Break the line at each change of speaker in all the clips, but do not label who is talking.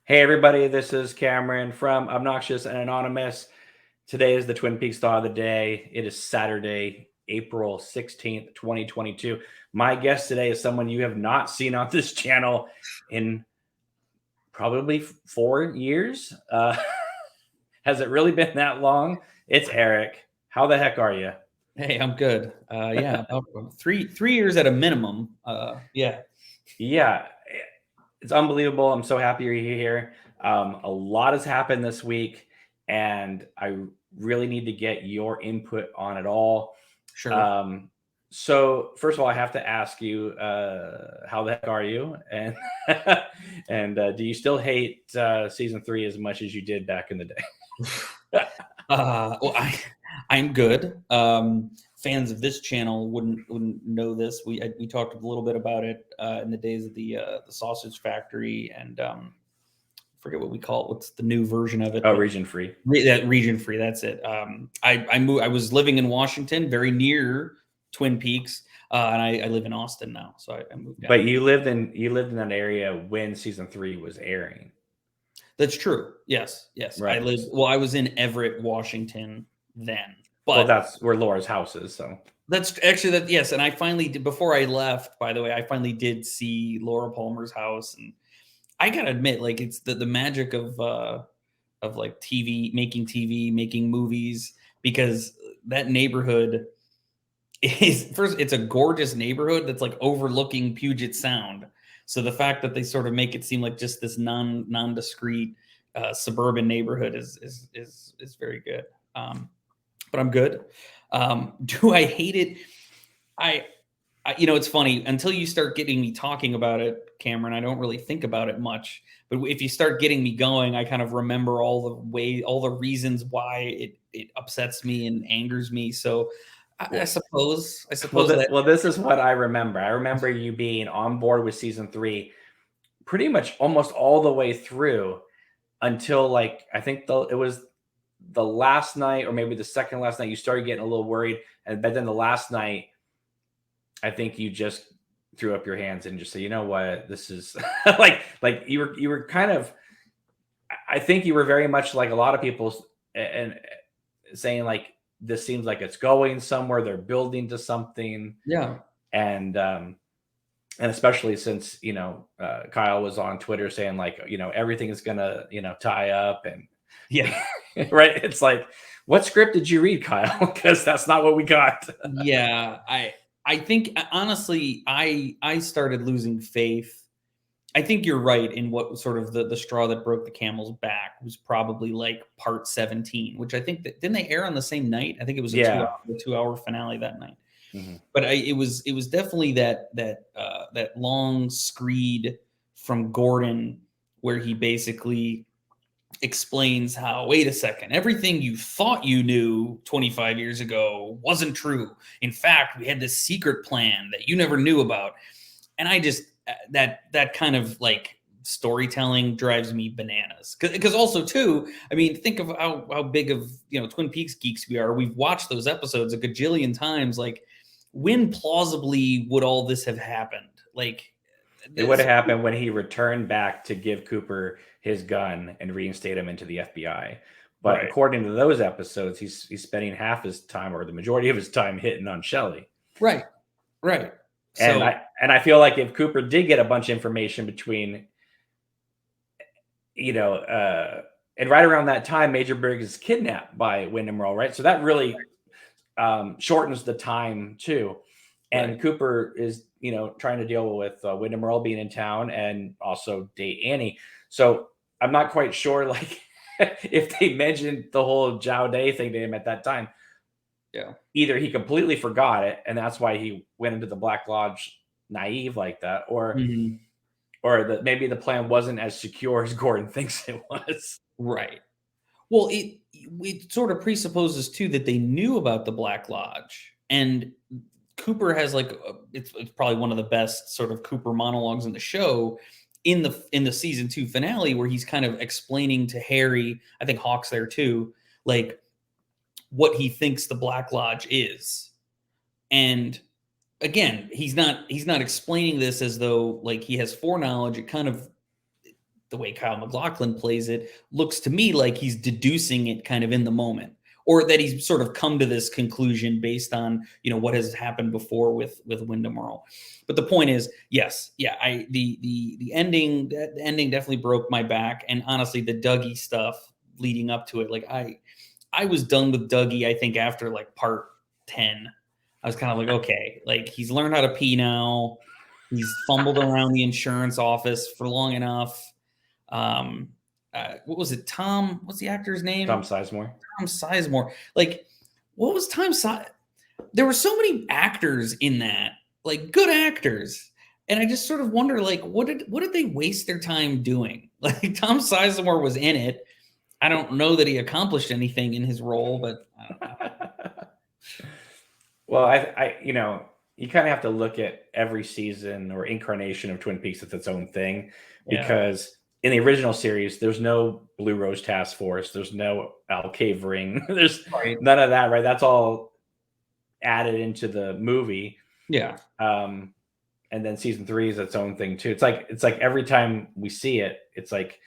Hey everybody, this is Cameron from Obnoxious and Anonymous. Today is the Twin Peaks Thought of the Day. It is Saturday, April 16th, 2022. My guest today is someone you have not seen on this channel in probably 4 years. Has it really been that long? It's Eric. How the heck are you?
Hey, I'm good. Yeah, about three years at a minimum. Yeah.
Yeah, it's unbelievable. I'm so happy you're here. A lot has happened this week, and I really need to get your input on it all.
Sure.
Um, so first of all, I have to ask you, how the heck are you? And do you still hate season 3 as much as you did back in the day?
Well, I'm good. Fans of this channel wouldn't know this. We talked a little bit about it in the days of the Sausage Factory, and forget what we call it. What's the new version of it?
Oh, region free.
That region free. That's it. I moved. I was living in Washington, very near Twin Peaks, and I live in Austin now. So I moved down.
But you lived in that area when season 3 was airing.
That's true. Yes.
Right.
I was in Everett, Washington then. But
well, that's where Laura's house is. So
that's actually that. Yes. And I finally did, before I left, by the way, I finally did see Laura Palmer's house. And I got to admit, like, it's the magic of like TV, making movies, because that neighborhood is, first, it's a gorgeous neighborhood that's like overlooking Puget Sound. So the fact that they sort of make it seem like just this nondescript suburban neighborhood is very good. But I'm good. Do I hate it? I it's funny, until you start getting me talking about it, Cameron, I don't really think about it much. But if you start getting me going, I kind of remember all the reasons why it upsets me and angers me. So I suppose
well, this is what I remember. I remember you being on board with season 3 pretty much almost all the way through until, like, I think it was the last night, or maybe the second last night, you started getting a little worried. But then the last night, I think you just threw up your hands and just said, you know what, this is like you were kind of, I think you were very much like a lot of people, and saying, like, this seems like it's going somewhere, they're building to something.
Yeah.
And especially since Kyle was on Twitter saying, like, everything is gonna tie up, and
Yeah.
right, it's like, what script did you read, Kyle? Because that's not what we got.
Yeah, I think, honestly, I started losing faith. I think you're right in what sort of the straw that broke the camel's back was probably like part 17, which I think that, didn't they air on the same night? I think it was a
Yeah.
2-hour finale that night.
Mm-hmm.
But it was definitely that long screed from Gordon, where he basically explains how, wait a second, everything you thought you knew 25 years ago wasn't true. In fact, we had this secret plan that you never knew about. And I just, that kind of like storytelling drives me bananas. Because also, too, I mean, think of how big of, Twin Peaks geeks we are. We've watched those episodes a gajillion times. Like, when plausibly would all this have happened? Like,
it would have happened when he returned back to give Cooper his gun and reinstate him into the FBI. But right, according to those episodes, he's spending half his time, or the majority of his time, hitting on Shelley.
Right.
And I feel like if Cooper did get a bunch of information between, and right around that time, Major Briggs is kidnapped by Wyndham Earl, right? So that really shortens the time too. And right, Cooper is, trying to deal with Wyndham Earl being in town and also date Annie. So I'm not quite sure, like, if they mentioned the whole Zhao Day thing to him at that time.
Yeah.
Either he completely forgot it, and that's why he went into the Black Lodge naive like that, or that maybe the plan wasn't as secure as Gordon thinks it was.
Right. Well, it sort of presupposes too that they knew about the Black Lodge, and Cooper has like it's probably one of the best sort of Cooper monologues in the show, in the season 2 finale, where he's kind of explaining to Harry, I think Hawk's there too, like, what he thinks the Black Lodge is. And again, he's not explaining this as though like he has foreknowledge. It kind of the way Kyle MacLachlan plays it looks to me like he's deducing it kind of in the moment, or that he's sort of come to this conclusion based on, what has happened before with Wyndham Earl. But the point is, yes, yeah, the ending definitely broke my back, and honestly, the Dougie stuff leading up to it, like I was done with Dougie. I think after like part 10, I was kind of like, okay, like he's learned how to pee now. He's fumbled around the insurance office for long enough. What was it? What's the actor's name?
Tom Sizemore.
Tom Sizemore. Like, what was there were so many actors in that, like good actors. And I just sort of wonder, like, what did they waste their time doing? Like, Tom Sizemore was in it. I don't know that he accomplished anything in his role, but I don't know.
Well, I you kind of have to look at every season or incarnation of Twin Peaks as its own thing, because in the original series, there's no Blue Rose Task Force, there's no Al Cave Ring, there's none of that, right? That's all added into the movie.
Yeah.
And then season 3 is its own thing too. It's like every time we see it, it's like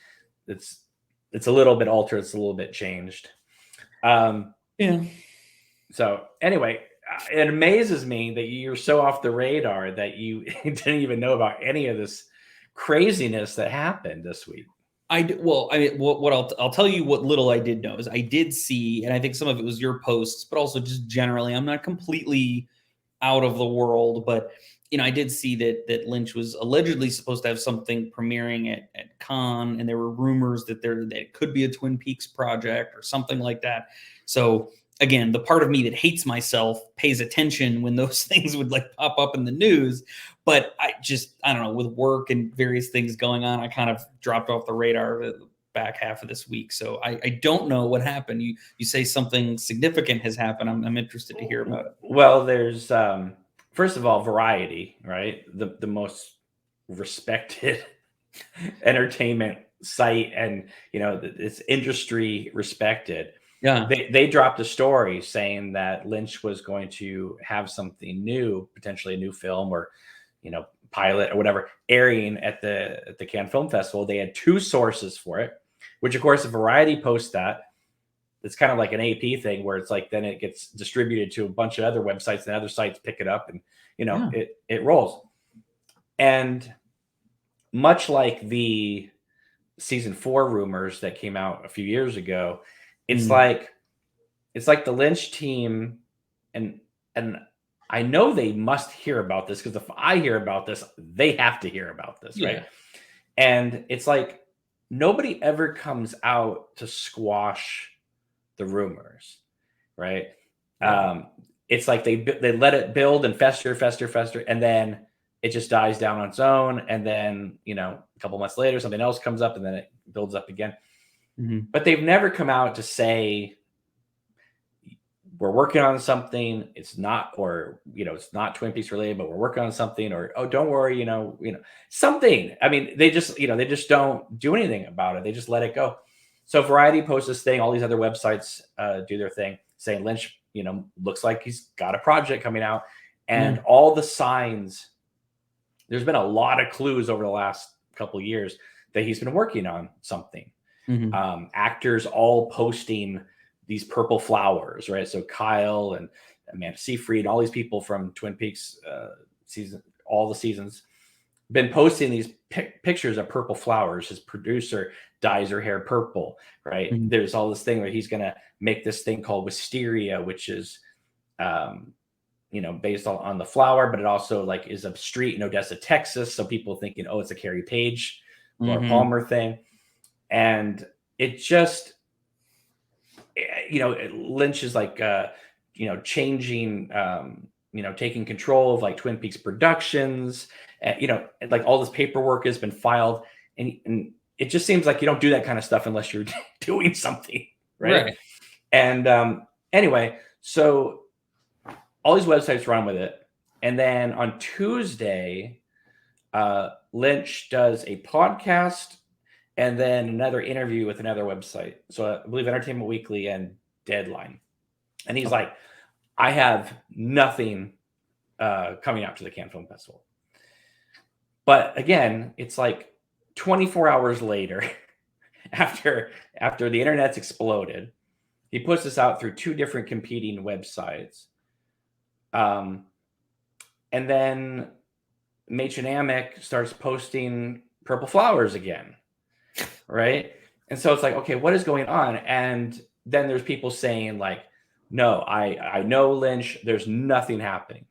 it's a little bit altered, it's a little bit changed.
Yeah.
So anyway, it amazes me that you're so off the radar that you didn't even know about any of this craziness that happened this week.
What I'll tell you what little I did know is I did see, and I think some of it was your posts, but also just generally, I'm not completely out of the world, but I did see that Lynch was allegedly supposed to have something premiering at Cannes, and there were rumors that it could be a Twin Peaks project or something like that. So again, the part of me that hates myself pays attention when those things would like pop up in the news. But I don't know, with work and various things going on, I kind of dropped off the radar the back half of this week. So I don't know what happened. You say something significant has happened. I'm interested to hear about it.
Well, there's first of all, Variety, right? The most respected entertainment site, and it's industry respected.
Yeah.
They dropped a story saying that Lynch was going to have something new, potentially a new film or, pilot or whatever, airing at the Cannes Film Festival. They had 2 sources for it, which of course, if Variety posts that, it's kind of like an AP thing where it's like, then it gets distributed to a bunch of other websites and other sites pick it up, and, it rolls. And much like the season 4 rumors that came out a few years ago, it's like the Lynch team, and I know they must hear about this, because if I hear about this, they have to hear about this, right? And it's like nobody ever comes out to squash the rumors, right? It's like they let it build and fester, and then it just dies down on its own, and then a couple months later something else comes up, and then it builds up again. But they've never come out to say, we're working on something, it's not, or it's not Twin Peaks related, but we're working on something, or, oh, don't worry, something. I mean, they just don't do anything about it. They just let it go. So Variety posts this thing, all these other websites do their thing, saying Lynch, looks like he's got a project coming out, and all the signs, there's been a lot of clues over the last couple of years that he's been working on something. Actors all posting these purple flowers, right? So Kyle and Amanda Seyfried, all these people from Twin Peaks all the seasons, been posting these pictures of purple flowers. His producer dyes her hair purple, right? There's all this thing where he's going to make this thing called Wisteria, which is, based on the flower, but it also like is a street in Odessa, Texas. So people thinking, oh, it's a Carrie Page or Palmer thing. And it just, Lynch is like, changing, taking control of like Twin Peaks Productions, like all this paperwork has been filed, and it just seems like you don't do that kind of stuff unless you're doing something, right? And anyway, so all these websites run with it, and then on Tuesday, Lynch does a podcast and then another interview with another website. So I believe Entertainment Weekly and Deadline. And he's like, I have nothing coming out to the Cannes Film Festival. But again, it's like 24 hours later, after the internet's exploded, he puts this out through 2 different competing websites. And then Amick starts posting purple flowers again, right? And so it's like, okay, what is going on? And then there's people saying like, no, I know Lynch, there's nothing happening.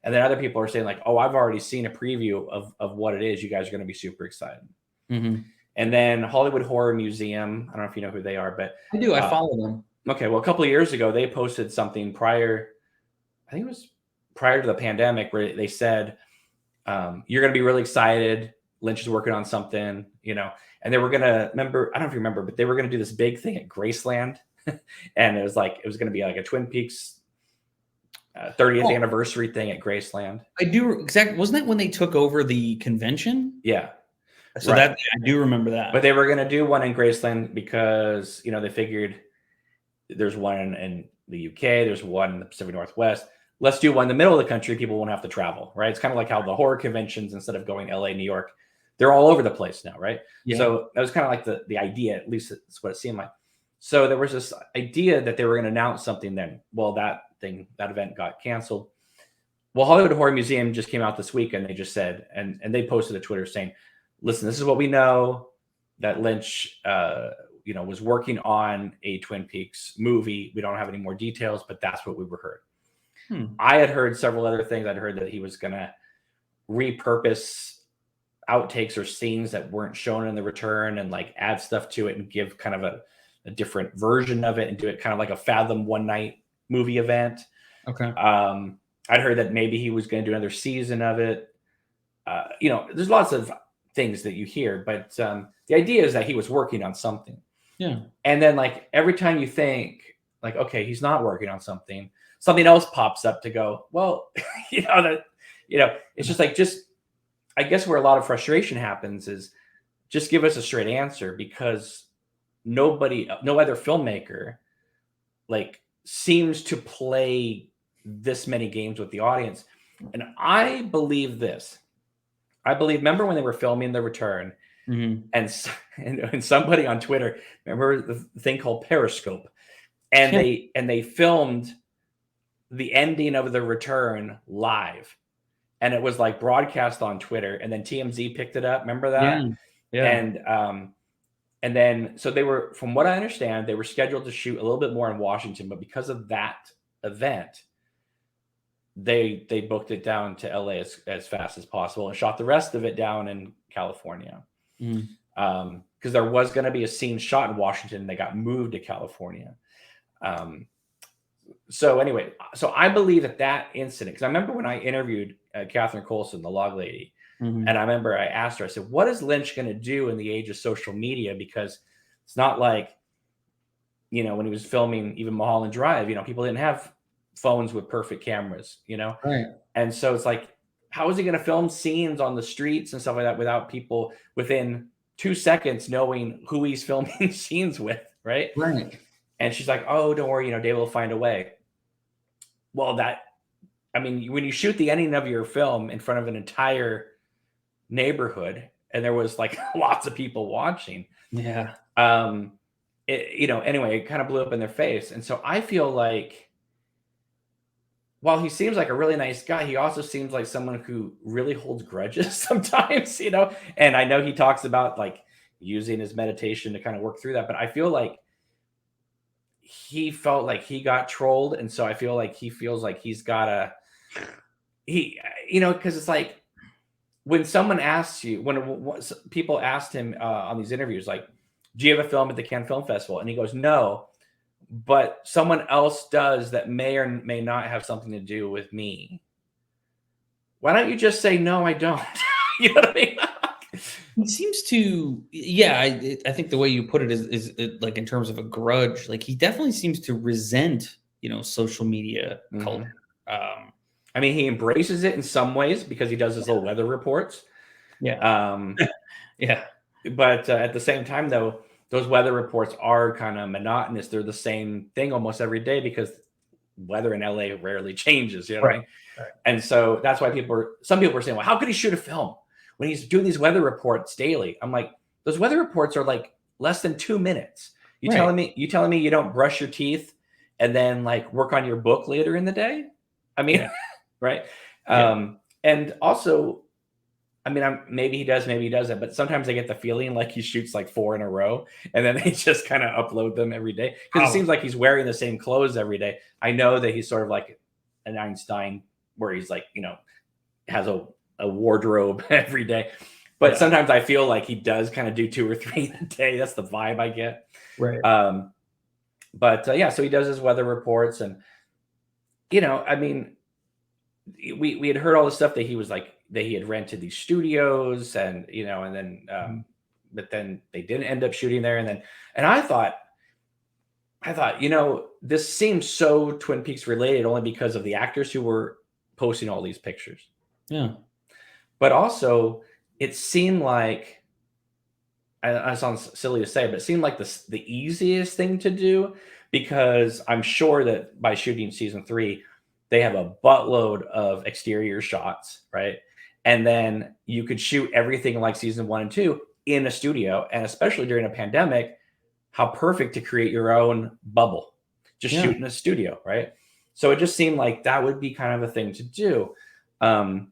And then other people are saying like, oh, I've already seen a preview of what it is. You guys are going to be super excited.
Mm-hmm.
And then Hollywood Horror Museum, I don't know if you know who they are, but
I do. I follow them.
Okay, well, a couple of years ago, they posted something prior, I think it was prior to the pandemic, where they said, you're going to be really excited. Lynch is working on something, and they were going to, remember, I don't know if you remember, but they were going to do this big thing at Graceland. And it was going to be like a Twin Peaks 30th anniversary thing at Graceland.
I do. Exactly. Wasn't that when they took over the convention?
Yeah.
So right. That I do remember that.
But they were going to do one in Graceland because, they figured there's one in the UK, there's one in the Pacific Northwest. Let's do one in the middle of the country. People won't have to travel, right? It's kind of like how the horror conventions, instead of going LA, New York, they're all over the place now, right? Yeah. So that was kind of like the idea, at least that's what it seemed like. So there was this idea that they were going to announce something then. Well, that event got canceled. Well, Hollywood Horror Museum just came out this week, and they just said, and they posted a Twitter saying, listen, this is what we know, that Lynch, was working on a Twin Peaks movie. We don't have any more details, but that's what we were heard. I had heard several other things. I'd heard that he was going to repurpose outtakes or scenes that weren't shown in the return and like add stuff to it and give kind of a different version of it and do it kind of like a Fathom one night movie event.
Okay.
I'd heard that maybe he was going to do another season of it. There's lots of things that you hear, but the idea is that he was working on something.
Yeah.
And then like every time you think like, okay, he's not working on something else pops up to go, well, it's just like, I guess where a lot of frustration happens is just give us a straight answer, because no other filmmaker like seems to play this many games with the audience. And I believe this. Remember when they were filming The Return, mm-hmm. and somebody on Twitter, remember the thing called Periscope, and they filmed the ending of The Return live, and it was like broadcast on Twitter, and then TMZ picked it up. Remember that? Yeah. And then, so they were, from what I understand, they were scheduled to shoot a little bit more in Washington, but because of that event, they booked it down to LA as fast as possible and shot the rest of it down in California. Because there was going to be a scene shot in Washington, and they got moved to California. So anyway, so I believe that incident, because I remember when I interviewed Catherine Coulson, the log lady, mm-hmm. and I remember I asked her, I said, what is Lynch going to do in the age of social media? Because it's not like, when he was filming even Mulholland Drive, people didn't have phones with perfect cameras,
Right.
And so it's like, how is he going to film scenes on the streets and stuff like that without people within 2 seconds knowing who he's filming scenes with, right?
Right.
And she's like, oh, don't worry, David will find a way. Well, when you shoot the ending of your film in front of an entire neighborhood, and there was like lots of people watching.
Yeah.
Anyway, it kind of blew up in their face. And so I feel like, while he seems like a really nice guy, he also seems like someone who really holds grudges sometimes, and I know he talks about like using his meditation to kind of work through that, but I feel like he felt like he got trolled. And so I feel like he feels like he's got because it's like when someone asks you, when people asked him on these interviews, like, do you have a film at the Cannes Film Festival? And he goes, no, but someone else does that may or may not have something to do with me. Why don't you just say, no, I don't? You know what I mean?
He seems to, yeah, I think the way you put it is like in terms of a grudge, like he definitely seems to resent, social media culture.
He embraces it in some ways because he does his little weather reports.
Yeah.
Yeah. But at the same time, though, those weather reports are kind of monotonous. They're the same thing almost every day because weather in LA rarely changes. You know what I mean? Right. And so that's why some people are saying, well, how could he shoot a film when he's doing these weather reports daily, I'm like, those weather reports are like less than 2 minutes. You
Right.
telling me you don't brush your teeth and then like work on your book later in the day? I mean,
Yeah.
right?
Yeah.
And also, I mean, maybe he does, maybe he doesn't, but sometimes I get the feeling like he shoots like 4 in a row and then they just kind of upload them every day because it
Wow.
seems like he's wearing the same clothes every day. I know that he's sort of like an Einstein where he's like, has a wardrobe every day. But
Yeah.
sometimes I feel like he does kind of do 2 or 3 a day. That's the vibe I get.
Right.
But yeah, so he does his weather reports and, I mean, we had heard all the stuff that he was like that he had rented these studios and and then
Mhm.
but then they didn't end up shooting there and I thought this seems so Twin Peaks related only because of the actors who were posting all these pictures,
Yeah.
but also it seemed like I sounds silly to say, but it seemed like the easiest thing to do because I'm sure that by shooting season 3, they have a buttload of exterior shots, right? And then you could shoot everything like season 1 and 2 in a studio, and especially during a pandemic, how perfect to create your own bubble. Just
Yeah.
shoot in a studio, right? So it just seemed like that would be kind of a thing to do. Um,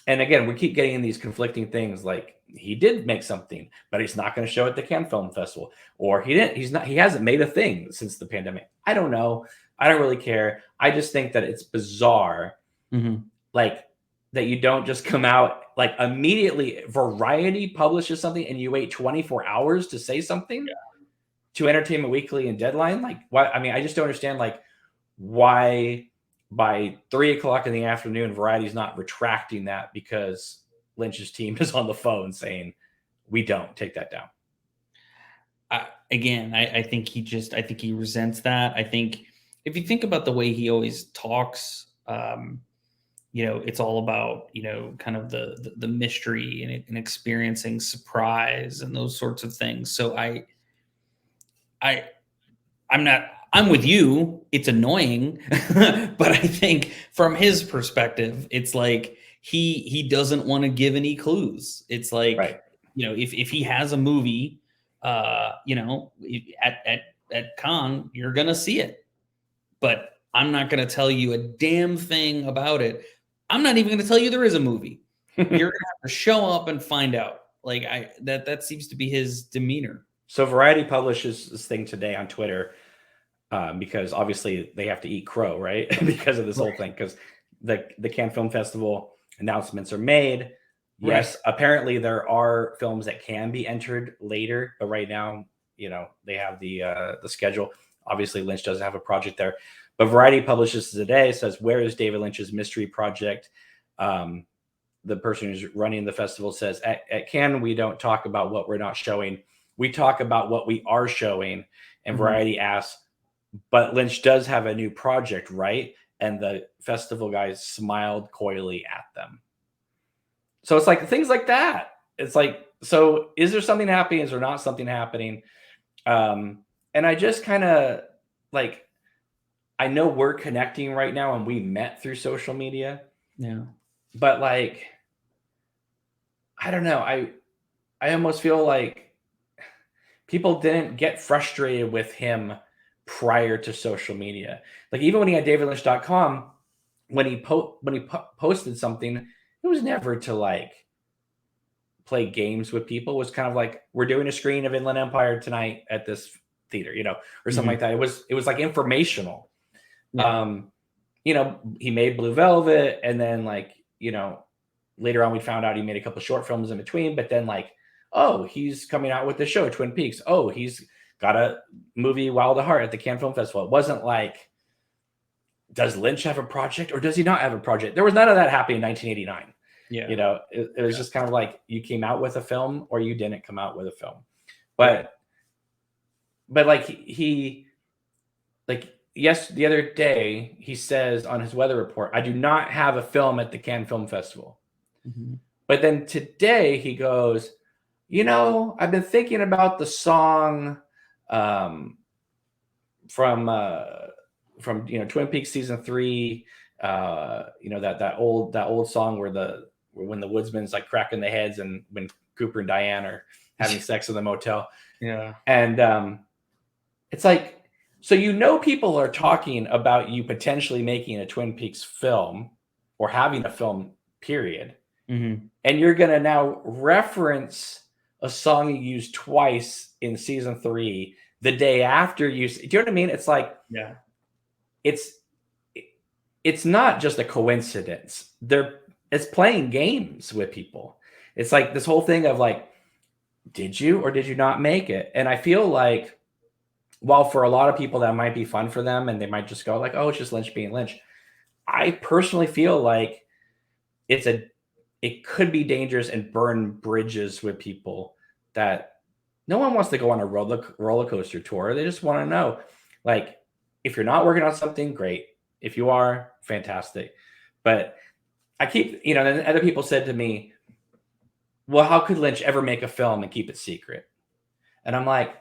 and again, we keep getting these conflicting things like he did make something, but he's not going to show at the Cannes Film Festival, or he hasn't made a thing since the pandemic. I don't know. I don't really care. I just think that it's bizarre,
Mhm.
like that you don't just come out like immediately. Variety publishes something and you wait 24 hours to say something to Entertainment Weekly and Deadline. Like, why? I mean, I just don't understand like why by 3 o'clock in the afternoon, Variety's not retracting that because Lynch's team is on the phone saying, we don't take that down.
I think I think he resents that. I think if you think about the way he always talks, it's all about, kind of the mystery and experiencing surprise and those sorts of things. So I, I'm not, I'm with you. It's annoying, but I think from his perspective, it's like he doesn't want to give any clues. It's like,
Right.
if he has a movie, at Cannes, you're gonna see it, but I'm not gonna tell you a damn thing about it. I'm not even gonna tell you there is a movie. You're gonna have to show up and find out. Like that seems to be his demeanor.
So Variety publishes this thing today on Twitter because obviously they have to eat crow, right? Because of this whole thing. Because the Cannes Film Festival announcements are made.
Right.
Yes, apparently there are films that can be entered later, but right now, they have the schedule. Obviously, Lynch doesn't have a project there, but Variety publishes today says, "Where is David Lynch's mystery project?" The person who's running the festival says, "At Cannes, we don't talk about what we're not showing. We talk about what we are showing." And
Mhm.
Variety asks, "But Lynch does have a new project, right?" And the festival guys smiled coyly at them. So it's like things like that. It's like, so is there something happening? Is there not something happening? And I just kind of like, I know we're connecting right now and we met through social media,
Yeah.
but like, I don't know. I almost feel like people didn't get frustrated with him prior to social media. Like even when he had davidlynch.com, when he posted something, it was never to like play games with people. It was kind of like we're doing a screen of Inland Empire tonight at this theater, or something like
Mhm.
that. It was like informational.
Yeah.
Um, he made Blue Velvet, and then like later on we found out he made a couple short films in between. But then like, oh, he's coming out with the show Twin Peaks. Oh, he's got a movie Wild at Heart at the Cannes Film Festival. It wasn't like, does Lynch have a project or does he not have a project? There was none of that happening in 1989.
Yeah.
It was just kind of like you came out with a film or you didn't come out with a film.
Right.
But like he like yes, the other day he says on his weather report, I do not have a film at the Cannes Film Festival.
Mhm.
But then today he goes, I've been thinking about the song um, from Twin Peaks season 3. That old song where when the woodsman's like cracking the heads, and when Cooper and Diane are having sex in the motel.
Yeah.
And it's like, so people are talking about you potentially making a Twin Peaks film or having a film, period.
Mm-hmm.
And you're going to now reference a song you used twice in season 3 the day after you. Do you know what I mean? It's like,
yeah,
it's not just a coincidence. It's playing games with people. It's like this whole thing of like, did you or did you not make it? And I feel like, while for a lot of people that might be fun for them and they might just go like, oh, it's just Lynch being Lynch, I personally feel like it could be dangerous and burn bridges with people that no one wants to go on a roller coaster tour. They just want to know, like, if you're not working on something, great. If you are, fantastic. But I keep, and other people said to me, well, how could Lynch ever make a film and keep it secret? And I'm like,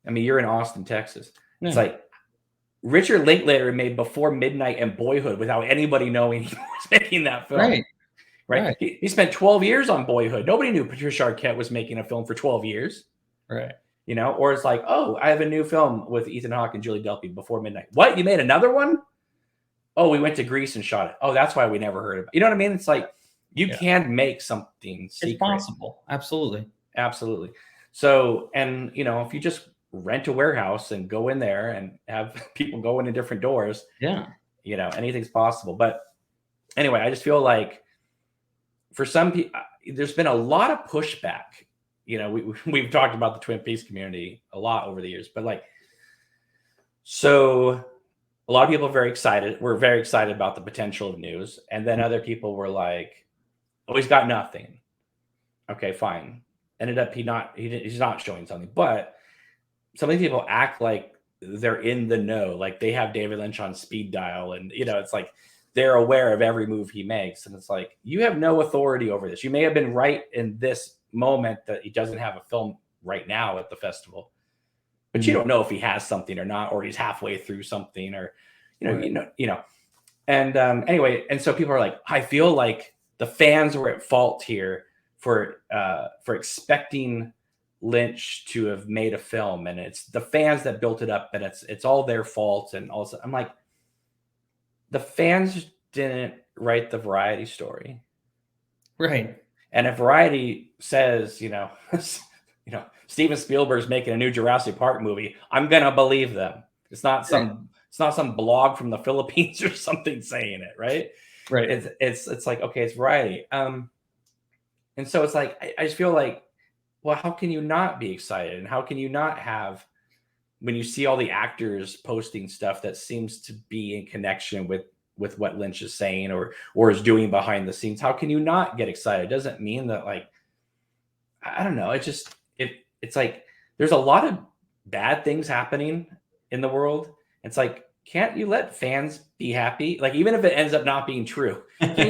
I mean, you're in Austin, Texas.
Yeah.
It's like Richard Linklater made Before Midnight and Boyhood without anybody knowing he was making that film. Right. He spent 12 years on Boyhood. Nobody knew Patricia Arquette was making a film for 12 years.
Right.
Or it's like, oh, I have a new film with Ethan Hawke and Julie Delpy, Before Midnight. What? You made another one? Oh, we went to Greece and shot it. Oh, that's why we never heard of it. You know what I mean? It's like, you can make something secret.
It's possible. Absolutely.
Absolutely. So, and, if you just rent a warehouse and go in there and have people go into different doors, anything's possible. But anyway, I just feel like for some people, there's been a lot of pushback. We've talked about the Twin Peaks community a lot over the years, but so a lot of people are very excited. We're very excited about the potential of news. And then other people were like, oh, he's got nothing. Okay, fine. Ended up he's not showing something. But some of these people act like they're in the know, like they have David Lynch on speed dial, and it's like they're aware of every move he makes. And it's like, you have no authority over this. You may have been right in this moment that he doesn't have a film right now at the festival, but you don't know if he has something or not, or he's halfway through something, or And anyway, and so people are like, I feel like the fans were at fault here for expecting Lynch to have made a film, and it's the fans that built it up, and it's all their fault. And also, I'm like, the fans didn't write the Variety story,
right?
And if Variety says, Steven Spielberg's making a new Jurassic Park movie, I'm gonna believe them. It's not some blog from the Philippines or something saying it, right?
Right.
It's like, okay, it's Variety. And so it's like, I just feel like, well, how can you not be excited? And how can you not have, when you see all the actors posting stuff that seems to be in connection with what Lynch is saying or is doing behind the scenes, how can you not get excited? It doesn't mean that, like, I don't know. It's like, there's a lot of bad things happening in the world. It's like, can't you let fans be happy? Like, even if it ends up not being true, can't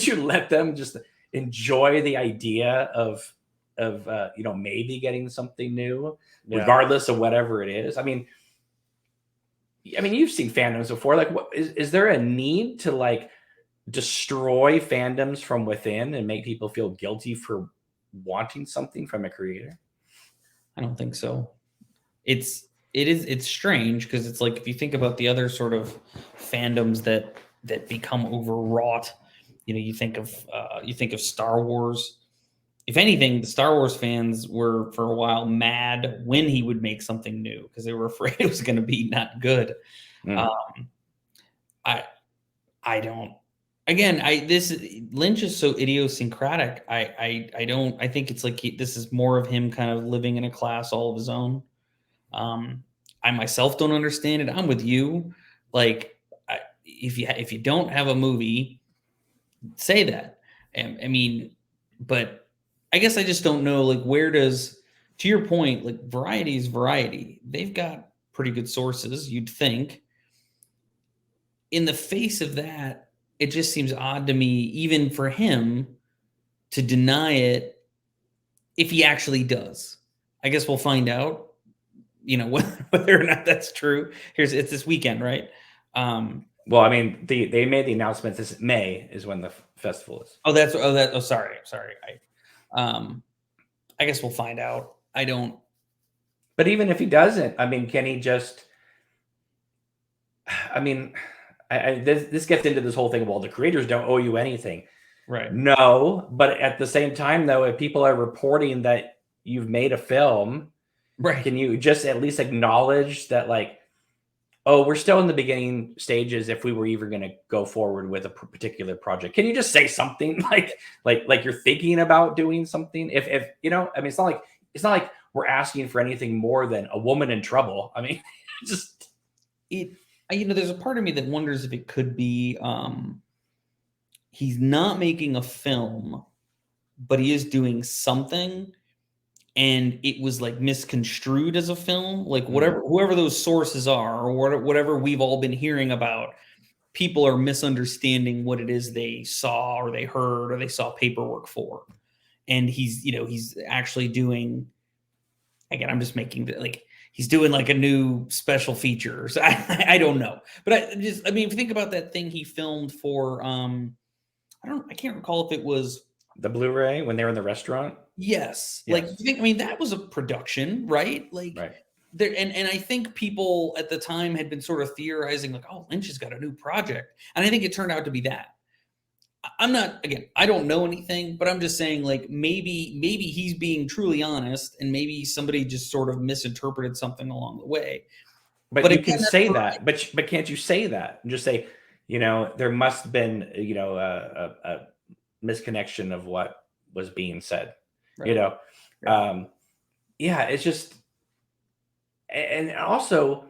you let them just enjoy the idea of maybe getting something new, regardless of whatever it is? I mean, you've seen fandoms before. Like, what is there a need to, like, destroy fandoms from within and make people feel guilty for wanting something from a creator?
I don't think so. It's strange, because it's like, if you think about the other sort of fandoms that become overwrought, you think of Star Wars. If anything, the Star Wars fans were for a while mad when he would make something new, because they were afraid it was going to be not good. I don't. Again, Lynch is so idiosyncratic. I think it's like this is more of him kind of living in a class all of his own. I myself don't understand it. I'm with you. Like, if you don't have a movie, say that. I mean, but I guess I just don't know, like, where does, to your point, like, Variety is Variety. They've got pretty good sources, you'd think. In the face of that, it just seems odd to me, even for him, to deny it if he actually does. I guess we'll find out, whether or not that's true. It's this weekend, right?
Well, I mean, they made the announcement this May is when the festival is.
Sorry. I guess we'll find out. I don't.
But even if he doesn't, I mean, can he just? I mean, this gets into this whole thing. Well, the creators don't owe you anything.
Right.
No, but at the same time, though, if people are reporting that you've made a film,
Right.
can you just at least acknowledge that, like, oh, we're still in the beginning stages if we were even going to go forward with a particular project? Can you just say something like you're thinking about doing something? If you know, I mean, it's not like we're asking for anything more than a woman in trouble. I mean, just
there's a part of me that wonders if it could be he's not making a film, but he is doing something, and it was like misconstrued as a film. Like whoever those sources are, or whatever we've all been hearing about, people are misunderstanding what it is they saw or they heard or they saw paperwork for. And he's actually doing, again, I'm just making like he's doing like a new special feature. So I don't know, but I mean, if you think about that thing he filmed for, I can't recall if it was
the Blu-ray when they were in the restaurant.
Yes. Like, I mean, that was a production, right? Like,
right.
There, and I think people at the time had been sort of theorizing, like, oh, Lynch has got a new project. And I think it turned out to be that. I don't know anything, but I'm just saying, like, maybe he's being truly honest, and maybe somebody just sort of misinterpreted something along the way.
But you can say that, but can't you say that and just say, there must have been, a misconnection of what was being said,
right.
Yeah, it's just, and also,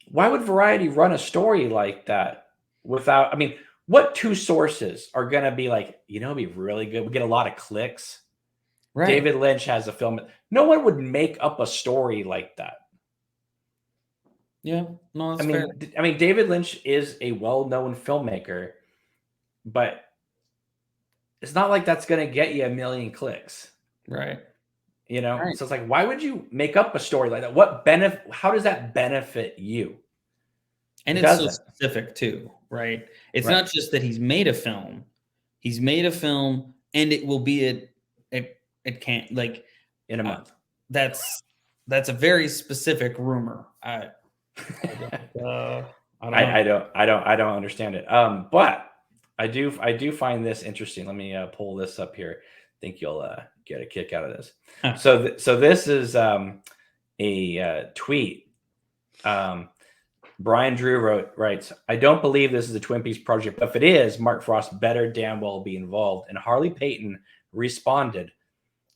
why would Variety run a story like that without, I mean, what two sources are going to be like, it'd be really good. We get a lot of clicks. Right. David Lynch has a film. No one would make up a story like that.
Yeah, no, that's fair.
I mean, David Lynch is a well-known filmmaker, but it's not like that's going to get you a million clicks.
Right.
Right. So it's like, why would you make up a story like that? How does that benefit you?
And it's so specific too, right? It's not just that he's made a film. He's made a film, and it will be it can't, like,
in a month.
That's a very specific rumor. I
don't understand it. But I do find this interesting. Let me pull this up here. I think you'll get a kick out of this. So this is a tweet. Brian Drew writes, I don't believe this is a Twin Peaks project, but if it is, Mark Frost better damn well be involved. And Harley Payton responded,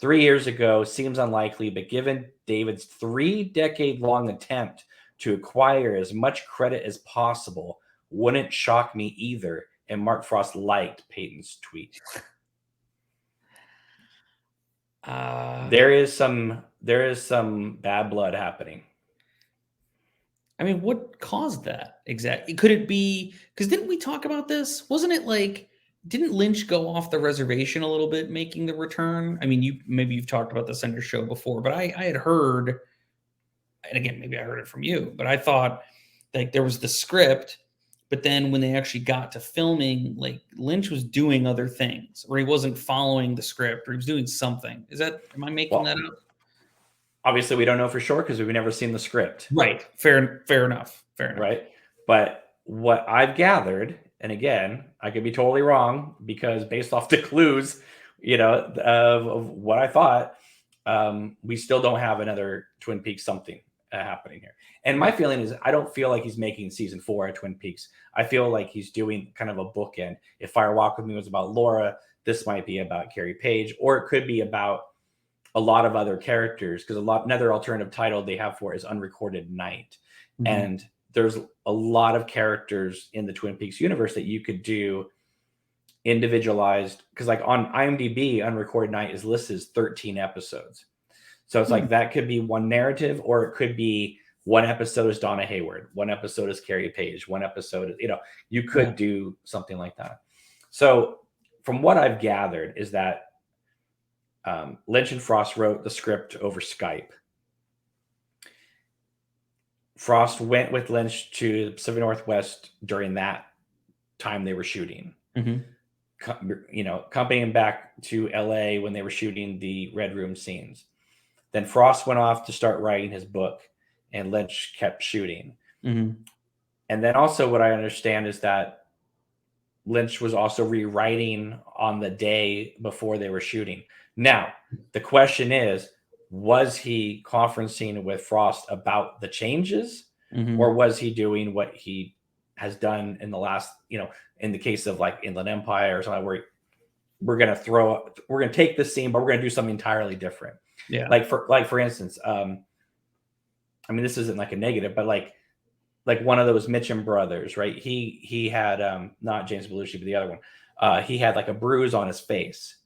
3 years ago seems unlikely, but given David's 3-decade-long attempt to acquire as much credit as possible, wouldn't shock me either. And Mark Frost liked Payton's tweet. There is some bad blood happening.
I mean, what caused that exactly? Could it be because didn't we talk about this? Wasn't it like, didn't Lynch go off the reservation a little bit making the return? I mean, you've talked about this on your show before, but I had heard, and again, maybe I heard it from you, but I thought like there was the script, but then when they actually got to filming, like Lynch was doing other things, or he wasn't following the script, or he was doing something. Am I making that up?
Obviously, we don't know for sure because we've never seen the script.
Right. Fair enough.
Right. But what I've gathered, and again, I could be totally wrong because based off the clues, of what I thought, we still don't have another Twin Peaks something happening here. And my feeling is I don't feel like he's making season 4 of Twin Peaks. I feel like he's doing kind of a bookend. If Fire Walk With Me was about Laura, this might be about Carrie Page, or it could be about a lot of other characters, because another alternative title they have for it is Unrecorded Night. Mm-hmm. And there's a lot of characters in the Twin Peaks universe that you could do individualized, because like on IMDb, Unrecorded Night is listed as 13 episodes. So it's like that could be one narrative, or it could be one episode is Donna Hayward, one episode is Carrie Page, one episode is, you could do something like that. So from what I've gathered is that Lynch and Frost wrote the script over Skype. Frost went with Lynch to the Pacific Northwest during that time they were shooting.
Mhm.
Coming back to LA when they were shooting the Red Room scenes. Then Frost went off to start writing his book, and Lynch kept shooting.
Mhm.
And then also what I understand is that Lynch was also rewriting on the day before they were shooting. Now, the question is, was he conferencing with Frost about the changes, or
Mhm.
was he doing what he has done in the last, in the case of like Inland Empire or something, where we're gonna take this scene, but we're gonna do something entirely different.
Yeah.
For instance, I mean, this isn't like a negative, but like one of those Mitchum brothers, right? He had not James Belushi, but the other one. He had like a bruise on his face,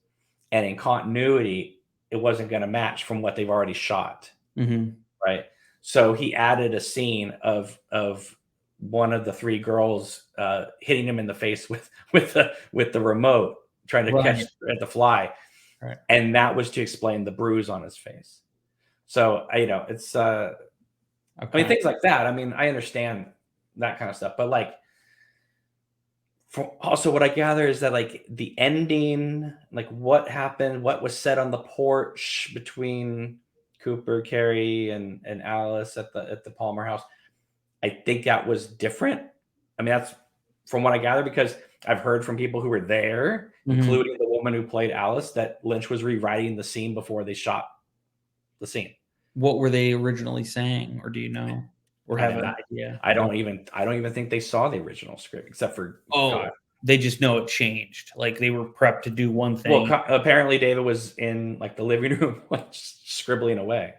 and in continuity, it wasn't going to match from what they've already shot,
Mhm.
right? So he added a scene of one of the three girls hitting him in the face with the remote, trying to catch
Right.
at the fly,
Right.
and that was to explain the bruise on his face. So it's I mean,
Okay.
things like that. I mean, I understand that kind of stuff, but like, also what I gather is that like the ending, like what happened, what was said on the porch between Cooper, Carrie, and Alice at the Palmer house. I think that was different. I mean, that's from what I gather, because I've heard from people who were there,
Mhm.
including the woman who played Alice, that Lynch was rewriting the scene before they shot the scene.
What were they originally saying, or do you know, or
I
have
have
an
not.
idea?
I don't even think they saw the original script, except for God.
Oh, they just know it changed. Like they were prepped to do one
Well,
thing.
apparently David was in like the living room, like just scribbling away.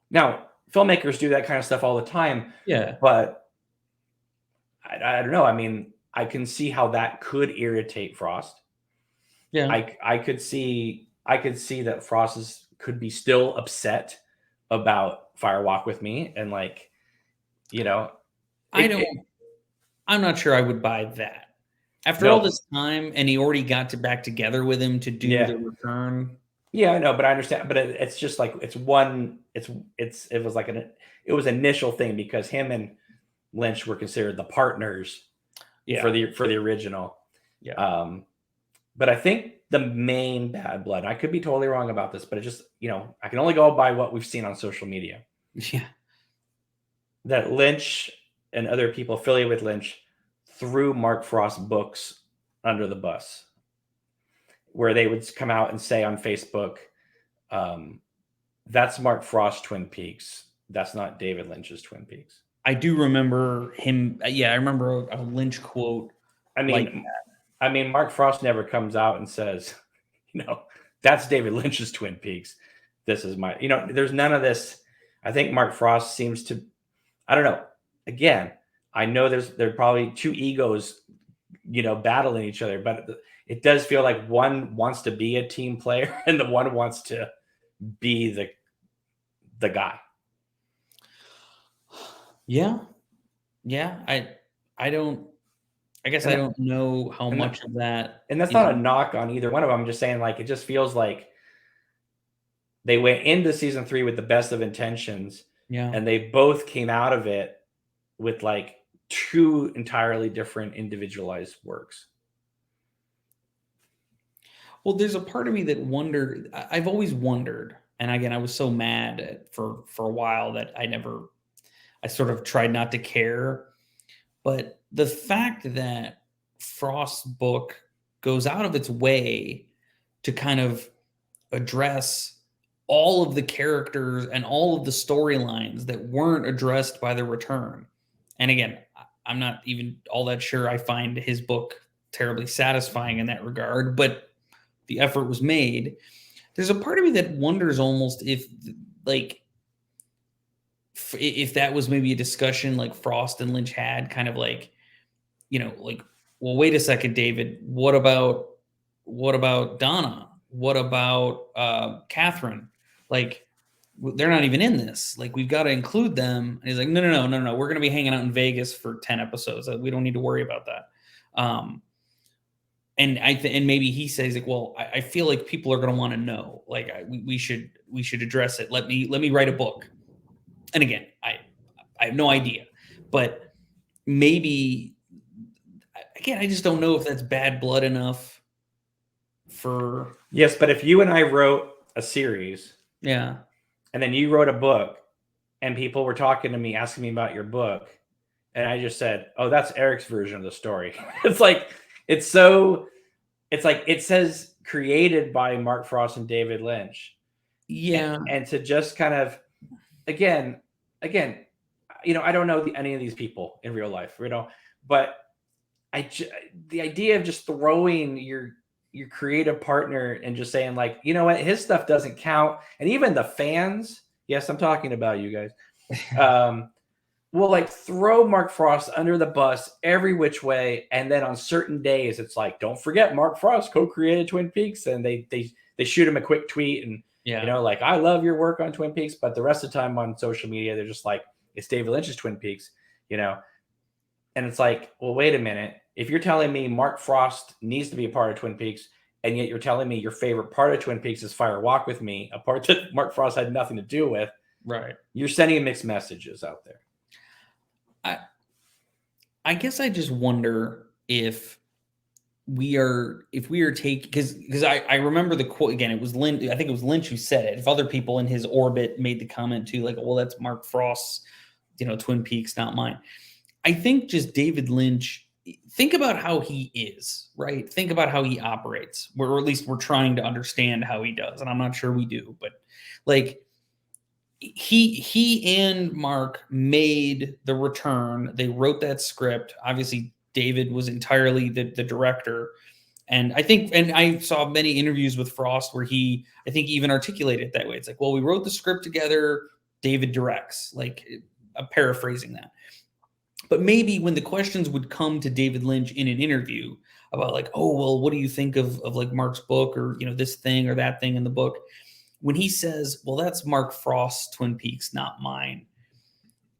Now, filmmakers do that kind of stuff all the time,
Yeah.
but I don't know. I mean, I can see how that could irritate Frost.
Yeah.
I could see that could be still upset about Fire Walk with Me, and like, you know,
I
it
don't I'm not sure I would buy that. After all
no,
this time, and he already got back together with him to do
yeah.
the return.
Yeah, I know, but I understand. But it's just like it's one. It was like it was initial thing because him and Lynch were considered the partners for
Yeah.
the original.
Yeah.
Um, but I think the main bad blood. I could be totally wrong about this, but it just I can only go by what we've seen on social media.
Yeah.
That Lynch and other people affiliated with Lynch threw Mark Frost books under the bus, where they would come out and say on Facebook, um, that's Mark Frost Twin Peaks. That's not David Lynch's Twin Peaks.
I do remember him. Yeah, I remember a Lynch quote
I
like
mean, Mark Frost never comes out and says, that's David Lynch's Twin Peaks. This is my, there's none of this. I think Mark Frost seems to, I don't know. Again, I know there's probably two egos, battling each other, but it does feel like one wants to be a team player and the one wants to be the guy.
Yeah. Yeah. I don't I guess
And
I
that,
don't know how
and that,
much of that
and that's
is.
not a knock on either one of them. I'm just saying, like, it just feels like they went into season 3 with the best of intentions,
Yeah.
and they both came out of it with like two entirely different individualized works.
Well, there's a part of me that wondered. I've always wondered, and again, I was so mad for a while that I sort of tried not to care. But the fact that Frost's book goes out of its way to kind of address all of the characters and all of the storylines that weren't addressed by the return. And again, I'm not even all that sure I find his book terribly satisfying in that regard, but the effort was made. There's a part of me that wonders almost if like if that was maybe a discussion like Frost and Lynch had, kind of like, like, well, wait a second, David, what about Donna? What about Catherine? Like, they're not even in this. Like, we've got to include them. And he's like, no. We're going to be hanging out in Vegas for 10 episodes. We don't need to worry about that. And and maybe he says like, well, I feel like people are going to want to know. Like, we should address it. Let me write a book. And again, I have no idea, but maybe again, I just don't know if that's bad blood enough for.
Yes, but if you and I wrote a series,
Yeah,
and then you wrote a book, and people were talking to me, asking me about your book, and I just said, "Oh, that's Eric's version of the story." It's like it's so. It's like it says created by Mark Frost and David Lynch,
yeah,
and to just kind of again, again, I don't know any of these people in real life, but the idea of just throwing your creative partner and just saying like, you know what, his stuff doesn't count, and even the fans, yes, I'm talking about you guys, will like throw Mark Frost under the bus every which way, and then on certain days it's like, don't forget Mark Frost co-created Twin Peaks, and they shoot him a quick tweet, and
yeah.
like, I love your work on Twin Peaks, but the rest of the time on social media they're just like, it's David Lynch's Twin Peaks, you know. And it's like, well, wait a minute. If you're telling me Mark Frost needs to be a part of Twin Peaks, and yet you're telling me your favorite part of Twin Peaks is Fire Walk with Me, a part that Mark Frost had nothing to do with,
Right.
you're sending mixed messages out there.
I guess I just wonder if we are taking, because I remember the quote again. It was Lynch. I think it was Lynch who said it. If other people in his orbit made the comment too, like, well, that's Mark Frost's, Twin Peaks, not mine. I think just David Lynch. Think about how he is, right? Think about how he operates. Or at least we're trying to understand how he does, and I'm not sure we do, but like he and Mark made The Return. They wrote that script. Obviously, David was entirely the director. And I saw many interviews with Frost where I think even articulated it that way. It's like, well, we wrote the script together, David directs, like, I'm paraphrasing that. But maybe when the questions would come to David Lynch in an interview about like, oh, well, what do you think of like Mark's book, or, this thing or that thing in the book? When he says, well, that's Mark Frost's Twin Peaks, not mine.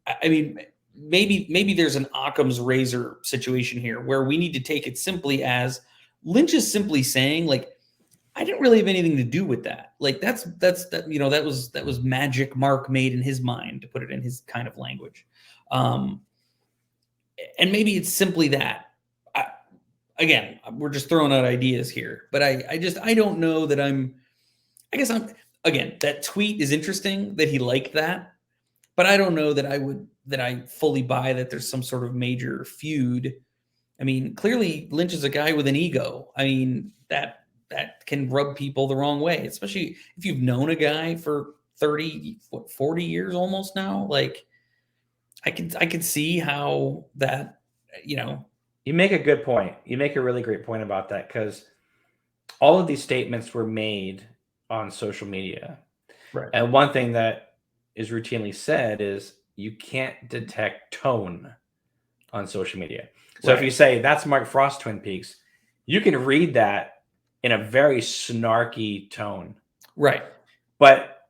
I mean, maybe there's an Occam's razor situation here where we need to take it simply as Lynch is simply saying, like, I didn't really have anything to do with that. Like that was magic Mark made in his mind, to put it in his kind of language. And maybe it's simply that. Again, we're just throwing out ideas here, but I don't know that again, that tweet is interesting that he liked that, but I don't know that I fully buy that there's some sort of major feud. I mean, clearly Lynch is a guy with an ego. I mean, that can rub people the wrong way, especially if you've known a guy for 40 years almost now. Like, I could see how that,
You make a good point. You make a really great point about that, because all of these statements were made on social media.
right.
And one thing that is routinely said is you can't detect tone on social media. So if
Right.
you say that's Mark Frost Twin Peaks, you can read that in a very snarky tone.
Right.
But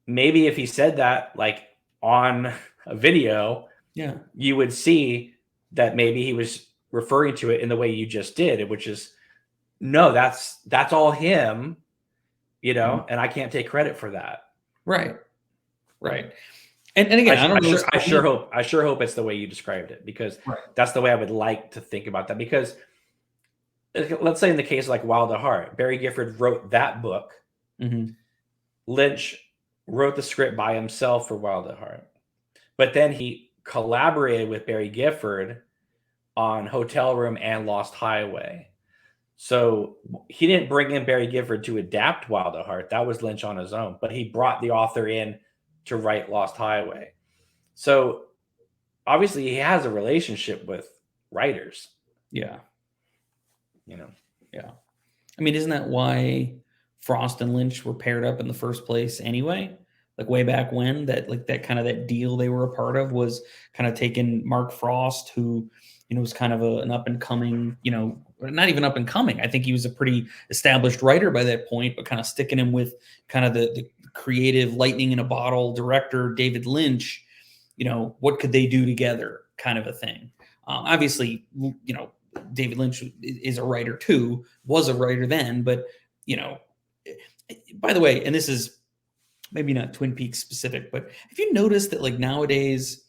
maybe if he said that like on a video,
Yeah.
you would see that maybe he was referring to it in the way you just did, which is, no, that's all him, and I can't take credit for that.
Right. Right. And again, I don't know.
I sure hope it's the way you described it, because
Right.
that's the way I would like to think about that. Because let's say in the case of like Wild at Heart, Barry Gifford wrote that book.
Mm-hmm.
Lynch wrote the script by himself for Wild at Heart, but then he collaborated with Barry Gifford on Hotel Room and Lost Highway. So he didn't bring in Barry Gifford to adapt Wild at Heart. That was Lynch on his own, but he brought the author in to write Lost Highway. So obviously he has a relationship with writers.
Yeah.
Yeah.
I mean, isn't that why Frost and Lynch were paired up in the first place anyway? Like way back when, that kind of that deal they were a part of was kind of taking Mark Frost, who, was kind of an up and coming, not even up and coming. I think he was a pretty established writer by that point, but kind of sticking him with kind of the creative lightning in a bottle director, David Lynch. What could they do together, kind of a thing. Obviously, David Lynch is a writer too, was a writer then, but, by the way, and this is maybe not Twin Peaks specific, but have you noticed that like nowadays,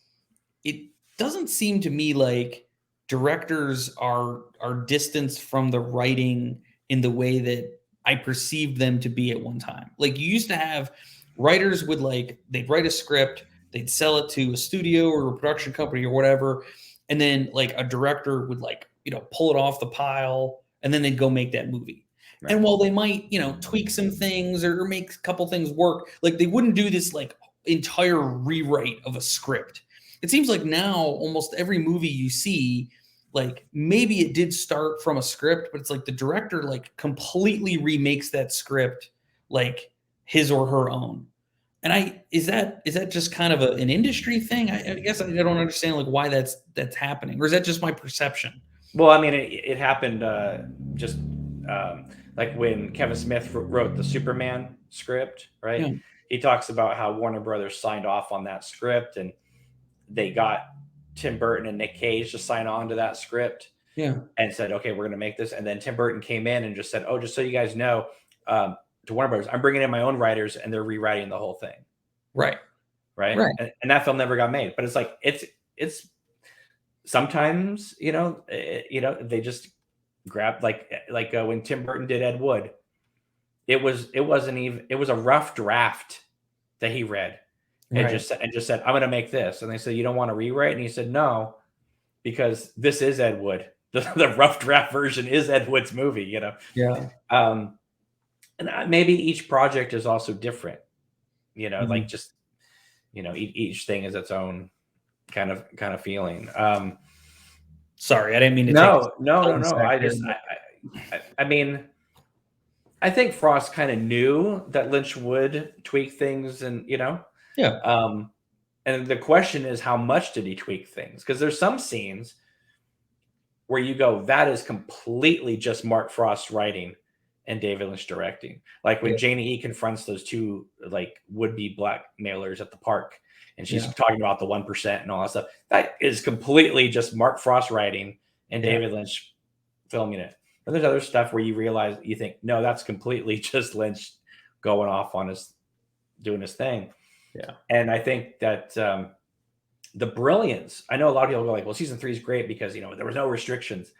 it doesn't seem to me like directors are distanced from the writing in the way that I perceived them to be at one time. Like you used to have writers would they'd write a script, they'd sell it to a studio or a production company or whatever, and then like a director would pull it off the pile and then they'd go make that movie. Right. And while they might, tweak some things or make a couple things work, like they wouldn't do this like entire rewrite of a script. It seems like now almost every movie you see, like maybe it did start from a script, but it's like the director like completely remakes that script like his or her own. And is that just kind of an industry thing? I guess I don't understand like why that's happening, or is that just my perception?
Well, I mean, it happened like when Kevin Smith wrote the Superman script, right? Yeah. He talks about how Warner Brothers signed off on that script, and they got Tim Burton and Nick Cage to sign on to that script.
Yeah.
And said, okay, we're going to make this. And then Tim Burton came in and just said, oh, just so you guys know, to Warner Brothers, I'm bringing in my own writers and they're rewriting the whole thing.
Right.
And that film never got made. But it's like, it's sometimes, they just grab like when Tim Burton did Ed Wood, it was a rough draft that he read. And just said, I'm going to make this. And they said, you don't want to rewrite? And he said, no, because this is Ed Wood. The rough draft version is Ed Wood's movie,
Yeah.
And maybe each project is also different, like just, each thing is its own kind of feeling.
Sorry, I didn't mean to.
No. I mean, I think Frost kind of knew that Lynch would tweak things and,
Yeah.
And the question is, how much did he tweak things? Because there's some scenes where you go, that is completely just Mark Frost writing and David Lynch directing. Like when Janie E confronts those two like would-be blackmailers at the park, and she's talking about the 1% and all that stuff. That is completely just Mark Frost writing and David Lynch filming it. And there's other stuff where you think, no, that's completely just Lynch going off on doing his thing.
Yeah.
And I think that the brilliance, I know a lot of people go like, well, season 3 is great because, there was no restrictions.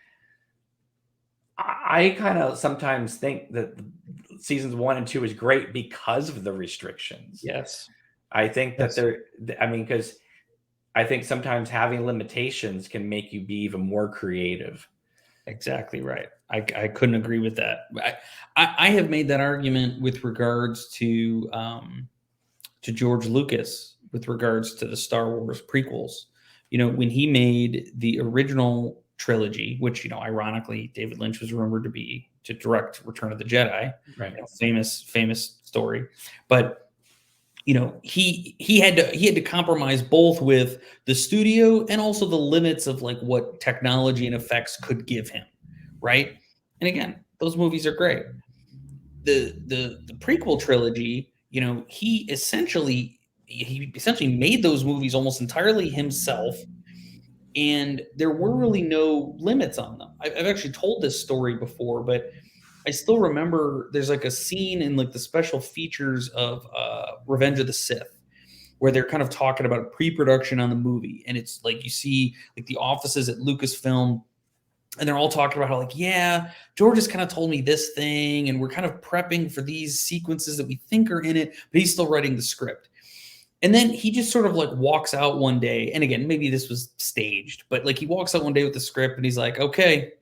I kind of sometimes think that seasons 1 and 2 is great because of the restrictions.
Yes.
I think that because I think sometimes having limitations can make you be even more creative.
Exactly right. I couldn't agree with that. I have made that argument with regards to George Lucas with regards to the Star Wars prequels. When he made the original trilogy, which, ironically, David Lynch was rumored to direct Return of the Jedi,
right?
Famous story. But, he had to compromise both with the studio and also the limits of like what technology and effects could give him. Right. And again, those movies are great. The prequel trilogy, he essentially made those movies almost entirely himself, and there were really no limits on them. I've actually told this story before, but I still remember there's like a scene in like the special features of Revenge of the Sith where they're kind of talking about pre-production on the movie, and it's like you see like the offices at Lucasfilm. And they're all talking about how like, yeah, George has kind of told me this thing, and we're kind of prepping for these sequences that we think are in it, but he's still writing the script. And then he just sort of like walks out one day. And again, maybe this was staged, but like he walks out one day with the script and he's like, okay,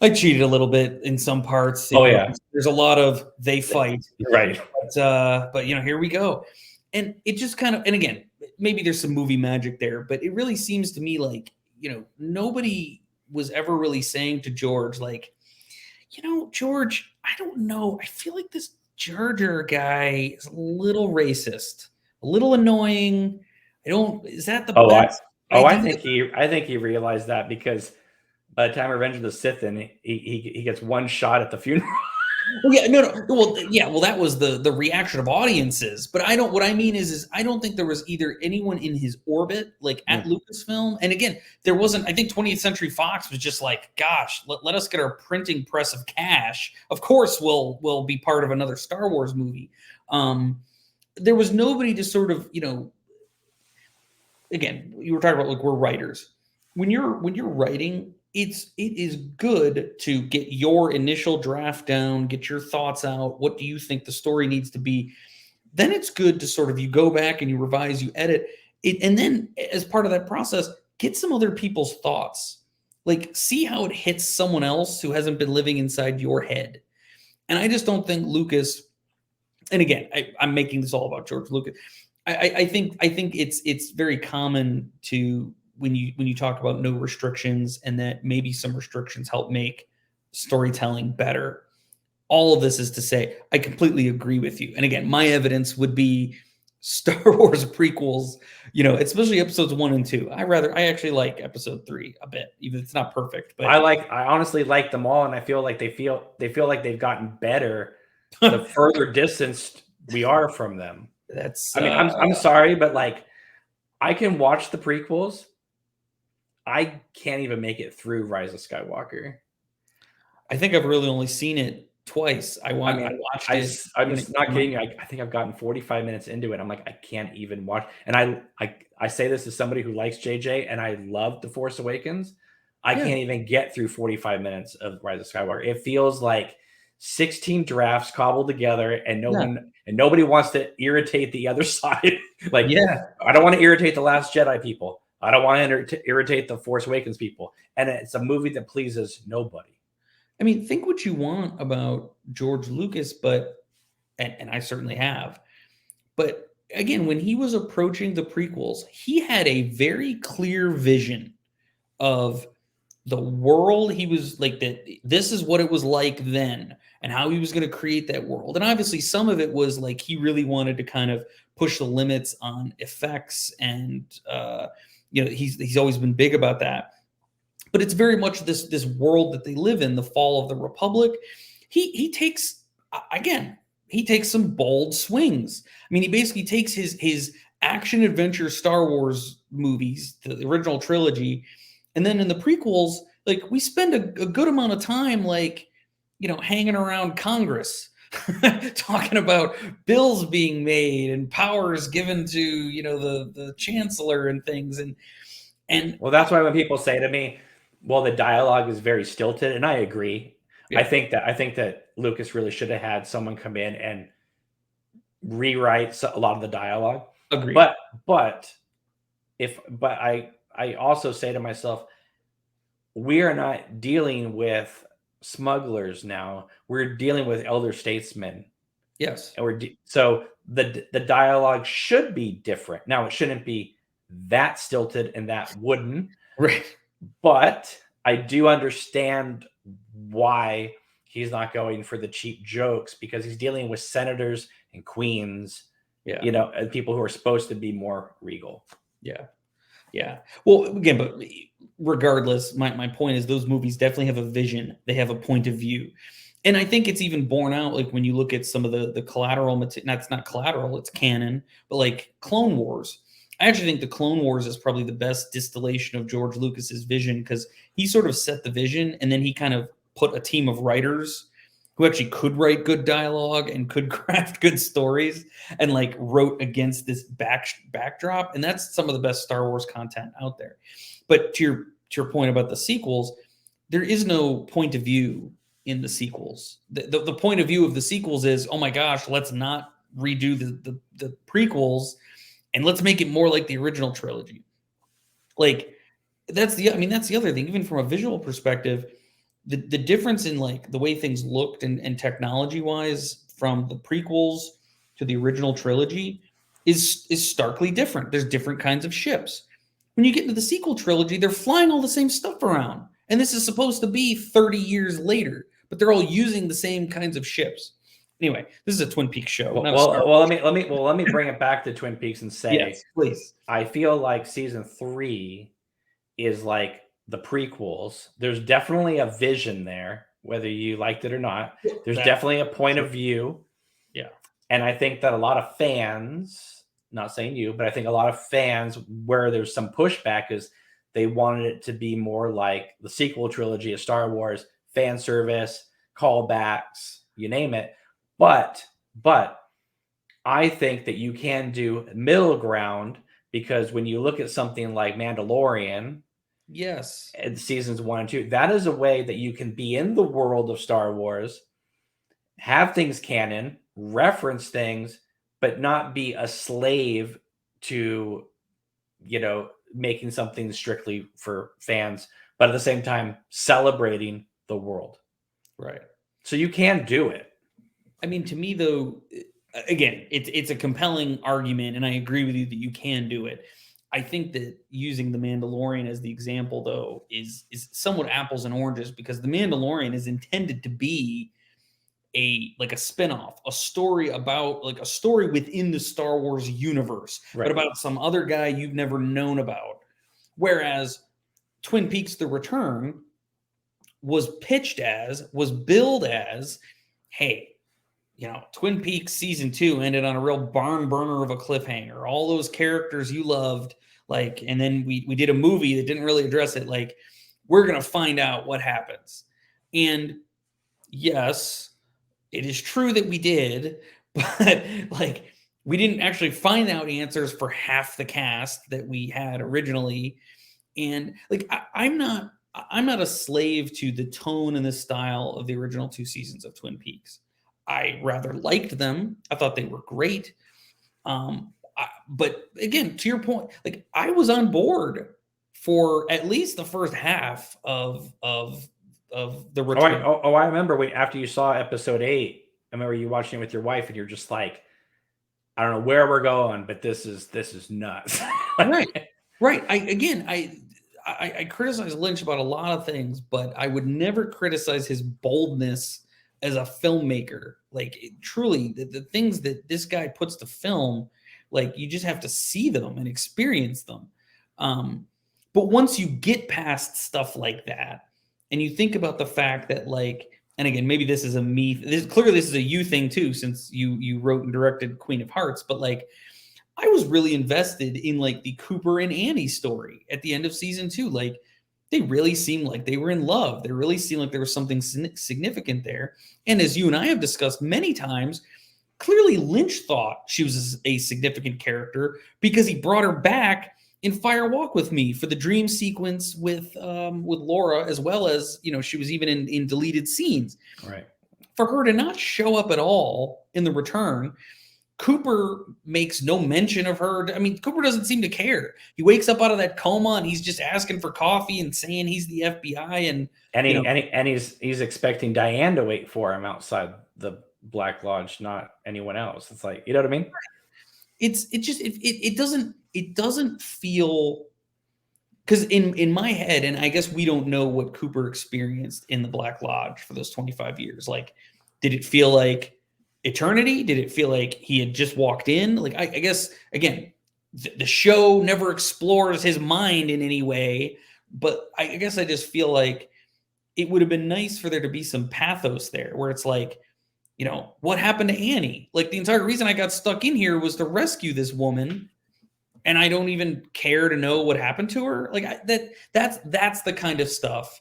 I cheated a little bit in some parts. There's a lot of they fight.
Right.
But here we go. And it just kind of, and again, maybe there's some movie magic there, but it really seems to me like, nobody was ever really saying to George, like, George, I don't know. I feel like this Jar Jar guy is a little racist, a little annoying. Is that the best?
I think he realized that because by the time Revenge of the Sith, and he gets one shot at the funeral.
Well, that was the reaction of audiences. But what I mean is I don't think there was either anyone in his orbit, like at Lucasfilm. And again, there wasn't, I think 20th Century Fox was just like, gosh, let us get our printing press of cash. Of course, we'll be part of another Star Wars movie. There was nobody to sort of, again, you were talking about like we're writers. when you're writing, it is good to get your initial draft down, get your thoughts out. What do you think the story needs to be? Then it's good to sort of you go back and you revise, you edit it, and then as part of that process, get some other people's thoughts. Like see how it hits someone else who hasn't been living inside your head. And I just don't think Lucas. And again, I'm making this all about George Lucas. I think it's very common to when you talk about no restrictions and that maybe some restrictions help make storytelling better. All of this is to say I completely agree with you. And again, my evidence would be Star Wars prequels, especially episodes 1 and 2. I actually like episode 3 a bit, even if it's not perfect. But
I honestly like them all, and I feel like they feel like they've gotten better the further distanced we are from them.
that's
I mean, I'm sorry, but like I can watch the prequels. I can't even make it through Rise of Skywalker.
I think I've really only seen it twice. I watched it.
I'm not kidding you. I think I've gotten 45 minutes into it. I'm like, I can't even watch. And I say this as somebody who likes JJ and I love The Force Awakens. I can't even get through 45 minutes of Rise of Skywalker. It feels like 16 drafts cobbled together, and nobody wants to irritate the other side. Like, I don't want to irritate the Last Jedi people. I don't want to irritate the Force Awakens people. And it's a movie that pleases nobody.
I mean, think what you want about George Lucas, and I certainly have. But again, when he was approaching the prequels, he had a very clear vision of the world. He was like that. This is what it was like then, and how he was going to create that world. And obviously, some of it was like he really wanted to kind of push the limits on effects, and he's always been big about that. But it's very much this world that they live in, the fall of the Republic. He takes some bold swings. I mean, he basically takes his action adventure Star Wars movies, the original trilogy, and then in the prequels, like we spend a good amount of time hanging around Congress talking about bills being made and powers given to the chancellor and things. And
well, that's why when people say to me, well, the dialogue is very stilted, and I agree. I think that Lucas really should have had someone come in and rewrite a lot of the dialogue.
Agreed.
But I also say to myself, we are not dealing with smugglers now. We're dealing with elder statesmen.
Yes.
And so the dialogue should be different. Now, it shouldn't be that stilted and that wooden.
Right.
But I do understand why he's not going for the cheap jokes, because he's dealing with senators and queens, and people who are supposed to be more regal.
Yeah. Well, again, but regardless, my point is those movies definitely have a vision. They have a point of view. And I think it's even borne out, like when you look at some of the collateral material. That's not collateral, it's canon, but like Clone Wars. I actually think the Clone Wars is probably the best distillation of George Lucas's vision, because he sort of set the vision and then he kind of put a team of writers who actually could write good dialogue and could craft good stories and like wrote against this backdrop. And that's some of the best Star Wars content out there. But to your point about the sequels, there is no point of view in the sequels. The point of view of the sequels is, oh my gosh, let's not redo the prequels, and let's make it more like the original trilogy. Like that's the other thing, even from a visual perspective, the difference in like the way things looked and technology wise from the prequels to the original trilogy is starkly different. There's different kinds of ships. When you get into the sequel trilogy, they're flying all the same stuff around. And this is supposed to be 30 years later, but they're all using the same kinds of ships. Anyway, this is a Twin Peaks show.
Let me bring it back to Twin Peaks and say,
yes, please.
I feel like season 3 is like the prequels. There's definitely a vision there, whether you liked it or not. There's definitely a point of view.
Yeah.
And I think that a lot of fans, not saying you, but I think a lot of fans, where there's some pushback, is they wanted it to be more like the sequel trilogy of Star Wars, fan service, callbacks, you name it. But I think that you can do middle ground, because when you look at something like Mandalorian,
Yes.
in seasons 1 and 2. That is a way that you can be in the world of Star Wars, have things canon, reference things, but not be a slave to, making something strictly for fans, but at the same time celebrating the world.
Right.
So you can do it.
I mean, to me, though, again, it's a compelling argument, and I agree with you that you can do it. I think that using the Mandalorian as the example, though, is somewhat apples and oranges, because the Mandalorian is intended to be a spinoff, a story about, like, a story within the Star Wars universe,
Right.
but about some other guy you've never known about. Whereas Twin Peaks: The Return was billed as, hey, Twin Peaks season 2 ended on a real barn burner of a cliffhanger. All those characters you loved, like, and then we did a movie that didn't really address it. Like, we're going to find out what happens. And yes, it is true that we did, but like, we didn't actually find out answers for half the cast that we had originally. And like, I'm not a slave to the tone and the style of the original 2 seasons of Twin Peaks. I rather liked them. I thought they were great. But again, to your point, like, I was on board for at least the first half of the Return.
I remember after you saw episode 8, I remember you watching it with your wife, and you're just like, I don't know where we're going, but this is nuts.
Right. I criticize Lynch about a lot of things, but I would never criticize his boldness as a filmmaker. Like, truly, the things that this guy puts to film, like, you just have to see them and experience them. But once you get past stuff like that, and you think about the fact that, like, and again, maybe this is a me. Clearly, this is a you thing too, since you wrote and directed Queen of Hearts. But like, I was really invested in, like, the Cooper and Annie story at the end of season 2. Like, they really seemed like they were in love. They really seemed like there was something significant there. And as you and I have discussed many times, clearly Lynch thought she was a significant character because he brought her back in Fire Walk with Me for the dream sequence with Laura, as well as, she was even in deleted scenes.
Right.
For her to not show up at all in The Return, Cooper makes no mention of her. I mean, Cooper doesn't seem to care. He wakes up out of that coma and he's just asking for coffee and saying he's the FBI,
and he's expecting Diane to wait for him outside the Black Lodge, not anyone else. It's like, you know what I mean?
It doesn't feel, because in my head, and I guess we don't know what Cooper experienced in the Black Lodge for those 25 years. Like, did it feel like eternity? Did it feel like he had just walked in? Like, I guess, again, the show never explores his mind in any way, but I guess I just feel like it would have been nice for there to be some pathos there, where it's like, what happened to Annie? Like, the entire reason I got stuck in here was to rescue this woman, and I don't even care to know what happened to her. Like, that's the kind of stuff.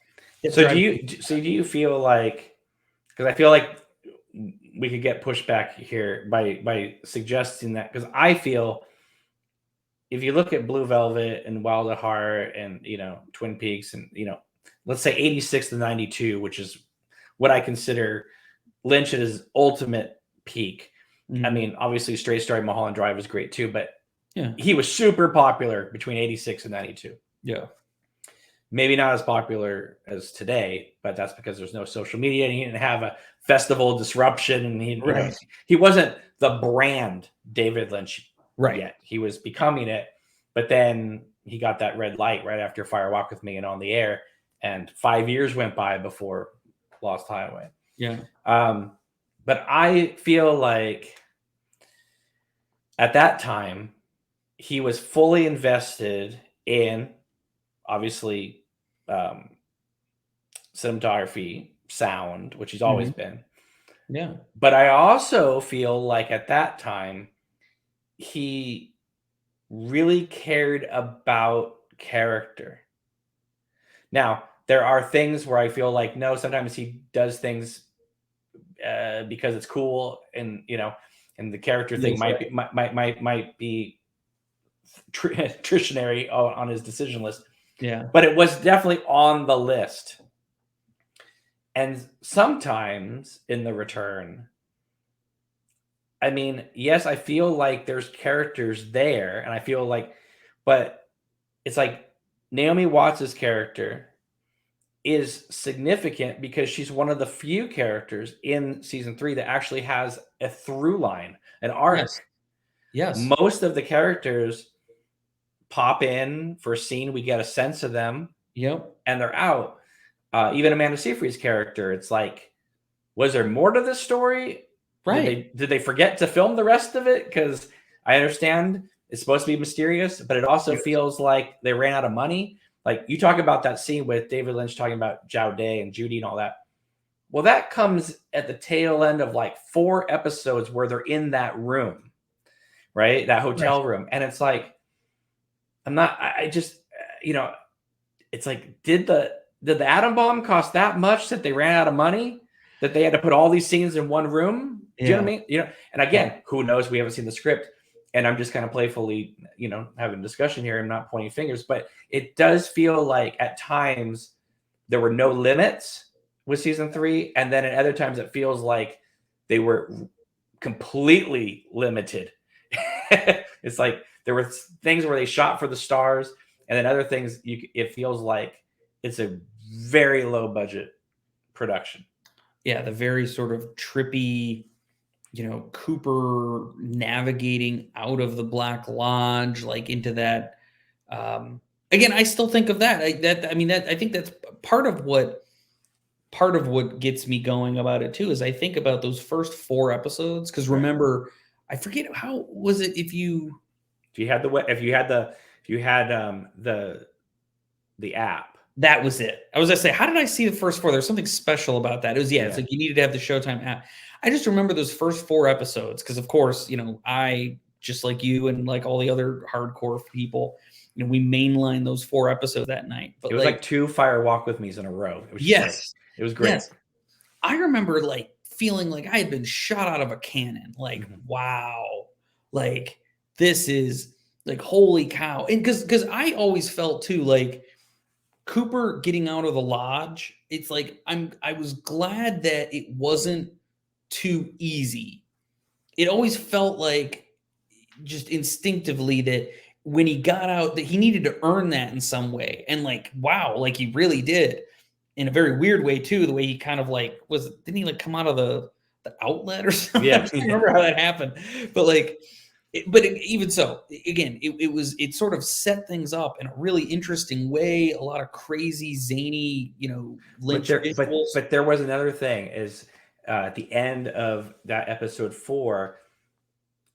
So do you feel like, because I feel like we could get pushback here by suggesting that, because I feel if you look at Blue Velvet and Wild at Heart and Twin Peaks and let's say 86 to 92, which is what I consider Lynch at his ultimate peak.
Mm-hmm.
I mean, obviously Straight Story, Mulholland Drive is great too, but
yeah,
he was super popular between 86 and 92.
Yeah.
Maybe not as popular as today, but that's because there's no social media and he didn't have a festival disruption, and he wasn't the brand David Lynch yet. He was becoming it, but then he got that red light right after Fire Walk with Me and On the Air, and 5 years went by before Lost Highway.
Yeah.
But I feel like at that time he was fully invested in, obviously, cinematography, sound, which he's always been.
Yeah.
But I also feel like at that time he really cared about character. Now, there are things where I feel like, no, sometimes he does things because it's cool, and and the character thing might be attritionary on his decision list.
Yeah.
but it was definitely on the list. And sometimes in the return, I mean, yes, I feel like there's characters there, and I feel like, but it's like Naomi Watts' character is significant because she's one of the few characters in season 3 that actually has a through line, an
Yes.
arc.
Yes.
Most of the characters pop in for a scene, we get a sense of them,
Yep.
and they're out. Even Amanda Seyfried's character, it's like, was there more to this story?
Right.
Did they forget to film the rest of it? Because I understand it's supposed to be mysterious, but it also
Yes.
feels like they ran out of money. Like you talk about that scene with David Lynch talking about Zhao Day and Judy and all that. Well, that comes at the tail end of like 4 episodes where they're in that room, right? That
Right.
hotel room. And it's like, I just, you know, it's like, did the atom bomb cost that much that they ran out of money? That they had to put all these scenes in one room? Do you know what I
Yeah.
mean? You know, and again, who knows? We haven't seen the script. And I'm just kind of playfully, having a discussion here. I'm not pointing fingers, but it does feel like at times there were no limits with season 3. And then at other times it feels like they were completely limited. It's like there were things where they shot for the stars, and then other things it feels like it's a very low budget production.
Yeah. The very sort of trippy, Cooper navigating out of the Black Lodge, like into that. Um, Again, I still think of that. I think that's part of what gets me going about it too. Is I think about those first 4 episodes because
Right.
remember, I forget how was it if you
If you had the app.
that was it. I was gonna say, how did I see the first 4? There's something special about that. It was it's
Yeah.
like you needed to have the Showtime app. I just remember those first 4 episodes because, of course, I just like you and like all the other hardcore people, we mainlined those 4 episodes that night.
It
But
was like 2 Fire Walk with Me's in a row. It was just like
yes,
it was great.
yes, I remember like feeling like I had been shot out of a cannon. Like, wow, like this is like holy cow. And because I always felt too like Cooper getting out of the lodge, it's like I was glad that it wasn't too easy. It always felt like just instinctively that when he got out that he needed to earn that in some way. And like, wow, like he really did in a very weird way too, the way he kind of like didn't he like come out of the outlet or something?
Yeah.
I can't remember how that happened. But like even so, again, it sort of set things up in a really interesting way. A lot of crazy, zany, Lynch visuals.
But there was another thing is at the end of that episode 4,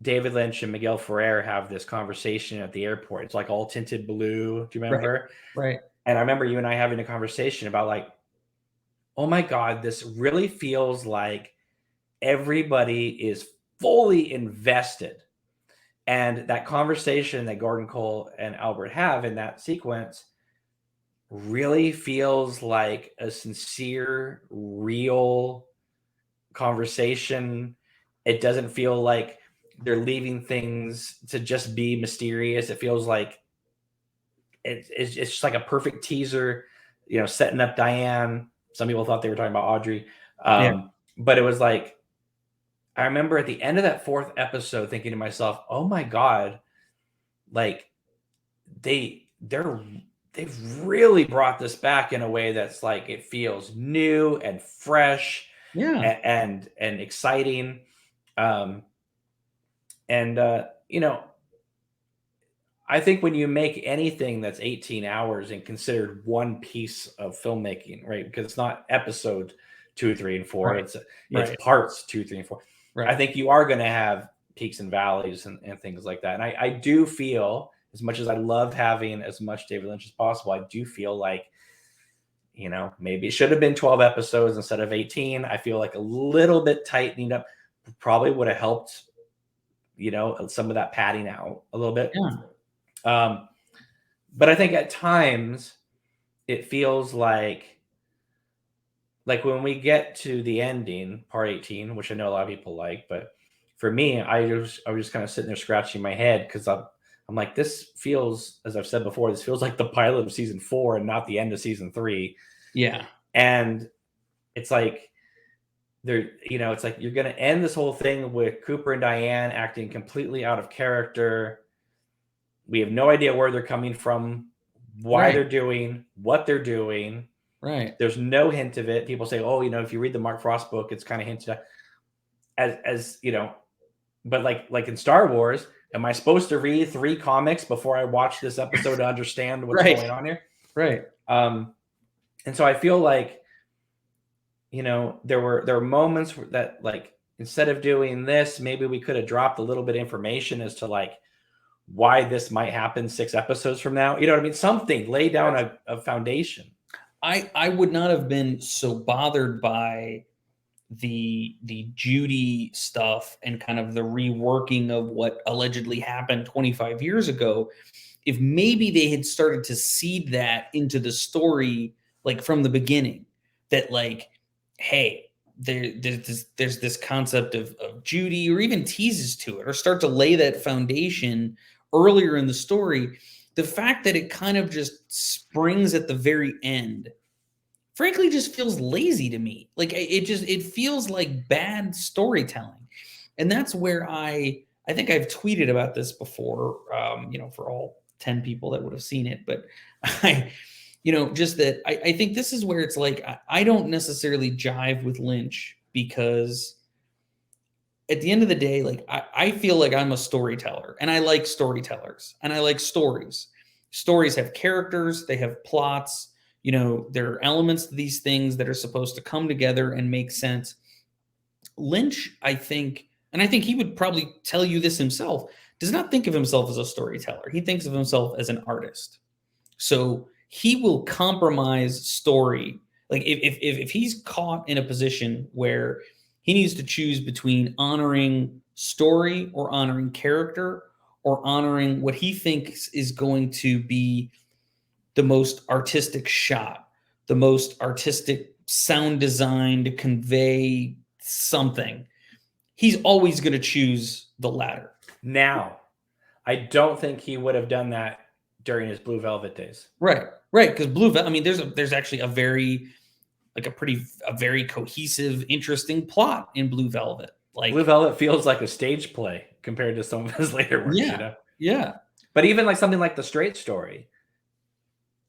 David Lynch and Miguel Ferrer have this conversation at the airport. It's like all tinted blue. Do you
Right,
remember?
right.
And I remember you and I having a conversation about like, oh my God, this really feels like everybody is fully invested. And that conversation that Gordon Cole and Albert have in that sequence really feels like a sincere, real conversation. It doesn't feel like they're leaving things to just be mysterious. It feels like it's just like a perfect teaser, setting up Diane. Some people thought they were talking about Audrey.
Yeah.
But it was like, I remember at the end of that 4th episode thinking to myself, oh my God, like they've really brought this back in a way that's like it feels new and fresh
Yeah.
and exciting. Um, and I think when you make anything that's 18 hours and considered one piece of filmmaking, right? Because it's not episode 2, 3, and 4.
Right.
It's
Right.
parts 2, 3, and 4.
Right.
I think you are going to have peaks and valleys and things like that. And I do feel, as much as I love having as much David Lynch as possible, I do feel like, maybe it should have been 12 episodes instead of 18. I feel like a little bit tightening up probably would have helped, some of that padding out a little bit.
Yeah.
But I think at times it feels like when we get to the ending, part 18, which I know a lot of people like, but for me, I was just kind of sitting there scratching my head because I'm like, this feels, as I've said before, this feels like the pilot of season 4 and not the end of season 3.
Yeah.
And it's like, it's like you're going to end this whole thing with Cooper and Diane acting completely out of character. We have no idea where they're coming from, why they're doing what they're doing.
Right.
There's no hint of it. People say, oh, if you read the Mark Frost book, it's kind of hinted at as but like in Star Wars, am I supposed to read 3 comics before I watch this episode to understand what's going on here?
Right.
And so I feel like, there were moments that, like, instead of doing this, maybe we could have dropped a little bit of information as to like why this might happen 6 episodes from now. You know what I mean? Something, lay down a foundation.
I would not have been so bothered by the Judy stuff and kind of the reworking of what allegedly happened 25 years ago if maybe they had started to seed that into the story, like from the beginning, that like, hey, there's this concept of Judy, or even teases to it, or start to lay that foundation earlier in the story. The fact that it kind of just springs at the very end, frankly, just feels lazy to me. Like it feels like bad storytelling. And that's where I think I've tweeted about this before, for all 10 people that would have seen it, but just that I think this is where it's like, I don't necessarily jive with Lynch, because at the end of the day, like I feel like I'm a storyteller, and I like storytellers, and I like stories. Stories have characters, they have plots, there are elements to these things that are supposed to come together and make sense. Lynch, I think, and I think he would probably tell you this himself, does not think of himself as a storyteller. He thinks of himself as an artist. So he will compromise story. Like if he's caught in a position where he needs to choose between honoring story or honoring character or honoring what he thinks is going to be the most artistic shot, the most artistic sound design to convey something, he's always going to choose the latter.
Now, I don't think he would have done that during his Blue Velvet days.
Right. Because Blue Velvet, there's actually a very cohesive, interesting plot in Blue Velvet. Like
Blue Velvet feels like a stage play compared to some of his later works.
Yeah.
But even like something like The Straight Story,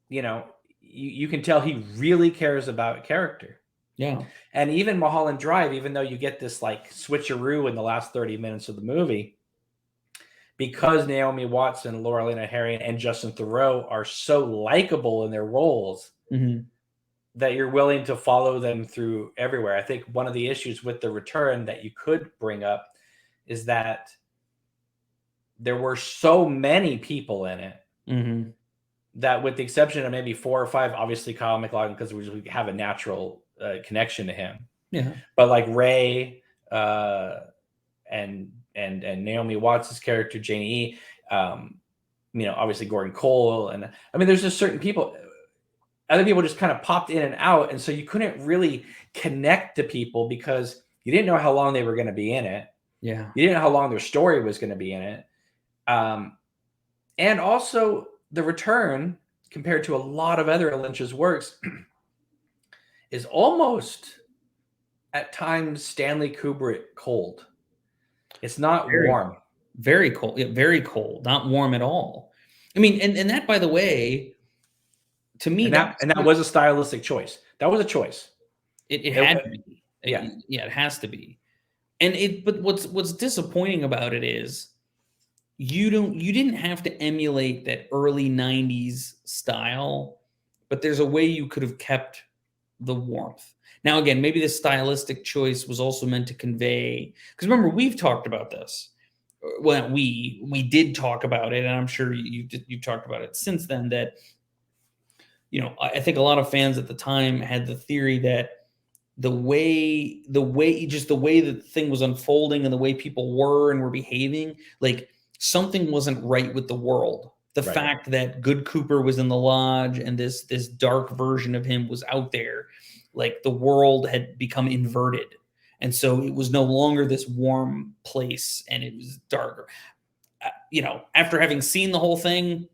you can tell he really cares about character.
Yeah.
And even Mulholland Drive, even though you get this like switcheroo in the last 30 minutes of the movie, because Naomi Watts and Laura Lena Herring and Justin Theroux are so likable in their roles, that you're willing to follow them through everywhere. I think one of the issues with The Return that you could bring up is that there were so many people in it that, with the exception of maybe 4 or 5, obviously Kyle MacLachlan, because we have a natural connection to him.
Yeah.
But like Ray and Naomi Watts' character, Janie E, obviously Gordon Cole. And there's just certain people, other people just kind of popped in and out. And so you couldn't really connect to people because you didn't know how long they were going to be in it.
Yeah.
You didn't know how long their story was going to be in it. And also The Return, compared to a lot of other Lynch's works, is almost at times Stanley Kubrick cold. It's not warm.
Very cold. Yeah, very cold. Not warm at all. And that, by the way, to me,
that was a stylistic choice. That was a choice.
It had to be.
Yeah.
It has to be. But what's disappointing about it is you didn't have to emulate that early 90s style, but there's a way you could have kept the warmth. Now, again, maybe the stylistic choice was also meant to convey, because remember, we've talked about this. Well, we did talk about it, and I'm sure you talked about it since then, that, I think a lot of fans at the time had the theory that the way the thing was unfolding and the way people were behaving, like something wasn't right with the world. The fact that Good Cooper was in the lodge and this dark version of him was out there, like the world had become inverted. And so it was no longer this warm place and it was darker. after having seen the whole thing,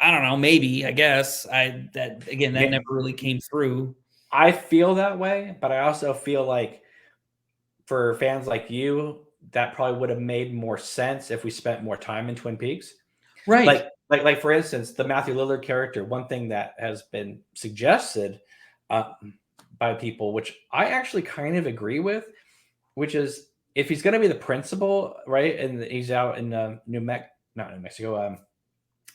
I don't know, maybe, I guess that never really came through.
I feel that way, but I also feel like for fans like you, that probably would have made more sense if we spent more time in Twin Peaks.
Right.
Like for instance, the Matthew Lillard character. One thing that has been suggested by people, which I actually kind of agree with, which is if he's going to be the principal, right, and he's out in not New Mexico.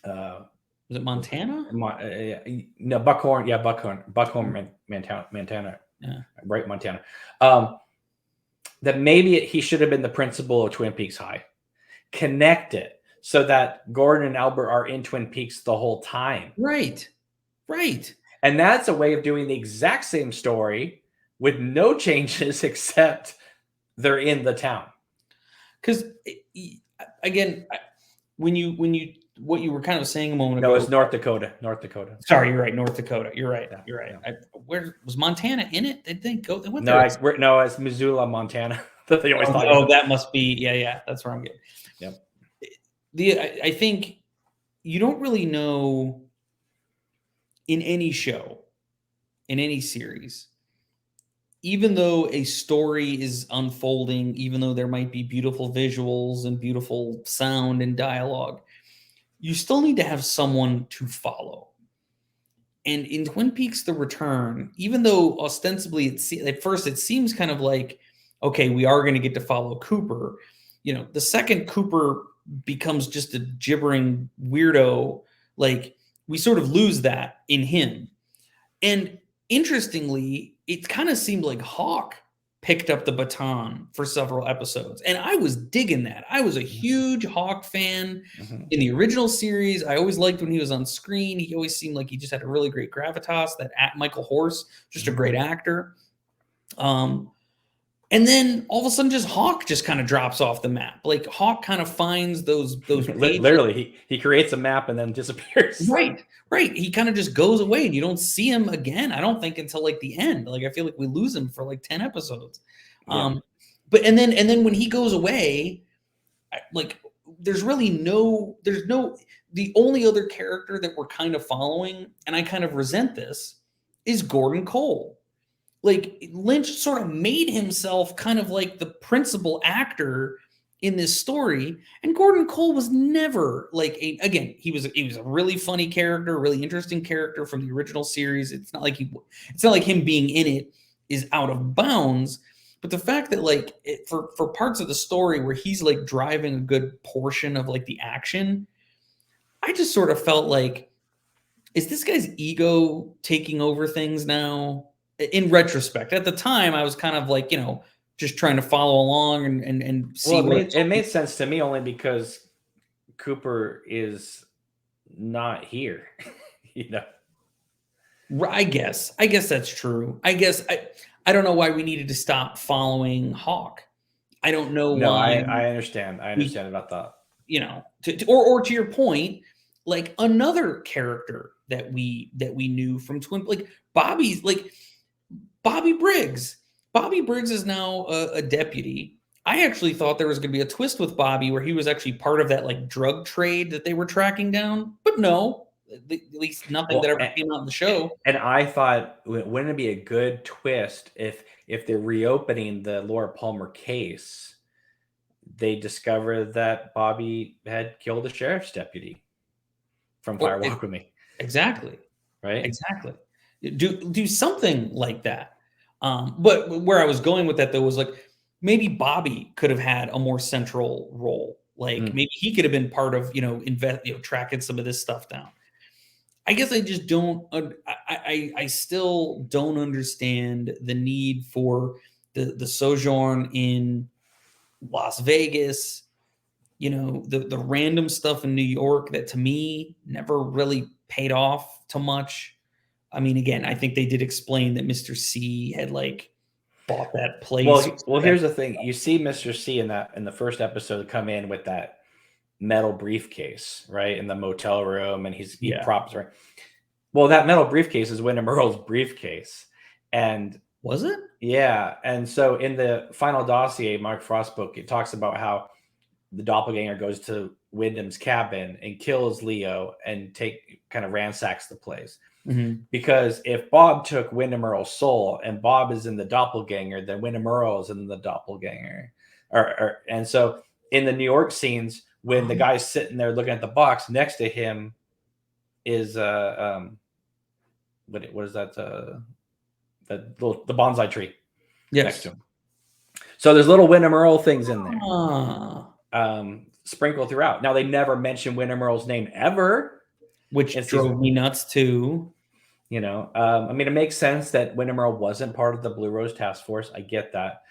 Was it Montana?
No, Buckhorn. Yeah, Buckhorn, Montana.
Yeah.
Right, Montana. That maybe he should have been the principal of Twin Peaks High. Connect it so that Gordon and Albert are in Twin Peaks the whole time.
Right.
And that's a way of doing the exact same story with no changes except they're in the town.
Because again, what you were kind of saying a moment ago.
No, it's North Dakota.
Sorry, you're right. North Dakota. You're right. Yeah, you're right. Yeah. Where was Montana in it? Did they go? They went there.
No, it's Missoula, Montana. That they always talk
about. That must be. Yeah. That's where I'm getting.
Yep.
I think you don't really know in any show, in any series, even though a story is unfolding, even though there might be beautiful visuals and beautiful sound and dialogue, you still need to have someone to follow. And in Twin Peaks: The Return, even though ostensibly at first it seems kind of like, okay, we are going to get to follow Cooper. The second Cooper becomes just a gibbering weirdo, like we sort of lose that in him. And interestingly, it kind of seemed like Hawk picked up the baton for several episodes. And I was digging that. I was a huge Hawk fan in the original series. I always liked when he was on screen. He always seemed like he just had a really great gravitas. That Michael Horse, just a great actor. And then all of a sudden, just Hawk just kind of drops off the map. Like Hawk kind of finds those
literally he creates a map and then disappears.
Right. He kind of just goes away and you don't see him again. I don't think until like the end. Like I feel like we lose him for like 10 episodes.
Yeah.
But and then when he goes away, like there's the only other character that we're kind of following, and I kind of resent this, is Gordon Cole. Like Lynch sort of made himself kind of like the principal actor in this story, and Gordon Cole was never like he was a really funny character, a really interesting character from the original series. It's not like him being in it is out of bounds, but the fact that for parts of the story where he's like driving a good portion of like the action, I just sort of felt like, is this guy's ego taking over things now? In retrospect, at the time, I was kind of like, just trying to follow along and see.
Well, it made sense to me only because Cooper is not here,
I guess that's true. I guess I don't know why we needed to stop following Hawk. I don't know why.
I understand. I understand about that.
Or to your point, like another character that we knew from Twin, like Bobby Briggs. Bobby Briggs is now a deputy. I actually thought there was going to be a twist with Bobby where he was actually part of that like drug trade that they were tracking down, but no, at least nothing that ever came out in the show.
And I thought, wouldn't it be a good twist if they're reopening the Laura Palmer case, they discover that Bobby had killed a sheriff's deputy from Fire Walk With Me.
Exactly.
Right.
Exactly. Do something like that. But where I was going with that though was like maybe Bobby could have had a more central role. Like maybe he could have been part of tracking some of this stuff down. I guess I just don't. I still don't understand the need for the sojourn in Las Vegas. The random stuff in New York that to me never really paid off too much. I mean, again, I think they did explain that Mr. C had like bought that place.
Well, here's the thing: you see Mr. C in the first episode come in with that metal briefcase, right, in the motel room, and he props right. Well, that metal briefcase is Wyndham Earle's briefcase, and
was it?
Yeah, and so in the final dossier, Mark Frost book, it talks about how the doppelganger goes to Wyndham's cabin and kills Leo and kind of ransacks the place.
Mm-hmm.
Because if Bob took Wyndham Earle's soul and Bob is in the doppelganger, then Wyndham Earle is in the doppelganger. And so in the New York scenes, when the guy's sitting there looking at the box, next to him is what is that? The bonsai tree next to him. So there's little Wyndham Earle things in there, sprinkled throughout. Now they never mention Wyndham Earle's name ever,
which drove me nuts too.
You know, I mean, it makes sense that Wyndham Earle wasn't part of the Blue Rose Task Force. I get that,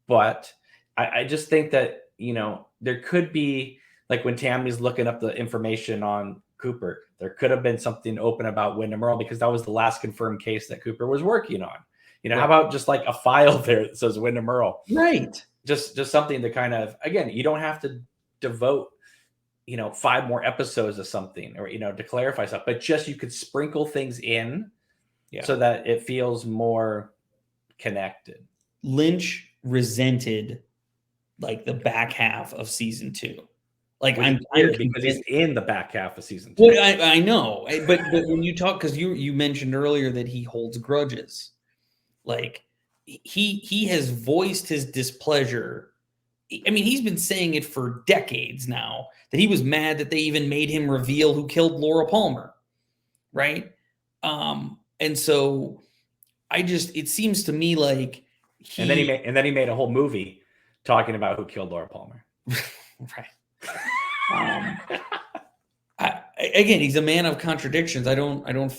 but I just think that, you know, there could be, like when Tammy's looking up the information on Cooper, there could have been something open about Wyndham Earle because that was the last confirmed case that Cooper was working on. You know, How about just like a file there that says Wyndham Earle?
Right.
Just something to kind of, again, you don't have to devote, you know, 5 more episodes of something or, you know, to clarify stuff, but just you could sprinkle things in so that it feels more connected.
Lynch resented like the back half of season 2. Like I'm
because he's in the back half of season 2.
Well, I know, but when you talk, because you mentioned earlier that he holds grudges, like he has voiced his displeasure. I mean, he's been saying it for decades now that he was mad that they even made him reveal who killed Laura Palmer, right? And so it seems to me like
and then he made a whole movie talking about who killed Laura Palmer.
Right. Again, he's a man of contradictions. I don't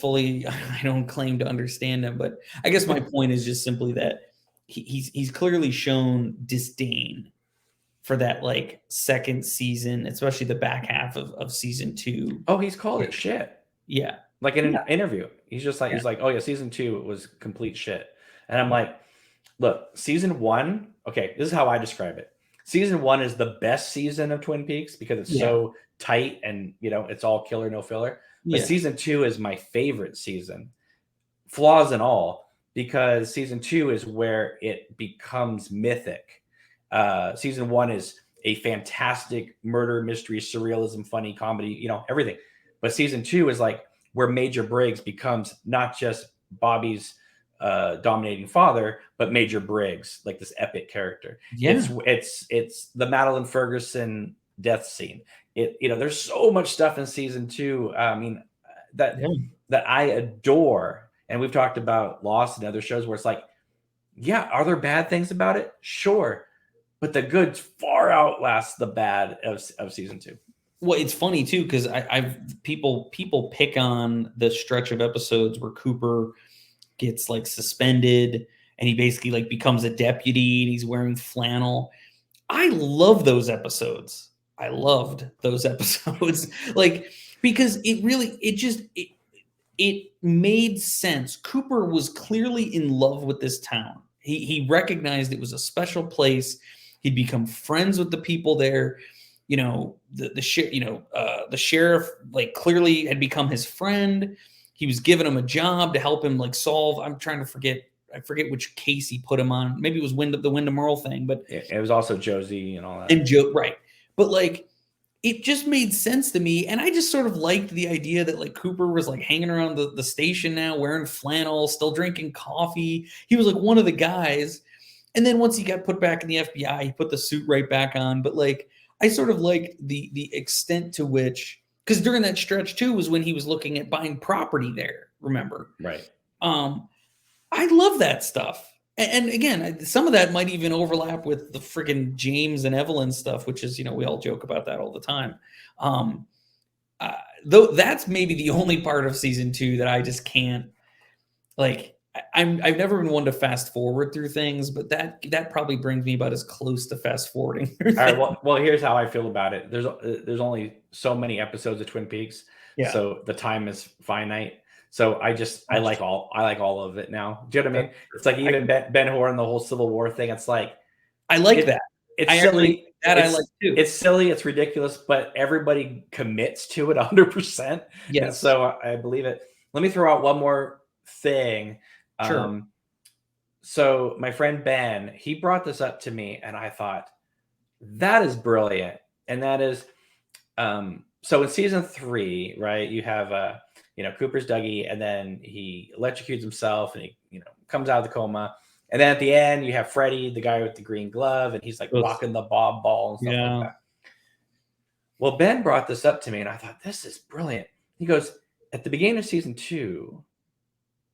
claim to understand him, but I guess my point is just simply that he's clearly shown disdain for that like second season, especially the back half of season 2.
Oh, he's called it shit.
Yeah.
Like in an interview, he's just like, he's like, oh yeah, season 2 was complete shit. And I'm like, look, season 1, okay, this is how I describe it. Season 1 is the best season of Twin Peaks because it's so tight and, you know, it's all killer, no filler. But season 2 is my favorite season, flaws and all, because season 2 is where it becomes mythic. Season 1 is a fantastic murder mystery, surrealism, funny comedy, you know, everything. But season 2 is like where Major Briggs becomes not just Bobby's dominating father, but Major Briggs, like this epic character. It's the Madeline Ferguson death scene. You know, there's so much stuff in season 2. I mean, that I adore, and we've talked about Lost and other shows where it's like, yeah, are there bad things about it? Sure, but the good far outlast the bad of season 2.
Well, it's funny too because people pick on the stretch of episodes where Cooper gets like suspended and he basically like becomes a deputy and he's wearing flannel. I love those episodes. I loved those episodes, like because it made sense. Cooper was clearly in love with this town. He recognized it was a special place. He'd become friends with the people there. You know, the sheriff like clearly had become his friend. He was giving him a job to help him like solve. I forget which case he put him on. Maybe it was the Wyndham Earle thing, but
it was also Josie and all that.
And Joe, right? But like, it just made sense to me, and I just sort of liked the idea that like Cooper was like hanging around the station now, wearing flannel, still drinking coffee. He was like one of the guys, and then once he got put back in the FBI, he put the suit right back on. But like, I sort of liked the extent to which. Because during that stretch too was when he was looking at buying property there. Remember,
right?
I love that stuff, and again, some of that might even overlap with the friggin' James and Evelyn stuff, which is, you know, we all joke about that all the time. Though that's maybe the only part of season 2 that I just can't like. I've never been one to fast forward through things, but that probably brings me about as close to fast forwarding.
All right, well, here's how I feel about it. There's only so many episodes of Twin Peaks, so the time is finite. So I like all of it now. Do you know what I mean? It's like even Ben-Hur and the whole Civil War thing. It's like
I like that.
It's silly.
I like too.
It's silly. It's ridiculous, but everybody commits to it 100%.
Yes.
And so I believe it. Let me throw out one more thing.
Sure.
So my friend Ben, he brought this up to me and I thought, that is brilliant. And that is, So in season 3, right, you have Cooper's Dougie, and then he electrocutes himself, and he comes out of the coma, and then at the end you have Freddy, the guy with the green glove, and he's like rocking the bob ball and stuff like that. Well, Ben brought this up to me, and I thought, this is brilliant. He goes, at the beginning of season 2,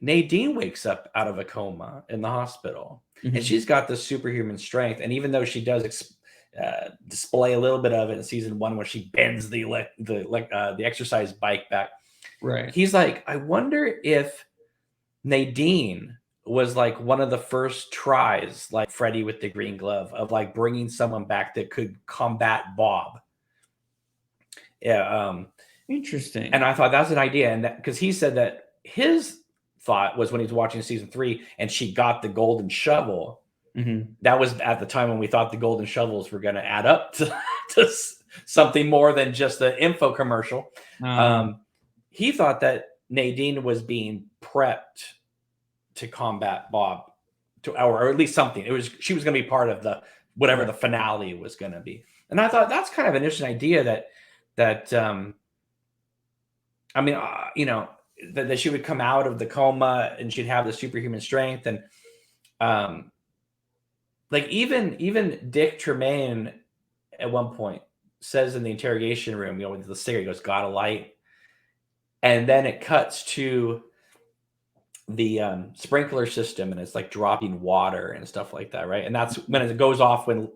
Nadine wakes up out of a coma in the hospital, and she's got this superhuman strength. And even though she does display a little bit of it in season 1, where she bends the exercise bike back,
right?
He's like, I wonder if Nadine was like one of the first tries, like Freddy with the green glove, of like bringing someone back that could combat Bob. Yeah.
Interesting.
And I thought that's an idea. And because he said that his thought was when he was watching season 3 and she got the golden shovel. That was at the time when we thought the golden shovels were going to add up to something more than just the info commercial. He thought that Nadine was being prepped to combat Bob, or at least something. She was going to be part of the whatever the finale was going to be. And I thought that's kind of an interesting idea that that she would come out of the coma and she'd have the superhuman strength. And like even Dick Tremaine at one point says in the interrogation room, with the cigarette, he goes, got a light. And then it cuts to the sprinkler system, and it's like dropping water and stuff like that, right? And that's when it goes off when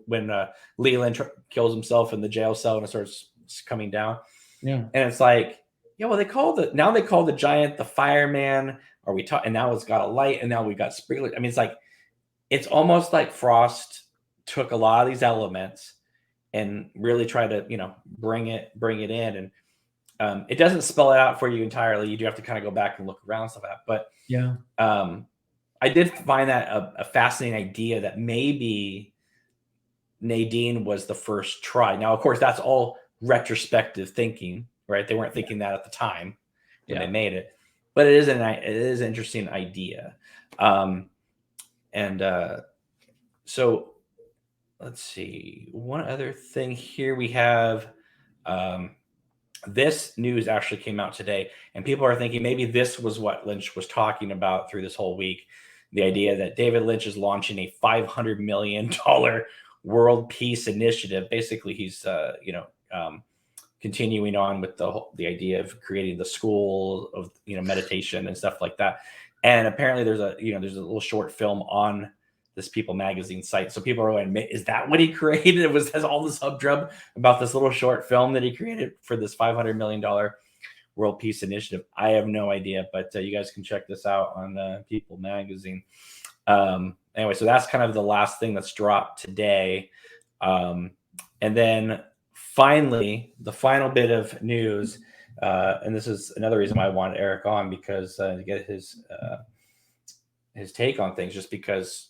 Leland kills himself in the jail cell and it starts coming down.
Yeah.
And it's like, well, they call the giant the fireman, and now it's got a light, and now we got sprinkler. I mean, it's almost like Frost took a lot of these elements and really tried to, bring it in. And it doesn't spell it out for you entirely. You do have to kind of go back and look around and stuff like that. But
yeah,
I did find that a fascinating idea that maybe Nadine was the first try. Now, of course, that's all retrospective thinking, right? They weren't thinking that at the time when they made it, but it is an interesting idea. So let's see. One other thing here we have. This news actually came out today, and people are thinking maybe this was what Lynch was talking about through this whole week. The idea that David Lynch is launching a $500 million world peace initiative. Basically, he's continuing on with the idea of creating the school of meditation and stuff like that. And apparently, there's a little short film on this People magazine site. So people are going, is that what he created? It has all this hubdrum about this little short film that he created for this $500 million world peace initiative. I have no idea, but you guys can check this out on People magazine. Anyway, so that's kind of the last thing that's dropped today. And then finally, the final bit of news, and this is another reason why I wanted Eric on, because to get his take on things, just because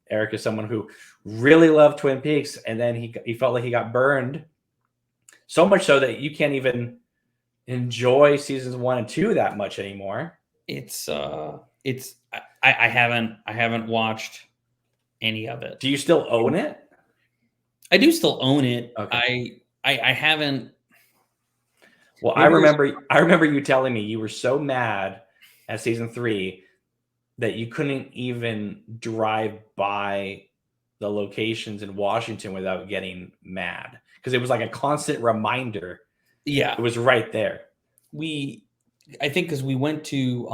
Eric is someone who really loved Twin Peaks, and then he felt like he got burned so much so that you can't even enjoy seasons 1 and 2 that much anymore.
I haven't watched any of it.
Do you still own it?
I do still own it.
Okay.
I haven't.
Well, I remember you telling me you were so mad at season 3 that you couldn't even drive by the locations in Washington without getting mad, because it was like a constant reminder.
Yeah,
it was right there.
I think because we went to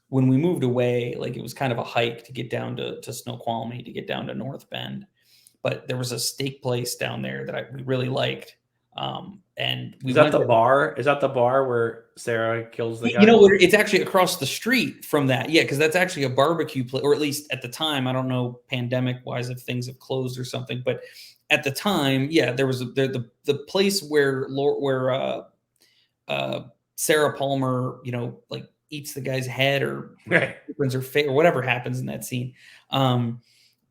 when we moved away, like it was kind of a hike to get down to Snoqualmie, to get down to North Bend, but there was a steak place down there that we really liked. And we
Is that the bar? Is that the bar where Sarah kills the guy?
It's actually across the street from that. Yeah, because that's actually a barbecue place, or at least at the time. I don't know, pandemic wise, if things have closed or something. But at the time, yeah, there was the place where Sarah Palmer, like eats the guy's head or burns her face or whatever happens in that scene.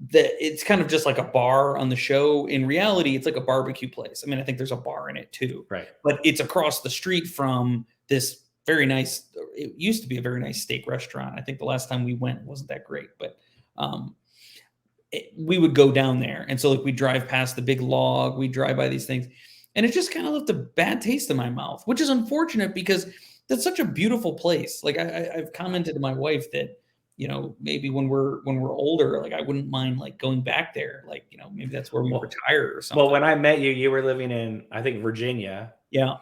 It's kind of just like a bar on the show. In reality, it's like a barbecue place. I mean, I think there's a bar in it too,
right? But
it's across the street from this very nice. It used to be a very nice steak restaurant. I think the last time we went wasn't that great, but we would go down there, and so like we drive past the big log, we drive by these things, and it just kind of left a bad taste in my mouth, which is unfortunate because that's such a beautiful place. Like I've commented to my wife that, you know, maybe when we're older, like I wouldn't mind like going back there. Like, you know, maybe that's where we retire or something.
Well, when I met you, you were living in, I think, Virginia.
Yeah.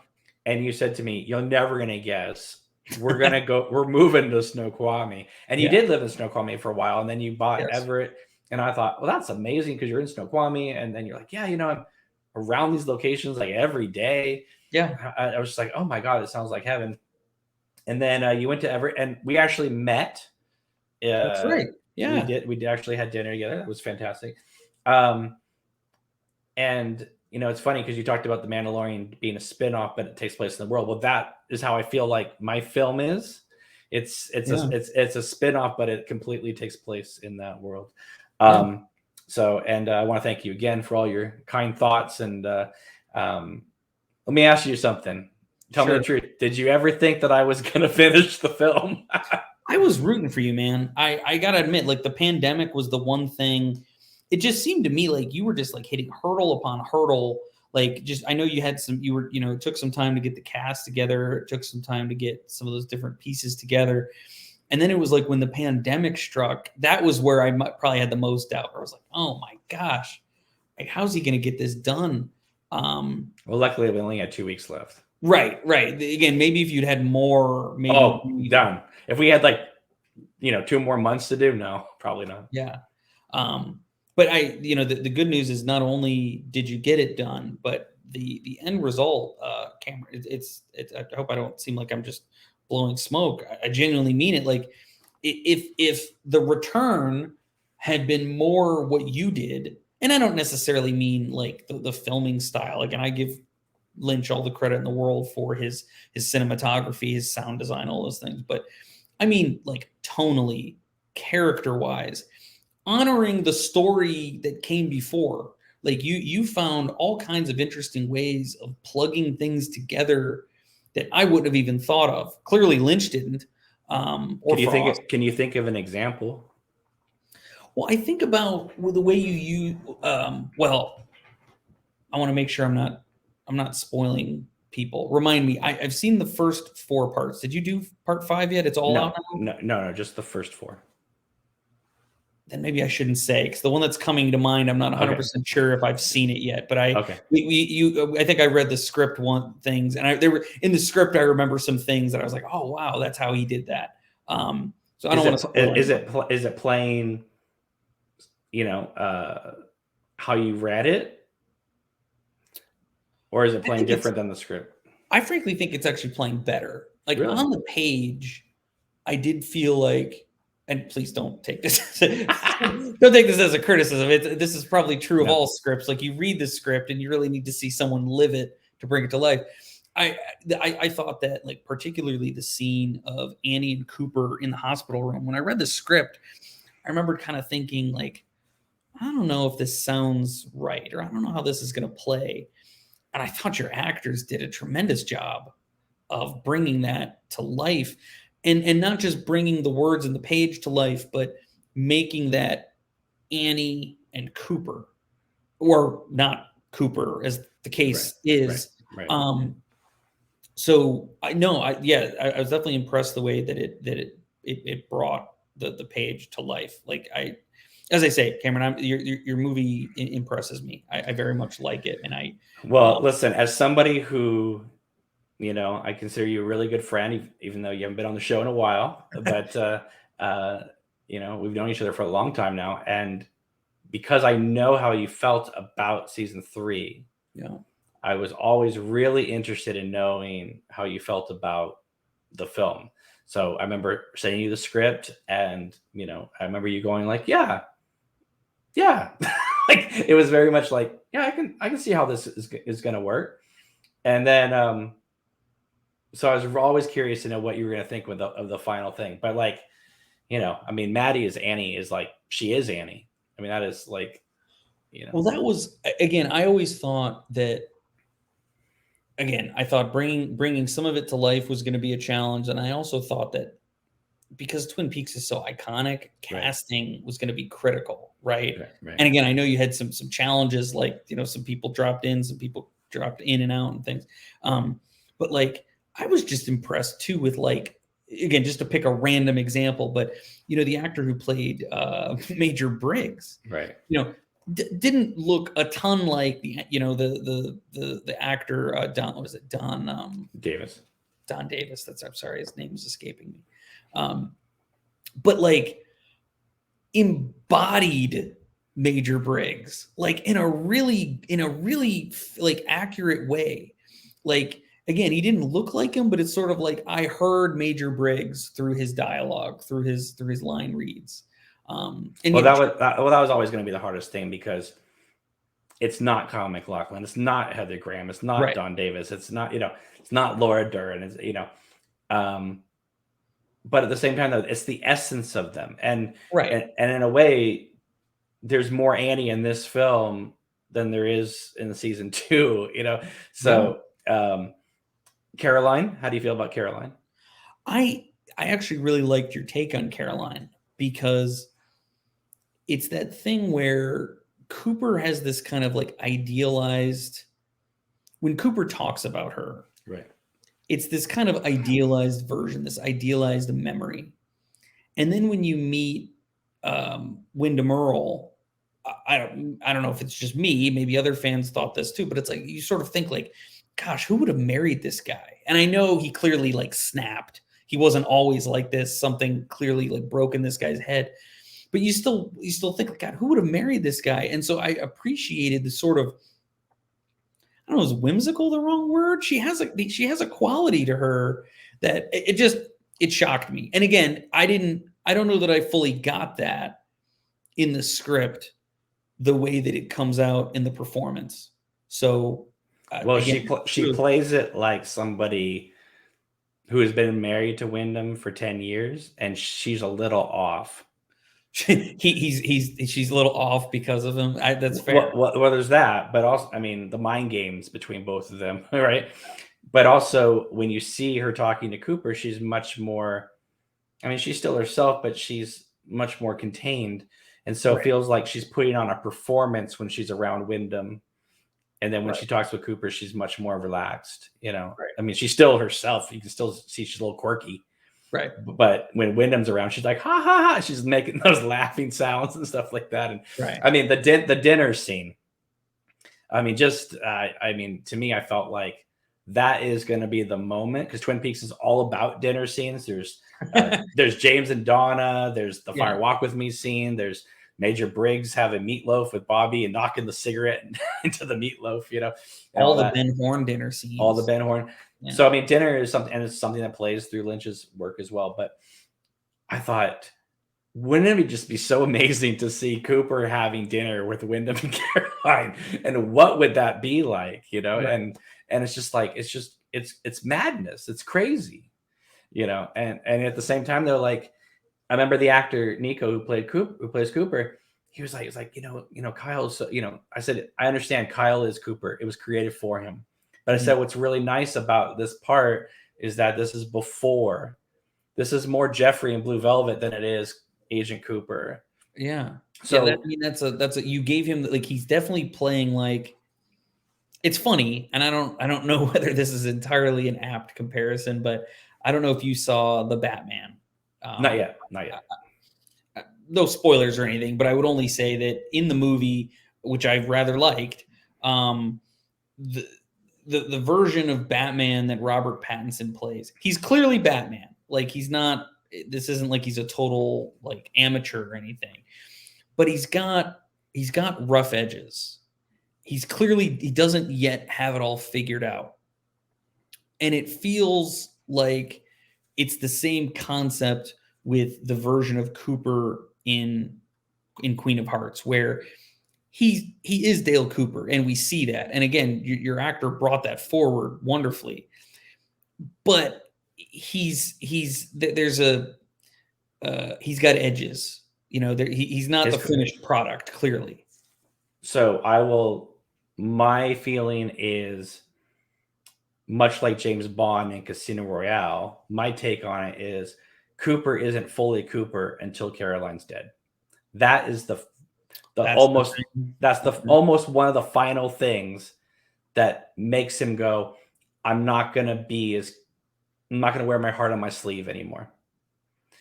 And you said to me, "You're never gonna guess. We're moving to Snoqualmie." And you
Yeah.
did live in Snoqualmie for a while, and then you bought
Yes.
Everett. And I thought, well, that's amazing because you're in Snoqualmie. And then you're like, yeah, you know, I'm around these locations like every day.
Yeah.
I was just like, oh my God, it sounds like heaven. And then you went to Everett, and we actually met.
That's right.
We
Yeah.
did. We actually had dinner together. That was fantastic. Um, and you know, it's funny because you talked about The Mandalorian being a spin-off, but it takes place in the world. Well, that is how I feel like my film is. It's a spin-off, but it completely takes place in that world. So, and I want to thank you again for all your kind thoughts. And let me ask you something. Tell me the truth. Did you ever think that I was going to finish the film?
I was rooting for you, man. I gotta admit, like the pandemic was the one thing. It just seemed to me like you were just like hitting hurdle upon hurdle. Like just, I know you had some, you were, you know, it took some time to get the cast together. It took some time to get some of those different pieces together. And then it was like when the pandemic struck, that was where I probably had the most doubt. I was like, oh my gosh, like how's he going to get this done?
Well, luckily we only had 2 weeks left.
Right. Again, maybe if you'd had more, maybe
done. If we had like, you know, 2 more months to do, no, probably not.
Yeah. But you know, the good news is not only did you get it done, but the end result, Cameron, it's I hope I don't seem like I'm just blowing smoke. I genuinely mean it. Like if the return had been more what you did, and I don't necessarily mean like the filming style. Like, and I give Lynch all the credit in the world for his cinematography, his sound design, all those things. But I mean, like tonally, character wise, honoring the story that came before. Like you found all kinds of interesting ways of plugging things together that I wouldn't have even thought of. Clearly, Lynch didn't. Or
can you think of an example?
Well, I think about the way you use. Well, I want to make sure I'm not spoiling people. Remind me. I've seen the first 4 parts. Did you do part 5 yet? It's all out now?
No, just the first 4.
Then maybe I shouldn't say, because the one that's coming to mind, I'm not 100% sure if I've seen it yet. But I think I read the script things, and there were in the script I remember some things that I was like, oh wow, that's how he did that. So I don't want
to. Is it playing? You know, how you read it, or is it playing different than the script?
I frankly think it's actually playing better. Like
really?
On the page, I did feel like. And please don't take this as a criticism. This is probably true of all scripts. Like you read the script and you really need to see someone live it to bring it to life. I thought that, like, particularly the scene of Annie and Cooper in the hospital room, when I read the script, I remember kind of thinking, like, I don't know if this sounds right, or I don't know how this is going to play. And I thought your actors did a tremendous job of bringing that to life. And not just bringing the words in the page to life, but making that Annie and Cooper, or not Cooper, as the case is. Right. So I was definitely impressed the way that it brought the page to life. Like as I say, Cameron, your movie impresses me. I very much like it, and
listen, as somebody who, you know, I consider you a really good friend, even though you haven't been on the show in a while. But, you know, we've known each other for a long time now. And because I know how you felt about season 3, I was always really interested in knowing how you felt about the film. So I remember sending you the script, and, you know, I remember you going like, yeah. Like, it was very much like, yeah, I can see how this is going to work. And then, so I was always curious to know what you were going to think of the final thing. But, like, you know, I mean, Maddie as Annie is like, she is Annie. I mean, that is like, you know.
Well, that was, again, I always thought that, again, I thought bringing some of it to life was going to be a challenge. And I also thought that because Twin Peaks is so iconic, casting was going to be critical. Right. And again, I know you had some challenges, like, you know, some people dropped in, some people dropped in and out and things. But like, I was just impressed too with like, again, just to pick a random example, but the actor who played Major Briggs,
Right.
didn't look a ton like the actor Don. What was it?
Davis.
Don Davis. I'm sorry, his name is escaping me. But like embodied Major Briggs, like in a really like accurate way. Like, again, he didn't look like him, but it's sort of like I heard Major Briggs through his dialogue, through his line reads.
That was always going to be the hardest thing, because it's not Kyle MacLachlan, it's not Heather Graham, it's not
right.
Don Davis, it's not it's not Laura Dern, it's but at the same time, though, it's the essence of them, and in a way, there's more Annie in this film than there is in the season 2. So Caroline, how do you feel about Caroline?
I actually really liked your take on Caroline, because it's that thing where Cooper has this kind of like idealized, when Cooper talks about her,
right,
it's this kind of idealized version, this idealized memory. And then when you meet Wyndham Earl, I don't know if it's just me, maybe other fans thought this too, but it's like you sort of think like, gosh, who would have married this guy? And I know he clearly like snapped. He wasn't always like this. Something clearly like broke in this guy's head. But you still think like, God, who would have married this guy? And so I appreciated the sort of, I don't know, is whimsical the wrong word? She has a quality to her that it shocked me. And again, I don't know that I fully got that in the script the way that it comes out in the performance. So,
well, again, she plays it like somebody who has been married to Wyndham for 10 years, and she's a little off.
She's a little off because of him. That's fair.
Well, there's that, but also, I mean, the mind games between both of them, right? But also, when you see her talking to Cooper, she's much more, I mean, she's still herself, but she's much more contained. And so it feels like she's putting on a performance when she's around Wyndham. And then when she talks with Cooper, she's much more relaxed, I mean, she's still herself. You can still see she's a little quirky.
Right.
But when Wyndham's around, she's like, ha, ha, ha. She's making those laughing sounds and stuff like that. And I mean, the dinner scene, I mean, to me, I felt like that is going to be the moment, because Twin Peaks is all about dinner scenes. There's James and Donna. There's the Fire Walk With Me scene. There's Major Briggs having meatloaf with Bobby and knocking the cigarette into the meatloaf,
all the Ben Horn dinner scenes.
All the Ben Horn. Yeah. So, I mean, dinner is something, and it's something that plays through Lynch's work as well. But I thought, wouldn't it just be so amazing to see Cooper having dinner with Wyndham and Caroline? And what would that be like, And it's just like, it's madness. It's crazy, And at the same time, they're like, I remember the actor Nico who plays Cooper. He was like, Kyle's, I said, I understand Kyle is Cooper. It was created for him. But I said, what's really nice about this part is that this is more Jeffrey and Blue Velvet than it is Agent Cooper.
Yeah. So that's you gave him, like, he's definitely playing like, it's funny. And I don't know whether this is entirely an apt comparison, but I don't know if you saw the Batman.
Not yet.
No spoilers or anything, but I would only say that in the movie, which I rather liked, the version of Batman that Robert Pattinson plays, he's clearly Batman. Like, this isn't like he's a total like amateur or anything, but he's got rough edges. He doesn't yet have it all figured out. And it feels like it's the same concept with the version of Cooper in Queen of Hearts, where he is Dale Cooper, and we see that. And again, your actor brought that forward wonderfully. But he's got edges. He's not the finished product, clearly.
So my feeling is, much like James Bond in Casino Royale, my take on it is Cooper isn't fully Cooper until Caroline's dead. That is almost one of the final things that makes him go, I'm not going to wear my heart on my sleeve anymore.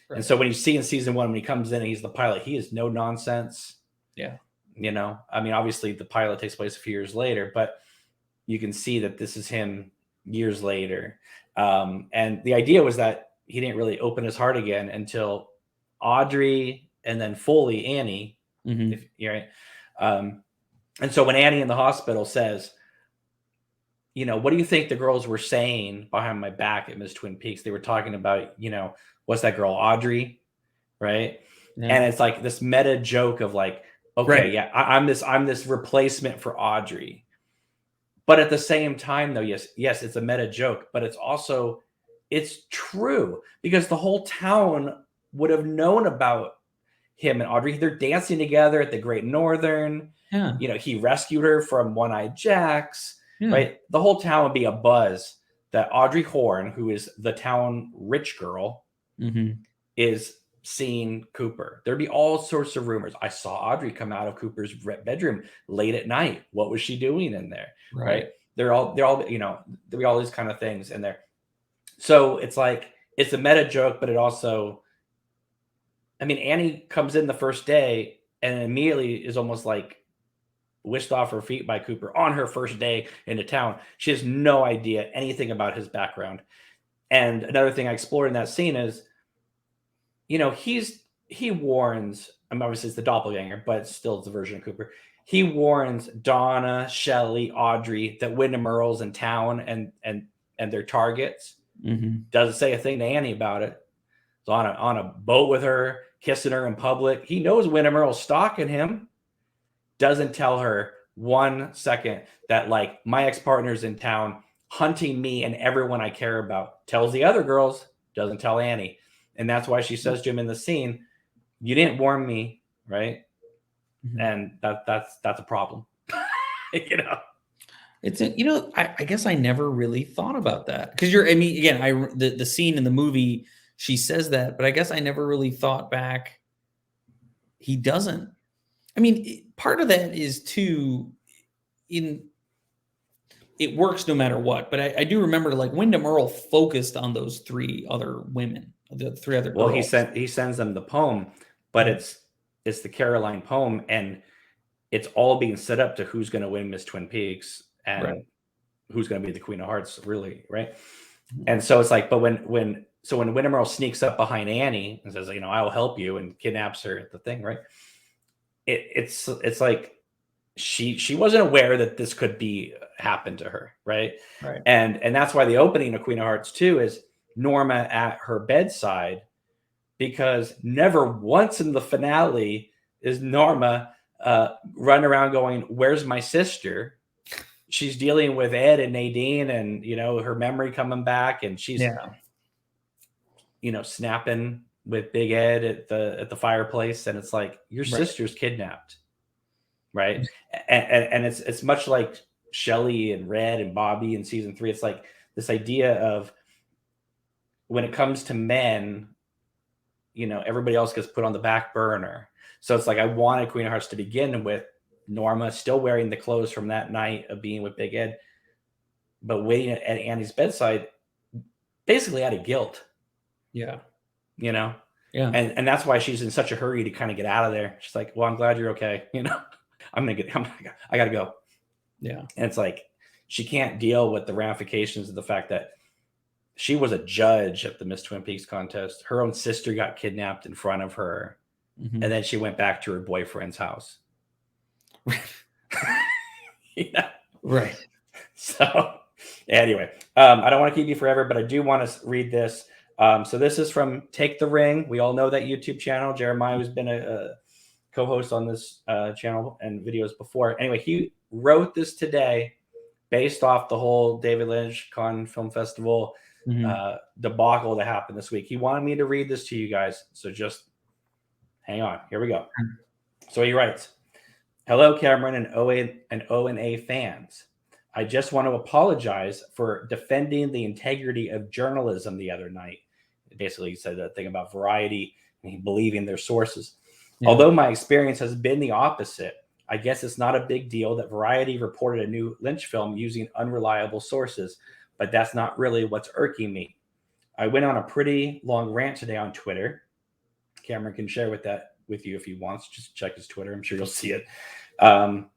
Right. And so when you see in season 1, when he comes in and he's the pilot, he is no nonsense.
Yeah.
You know, I mean, obviously the pilot takes place a few years later, but you can see that this is him years later. And the idea was that he didn't really open his heart again until Audrey and then fully Annie. If you're right. And so when Annie in the hospital says, you know, what do you think the girls were saying behind my back at Miss Twin Peaks? They were talking about, you know, what's that girl, Audrey? Right. Yeah. And it's like this meta joke of like, okay, right. Yeah, I'm this replacement for Audrey. But at the same time, though, yes, it's a meta joke, but it's true because the whole town would have known about him and Audrey. They're dancing together at the Great Northern.
Yeah.
You know, he rescued her from One-Eyed Jacks. Yeah. Right. The whole town would be a buzz that Audrey Horne, who is the town rich girl, is seeing Cooper. There'd be all sorts of rumors. I saw Audrey come out of Cooper's bedroom late at night. What was she doing in there? Right. They're all, you know, there'll be all these kind of things in there. So it's like, it's a meta joke, but it also, I mean, Annie comes in the first day and immediately is almost like whisked off her feet by Cooper on her first day into town. She has no idea anything about his background. And another thing I explored in that scene is, you know, he warns, I mean, obviously it's the doppelganger, but still it's a version of Cooper. He warns Donna, Shelley, Audrey that Wyndham Earle's in town and their targets. Doesn't say a thing to Annie about it. He's on a boat with her, kissing her in public. He knows Wyndham Earle's stalking him. Doesn't tell her 1 second that like my ex-partner's in town hunting me and everyone I care about. Tells the other girls, doesn't tell Annie. And that's why she says to him in the scene, you didn't warn me, right? And that's a problem. You know,
it's you know, I guess I never really thought about that because I mean, again, the scene in the movie, she says that, but I guess I never really thought back. He doesn't. I mean, part of that is too, it works no matter what. But I do remember like Wyndham Earle focused on those 3 other women, the 3 other girls.
Well, he sends them the poem, but it's the Caroline poem, and it's all being set up to who's going to win Miss Twin Peaks and who's going to be the Queen of Hearts, really, right? And so it's like, but when Wyndham Earle sneaks up behind Annie and says, you know, I will help you, and kidnaps her at the thing, right? It's like she wasn't aware that this could be happen to her, right? And that's why the opening of Queen of Hearts 2 is Norma at her bedside, because never once in the finale is Norma running around going, where's my sister? She's dealing with Ed and Nadine and, you know, her memory coming back, and she's you know, snapping with Big Ed at the fireplace, and it's like, your sister's kidnapped, right? And it's much like Shelley and Red and Bobby in season 3. It's like this idea of when it comes to men, you know, everybody else gets put on the back burner. So it's like, I wanted Queen of Hearts to begin with Norma still wearing the clothes from that night of being with Big Ed, but waiting at Annie's bedside, basically out of guilt.
Yeah.
You know?
Yeah.
And that's why she's in such a hurry to kind of get out of there. She's like, well, I'm glad you're okay. You know, I got to go.
Yeah.
And it's like, she can't deal with the ramifications of the fact that she was a judge at the Miss Twin Peaks contest. Her own sister got kidnapped in front of her. And then she went back to her boyfriend's house. Yeah.
Right.
So anyway, I don't want to keep you forever, but I do want to read this. So this is from Take the Ring. We all know that YouTube channel. Jeremiah has been a co-host on this channel and videos before. Anyway, he wrote this today based off the whole David Lynch Cannes Film Festival debacle that happened this week. He wanted me to read this to you guys. So just hang on. Here we go. So he writes, hello, Cameron and O&A fans. I just want to apologize for defending the integrity of journalism the other night. Basically, he said that thing about Variety and believing their sources. Yeah. Although my experience has been the opposite, I guess it's not a big deal that Variety reported a new Lynch film using unreliable sources, but that's not really what's irking me. I went on a pretty long rant today on Twitter. Cameron can share with you if he wants. Just check his Twitter. I'm sure you'll see it. Um,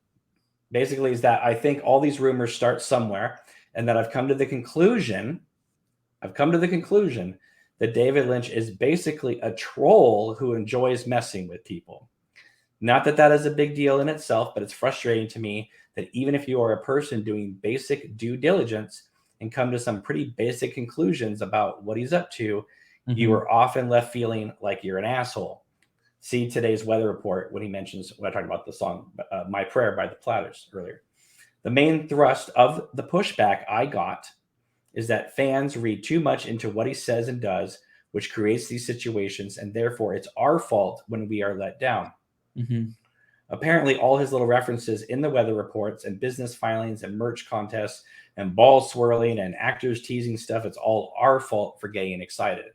Basically, is that I think all these rumors start somewhere, and that I've come to the conclusion that David Lynch is basically a troll who enjoys messing with people. Not that that is a big deal in itself, but it's frustrating to me that even if you are a person doing basic due diligence and come to some pretty basic conclusions about what he's up to, you are often left feeling like you're an asshole. See today's weather report when he mentions, when I talked about the song My Prayer by the Platters earlier. The main thrust of the pushback I got is that fans read too much into what he says and does, which creates these situations, and therefore it's our fault when we are let down. Apparently, all his little references in the weather reports and business filings and merch contests and ball swirling and actors teasing stuff, it's all our fault for getting excited.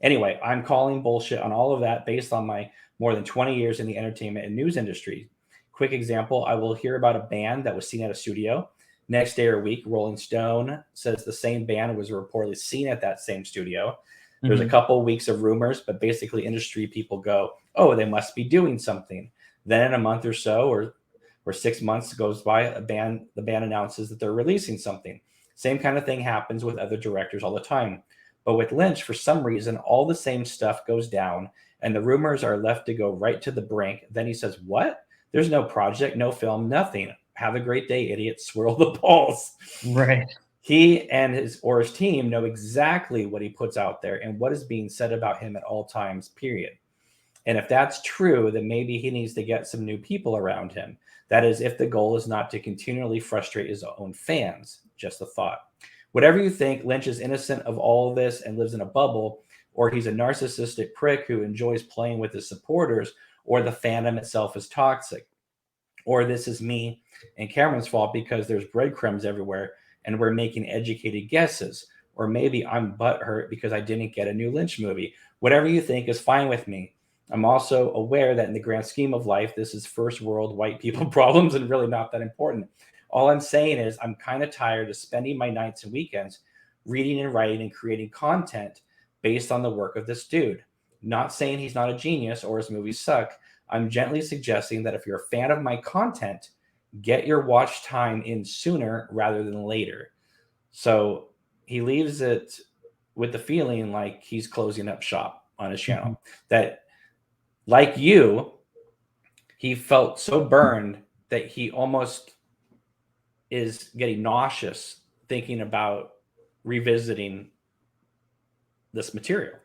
Anyway, I'm calling bullshit on all of that based on my more than 20 years in the entertainment and news industry. Quick example, I will hear about a band that was seen at a studio. Next day or week, Rolling Stone says the same band was reportedly seen at that same studio. There's a couple weeks of rumors, but basically industry people go, oh, they must be doing something. Then in a month or so, or 6 months goes by, the band announces that they're releasing something. Same kind of thing happens with other directors all the time. But with Lynch, for some reason, all the same stuff goes down and the rumors are left to go right to the brink. Then he says, what? There's no project, no film, nothing. Have a great day, idiot. Swirl the balls.
Right.
He and his team know exactly what he puts out there and what is being said about him at all times, period. And if that's true, then maybe he needs to get some new people around him. That is, if the goal is not to continually frustrate his own fans. Just a thought. Whatever you think, Lynch is innocent of all of this and lives in a bubble, or he's a narcissistic prick who enjoys playing with his supporters, or the fandom itself is toxic. Or this is me and Cameron's fault because there's breadcrumbs everywhere and we're making educated guesses. Or maybe I'm butthurt because I didn't get a new Lynch movie. Whatever you think is fine with me. I'm also aware that in the grand scheme of life, this is first world white people problems and really not that important. All I'm saying is I'm kind of tired of spending my nights and weekends reading and writing and creating content based on the work of this dude. Not saying he's not a genius or his movies suck. I'm gently suggesting that if you're a fan of my content, get your watch time in sooner rather than later. So he leaves it with the feeling like he's closing up shop on his channel. That, like you, he felt so burned that he almost is getting nauseous thinking about revisiting this material.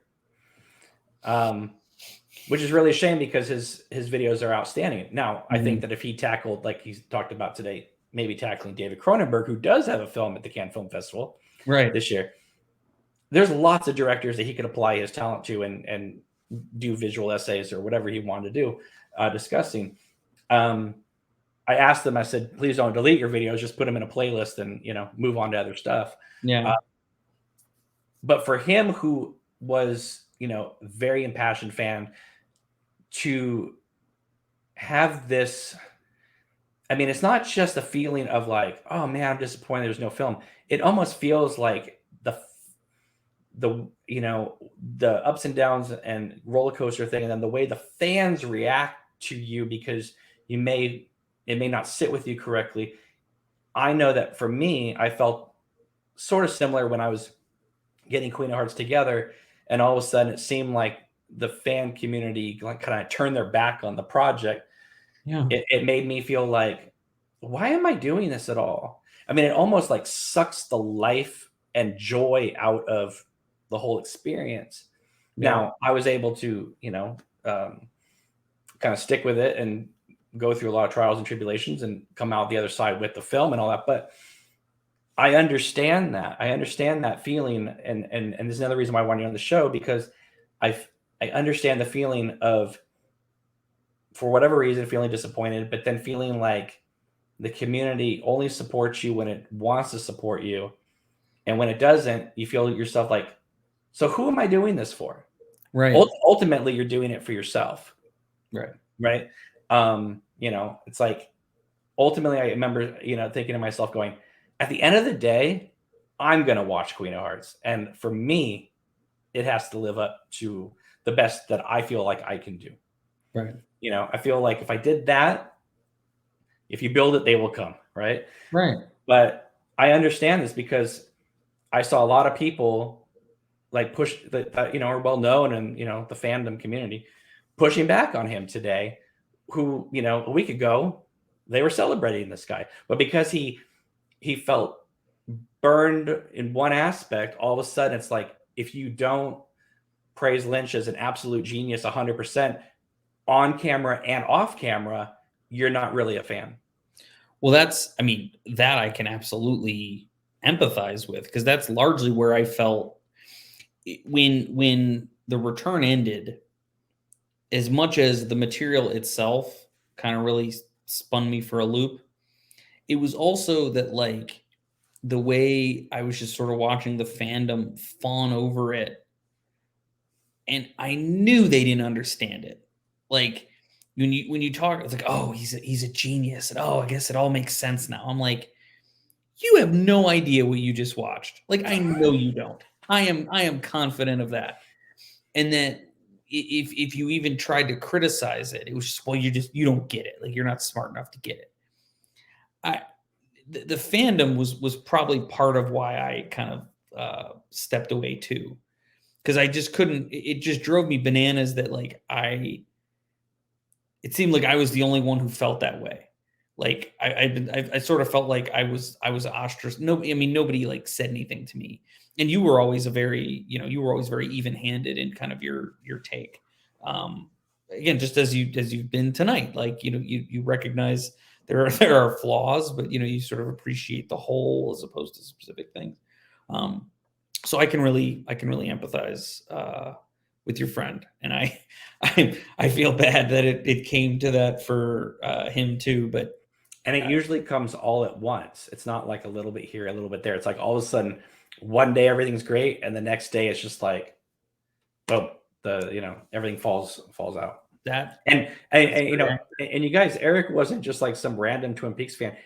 Which is really a shame because his videos are outstanding. Now, I think that if he tackled, like he's talked about today, maybe tackling David Cronenberg, who does have a film at the Cannes Film Festival this year, there's lots of directors that he could apply his talent to and do visual essays or whatever he wanted to do discussing. I asked them, I said, please don't delete your videos, just put them in a playlist and, move on to other stuff.
Yeah.
But for him, who was, very impassioned fan, to have this, I mean, it's not just a feeling of like, oh man, I'm disappointed there's no film. It almost feels like the ups and downs and roller coaster thing, and then the way the fans react to you because it may not sit with you correctly. I know that for me, I felt sort of similar when I was getting Queen of Hearts together, and all of a sudden it seemed like the fan community kind of turned their back on the project.
Yeah.
It made me feel like, why am I doing this at all? I mean, it almost like sucks the life and joy out of the whole experience. Yeah. Now, I was able to, kind of stick with it and go through a lot of trials and tribulations and come out the other side with the film and all that. But I understand that. I understand that feeling. And there's another reason why I wanted you on the show, because I understand the feeling of, for whatever reason, feeling disappointed, but then feeling like the community only supports you when it wants to support you. And when it doesn't, you feel yourself like, so who am I doing this for?
Right.
Ultimately, you're doing it for yourself.
Right.
Right. You know, it's like ultimately I remember, you know, thinking to myself going, at the end of the day, I'm going to watch Queen of Hearts. And for me, it has to live up to the best that I feel like I can do.
Right.
You know, I feel like if I did that, if you build it, they will come. Right.
Right.
But I understand this because I saw a lot of people like push that, you know, are well known and, you know, the fandom community pushing back on him today, who, you know, a week ago, they were celebrating this guy. But because he felt burned in one aspect, all of a sudden it's like, if you don't praise Lynch as an absolute genius 100% on camera and off camera, you're not really a fan.
Well, that's, I mean, that I can absolutely empathize with, because that's largely where I felt when the return ended. As much as the material itself kind of really spun me for a loop, it was also that, like, the way I was just sort of watching the fandom fawn over it, and I knew they didn't understand it. Like, when you talk, it's like, oh, he's a genius, and oh, I guess it all makes sense now. I'm like, you have no idea what you just watched. Like, I know you don't. I am confident of that. And that if you even tried to criticize it, it was just, well, you don't get it. Like, you're not smart enough to get it. I the fandom was probably part of why I kind of stepped away too, because I just couldn't. It just drove me bananas that, like, it seemed like I was the only one who felt that way. Like, I sort of felt like I was ostracized. No, I mean, nobody like said anything to me, and you were always you were always very even handed in kind of your take. Again, just as you've been tonight, like, you recognize there are flaws, but you sort of appreciate the whole as opposed to specific things. Um, so I can really empathize with your friend, and I feel bad that it came to that for him too. But
And it usually comes all at once. It's not like a little bit here, a little bit there. It's like all of a sudden, one day everything's great, and the next day it's just like, boom, everything falls out.
that
And and you guys, Eric wasn't just like some random Twin Peaks fan.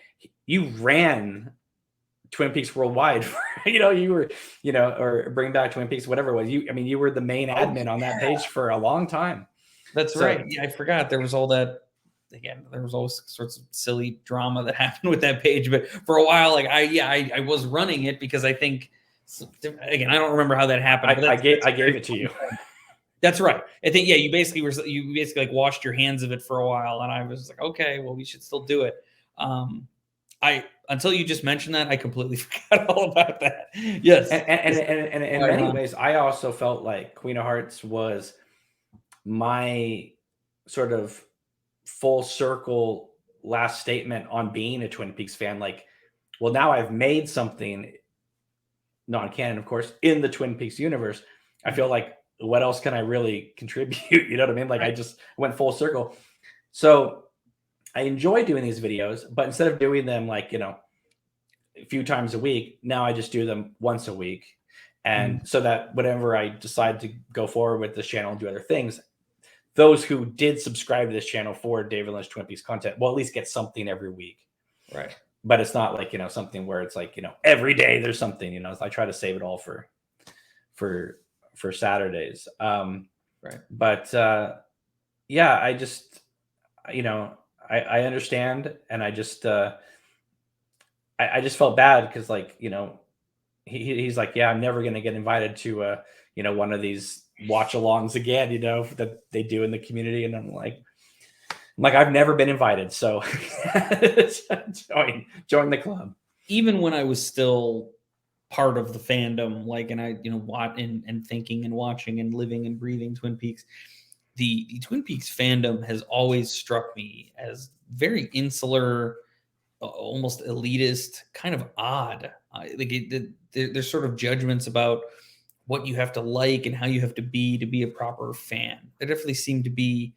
You ran Twin Peaks worldwide. You were, or Bring Back Twin Peaks, whatever it was. You were the main admin on that page for a long time.
That's right. Yeah, I forgot there was all that. Again, there was all sorts of silly drama that happened with that page, but for a while, like, I was running it because I think, again, I don't remember how that happened. But
I gave it to you.
That's right. I think, yeah, you basically like washed your hands of it for a while, and I was like, okay, well, we should still do it. Until you just mentioned that, I completely forgot all about that. Yes,
and in many ways, I also felt like Queen of Hearts was my sort of full circle last statement on being a Twin Peaks fan. Like, well, now I've made something non-canon, of course, in the Twin Peaks universe. I feel like, what else can I really contribute? You know what I mean? Like, I just went full circle. So I enjoy doing these videos, but instead of doing them like, a few times a week, now I just do them once a week. And so that whenever I decide to go forward with this channel and do other things, those who did subscribe to this channel for David Lynch Twin Peaks content will at least get something every week.
Right.
But it's not like, something where it's like, every day there's something, I try to save it all for Saturdays.
Right.
But yeah, I just, I understand. And I just felt bad because, like, he's like, yeah, I'm never going to get invited to, one of these watch alongs again, that they do in the community. And I'm like, I've never been invited. So join the club.
Even when I was still part of the fandom, like, and I, and thinking and watching and living and breathing Twin Peaks, the Twin Peaks fandom has always struck me as very insular, almost elitist, kind of odd. There's sort of judgments about what you have to like and how you have to be a proper fan. There's definitely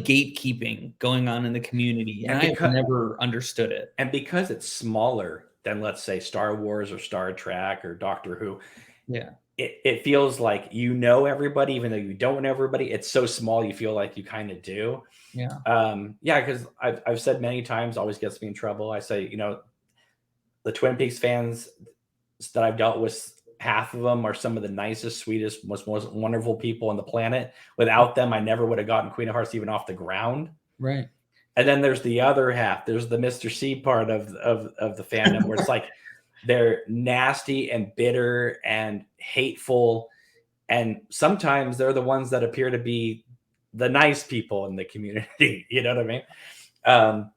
gatekeeping going on in the community, and I've never understood it.
And because it's smaller than, let's say, Star Wars or Star Trek or Doctor Who,
yeah,
it feels like you know everybody, even though you don't know everybody. It's so small, you feel like you kind of do.
Yeah.
Yeah, because I've said many times, always gets me in trouble. I say, the Twin Peaks fans that I've dealt with, half of them are some of the nicest, sweetest, most wonderful people on the planet. Without them, I never would have gotten Queen of Hearts even off the ground.
Right.
And then there's the other half. There's the Mr. C part of the fandom where it's like they're nasty and bitter and hateful. And sometimes they're the ones that appear to be the nice people in the community. You know what I mean?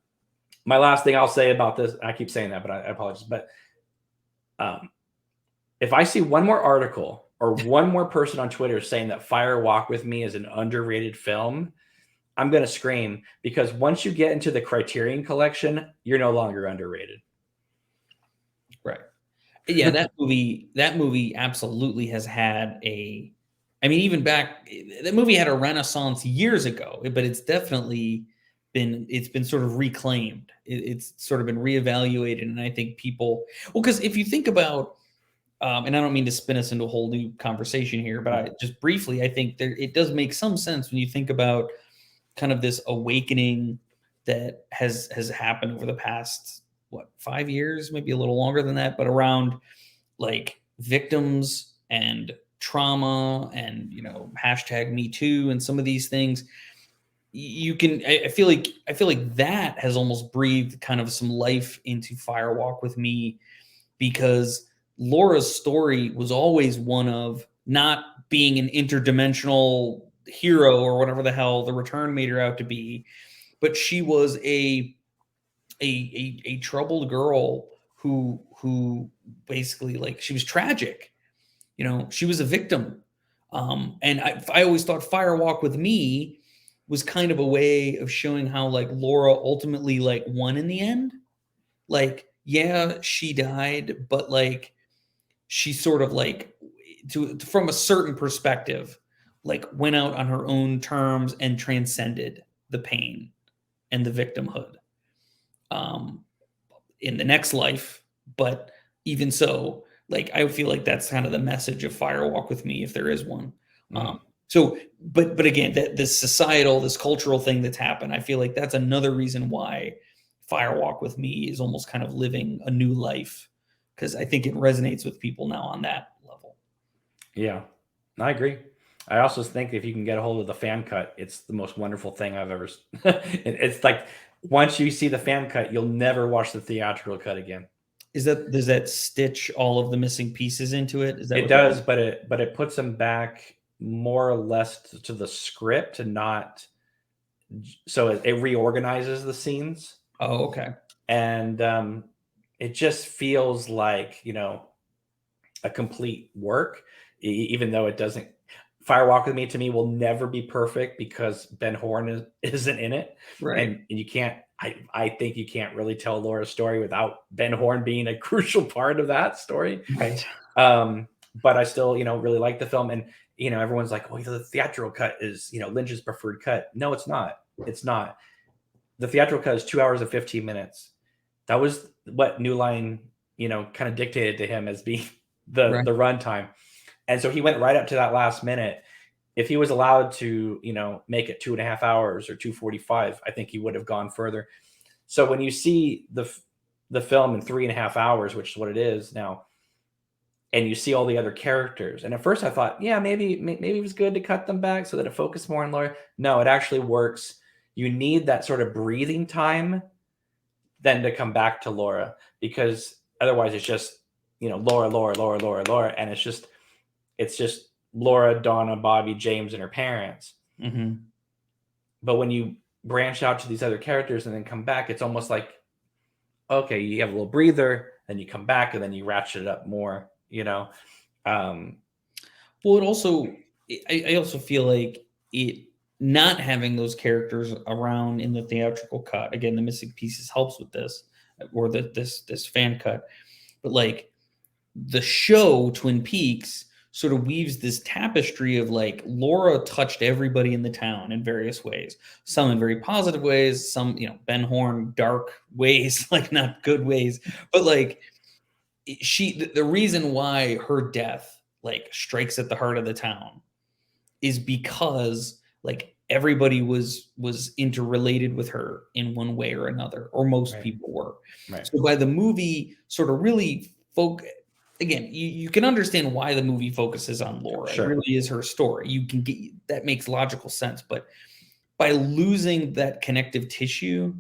My last thing I'll say about this, I keep saying that, but I apologize. But if I see one more article or one more person on Twitter saying that Fire Walk with Me is an underrated film, I'm going to scream, because once you get into the Criterion Collection, you're no longer underrated.
Right. Yeah, that movie absolutely has had even back, that movie had a renaissance years ago, but it's definitely been sort of reclaimed. It's sort of been reevaluated, and I think because if you think about, and I don't mean to spin us into a whole new conversation here, but just briefly, I think it does make some sense when you think about kind of this awakening that has happened over the past 5 years, maybe a little longer than that, but around like victims and trauma and hashtag Me Too and some of these things. I feel like that has almost breathed kind of some life into Fire Walk with Me, because Laura's story was always one of not being an interdimensional hero or whatever the hell the Return made her out to be, but she was a troubled girl who basically, like, she was tragic. She was a victim. And I always thought Fire Walk with Me was kind of a way of showing how, like, Laura ultimately, like, won in the end. Like, yeah, she died, but like she sort of, like, from a certain perspective, like, went out on her own terms and transcended the pain and the victimhood in the next life. But even so, like, I feel like that's kind of the message of Fire Walk with Me, if there is one. But again, this societal, this cultural thing that's happened, I feel like that's another reason why Fire Walk with Me is almost kind of living a new life, because I think it resonates with people now on that level.
Yeah, I agree. I also think if you can get a hold of the fan cut, it's the most wonderful thing I've ever. It's like once you see the fan cut, you'll never watch the theatrical cut again.
Does that stitch all of the missing pieces into it? Is that
it does? But it puts them back more or less to the script, and not so it reorganizes the scenes.
Oh, okay.
And it just feels like a complete work, even though it doesn't. Fire Walk with Me, to me, will never be perfect because Ben Horn isn't in it.
Right.
And you can't, I think you can't really tell Laura's story without Ben Horn being a crucial part of that story.
Right.
But I still, really like the film. And, everyone's like, oh, the theatrical cut is, Lynch's preferred cut. No, it's not. It's not. The theatrical cut is 2 hours and 15 minutes. That was what New Line, kind of dictated to him as being the runtime. And so he went right up to that last minute. If he was allowed to, make it 2.5 hours or 2:45, I think he would have gone further. So when you see the film in 3.5 hours, which is what it is now, and you see all the other characters, and at first I thought, yeah, maybe it was good to cut them back so that it focused more on Laura. No, it actually works. You need that sort of breathing time then to come back to Laura, because otherwise it's just, Laura, and it's just Laura, Donna, Bobby, James, and her parents.
Mm-hmm.
But when you branch out to these other characters and then come back, it's almost like, okay, you have a little breather, then you come back, and then you ratchet it up more, Well,
it also, I also feel like it not having those characters around in the theatrical cut, again, the missing pieces helps with this, or this fan cut. But like the show Twin Peaks sort of weaves this tapestry of, like, Laura touched everybody in the town in various ways, some in very positive ways, some, Ben Horn, dark ways, like not good ways. But like the reason why her death, like strikes at the heart of the town is because like everybody was interrelated with her in one way or another, or most
Right.
people were.
Right.
So by the movie sort of really again, you can understand why the movie focuses on Laura.
Sure.
It really is her story. You can get that makes logical sense, but by losing that connective tissue,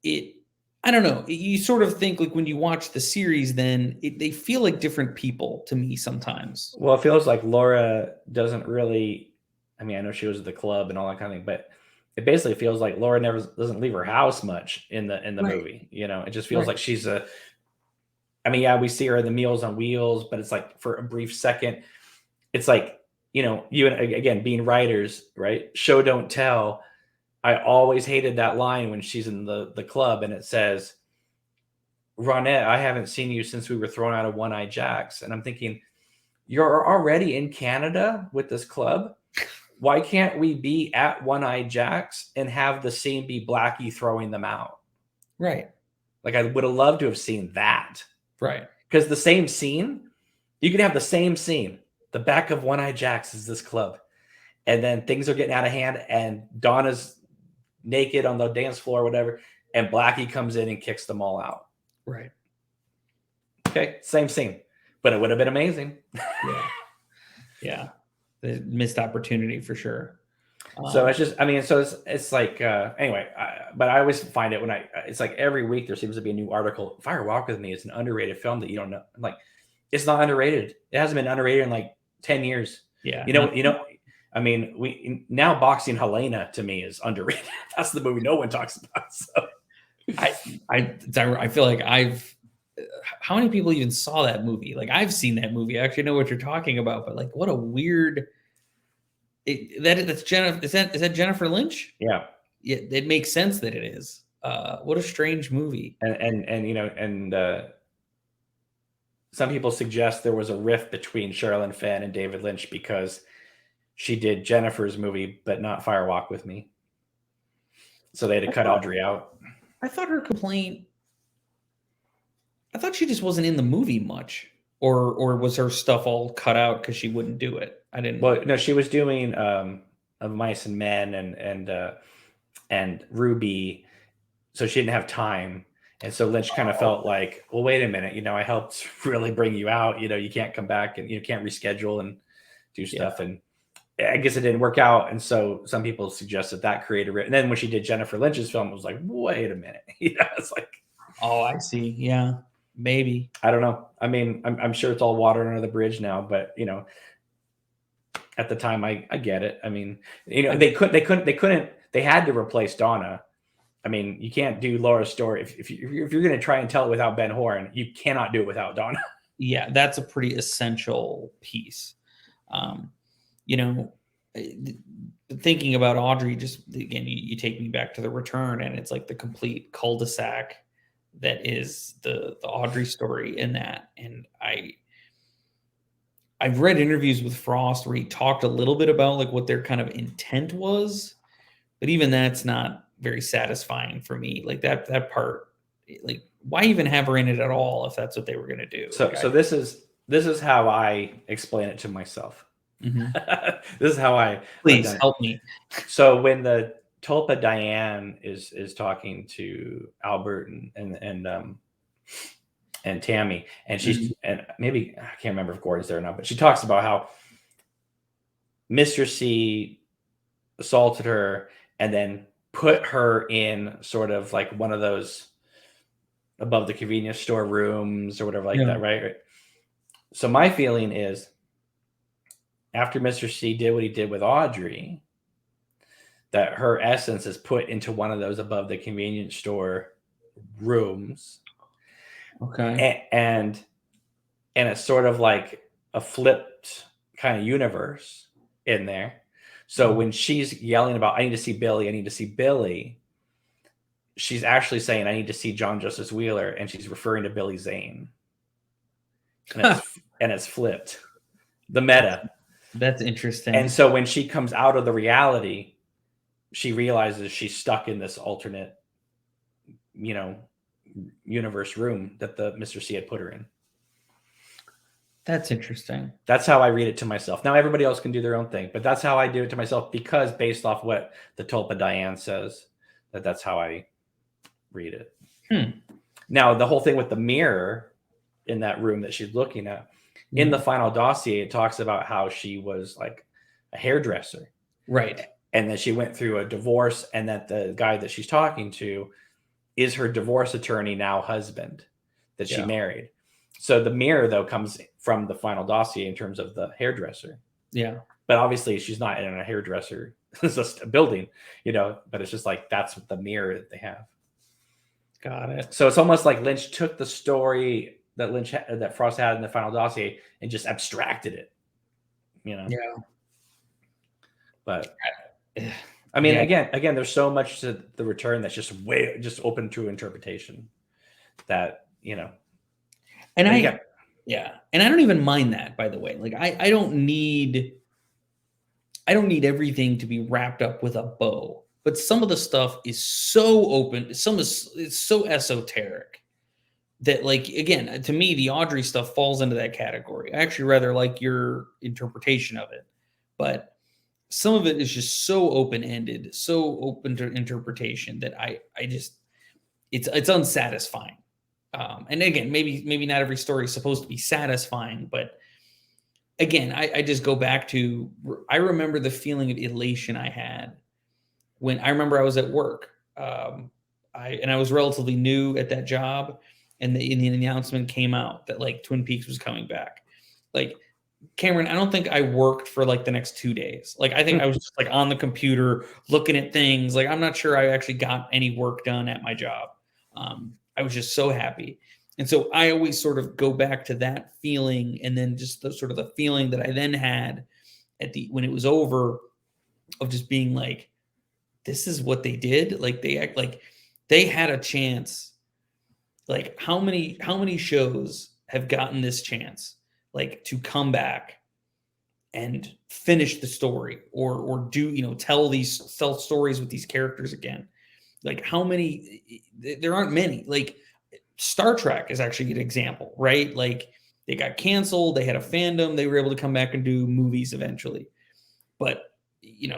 I don't know. You sort of think like when you watch the series, then they feel like different people to me sometimes.
Well, it feels like Laura doesn't really. I mean, I know she was at the club and all that kind of thing, but it basically feels like Laura never doesn't leave her house much in the
Right.
movie. You know, it just feels
Right.
like she's a. I mean, yeah, we see her in the Meals on Wheels, but it's like for a brief second. It's like, you and again being writers, right? Show don't tell. I always hated that line when she's in the club and it says, "Ronette, I haven't seen you since we were thrown out of One Eye Jacks," and I'm thinking, you're already in Canada with this club. Why can't we be at One Eye Jacks and have the scene be Blackie throwing them out?
Right.
Like I would have loved to have seen that.
Right.
Because the same scene, you can have the same scene. The back of One Eye Jacks is this club. And then things are getting out of hand and Donna's naked on the dance floor or whatever. And Blackie comes in and kicks them all out.
Right.
Okay, same scene. But it would have been amazing.
Yeah. Yeah. The missed opportunity for sure.
So it's just, I mean, so it's like, anyway, but I always find it when it's like every week there seems to be a new article. Fire Walk with Me is an underrated film that you don't know. I'm like, it's not underrated. It hasn't been underrated in like 10 years.
Yeah.
I mean, now Boxing Helena to me is underrated. That's the movie no one talks about. So
I feel like how many people even saw that movie? Like I've seen that movie. I actually know what you're talking about, but like what a weird. That's Jennifer. Is that Jennifer Lynch?
yeah,
It makes sense that it is. What a strange movie.
And some people suggest there was a rift between Sherilyn Fenn and David Lynch because she did Jennifer's movie, but not Fire Walk with Me. So they had to cut Audrey out.
I thought her complaint. I thought she just wasn't in the movie much, or was her stuff all cut out because she wouldn't do it? I didn't.
Well, no, she was doing Of Mice and Men and Ruby, so she didn't have time, and so Lynch kind of felt like, well, wait a minute, I helped really bring you out. You can't come back and you can't reschedule and do stuff, and I guess it didn't work out. And so some people suggested that created it. And then when she did Jennifer Lynch's film, it was like, wait a minute, it's like,
oh, I see, yeah. Maybe.
I don't know. I mean, I'm sure it's all water under the bridge now, but at the time I get it. I mean, they had to replace Donna. I mean, you can't do Laura's story. If you're going to try and tell it without Ben Horn, you cannot do it without Donna.
Yeah, that's a pretty essential piece. Thinking about Audrey, just again, you take me back to The Return, and it's like the complete cul-de-sac that is the Audrey story in that. And I've read interviews with Frost where he talked a little bit about like what their kind of intent was, but even that's not very satisfying for me. Like that part, like why even have her in it at all if that's what they were going to do?
So this is how I explain it to myself.
Mm-hmm.
This is how I
please help me.
So when the Tulpa Diane is talking to Albert and Tammy, and she's and maybe I can't remember if Gordon's there or not, but she talks about how Mr. C assaulted her and then put her in sort of like one of those above the convenience store rooms or whatever like that, right? So my feeling is after Mr. C did what he did with Audrey, that her essence is put into one of those above the convenience store rooms.
Okay.
And it's sort of like a flipped kind of universe in there. So when she's yelling about, I need to see Billy, I need to see Billy, she's actually saying, I need to see John Justice Wheeler. And she's referring to Billy Zane. And it's flipped. The meta.
That's interesting.
And so when she comes out of the reality, she realizes she's stuck in this alternate, universe room that the Mr. C had put her in.
That's interesting.
That's how I read it to myself. Now everybody else can do their own thing, but that's how I do it to myself, because based off what the Tulpa Diane says, that's how I read it. Now the whole thing with the mirror in that room that she's looking at, in the final dossier, it talks about how she was like a hairdresser.
Right.
And then she went through a divorce, and that the guy that she's talking to is her divorce attorney, now husband, that she married. So the mirror, though, comes from the final dossier in terms of the hairdresser.
Yeah.
But obviously she's not in a hairdresser. It's just a building, but it's just like, that's the mirror that they have.
Got it.
So it's almost like Lynch took the story that Frost had in the final dossier and just abstracted it,
Yeah.
But I mean, again, there's so much to the return that's just open to interpretation that,
and and I don't even mind that, by the way. Like, I don't need everything to be wrapped up with a bow, but some of the stuff is so open. It's so esoteric that, like, again, to me, the Audrey stuff falls into that category. I actually rather like your interpretation of it, but some of it is just so open-ended, so open to interpretation that I just, it's unsatisfying. And again, maybe not every story is supposed to be satisfying, but again, I just go back to, I remember the feeling of elation I had when I remember I was at work. I was relatively new at that job, and the announcement came out that like Twin Peaks was coming back. Like, Cameron, I don't think I worked for like the next 2 days. Like, I think I was just like on the computer looking at things. Like, I'm not sure I actually got any work done at my job. I was just so happy. And so I always sort of go back to that feeling, and then just the sort of the feeling that I then had when it was over, of just being like, this is what they did. Like, they act like they had a chance. Like, how many shows have gotten this chance, like, to come back and finish the story, or do, tell stories with these characters again? Like, how many? There aren't many. Like, Star Trek is actually an example, right? Like, they got canceled, they had a fandom, they were able to come back and do movies eventually. But,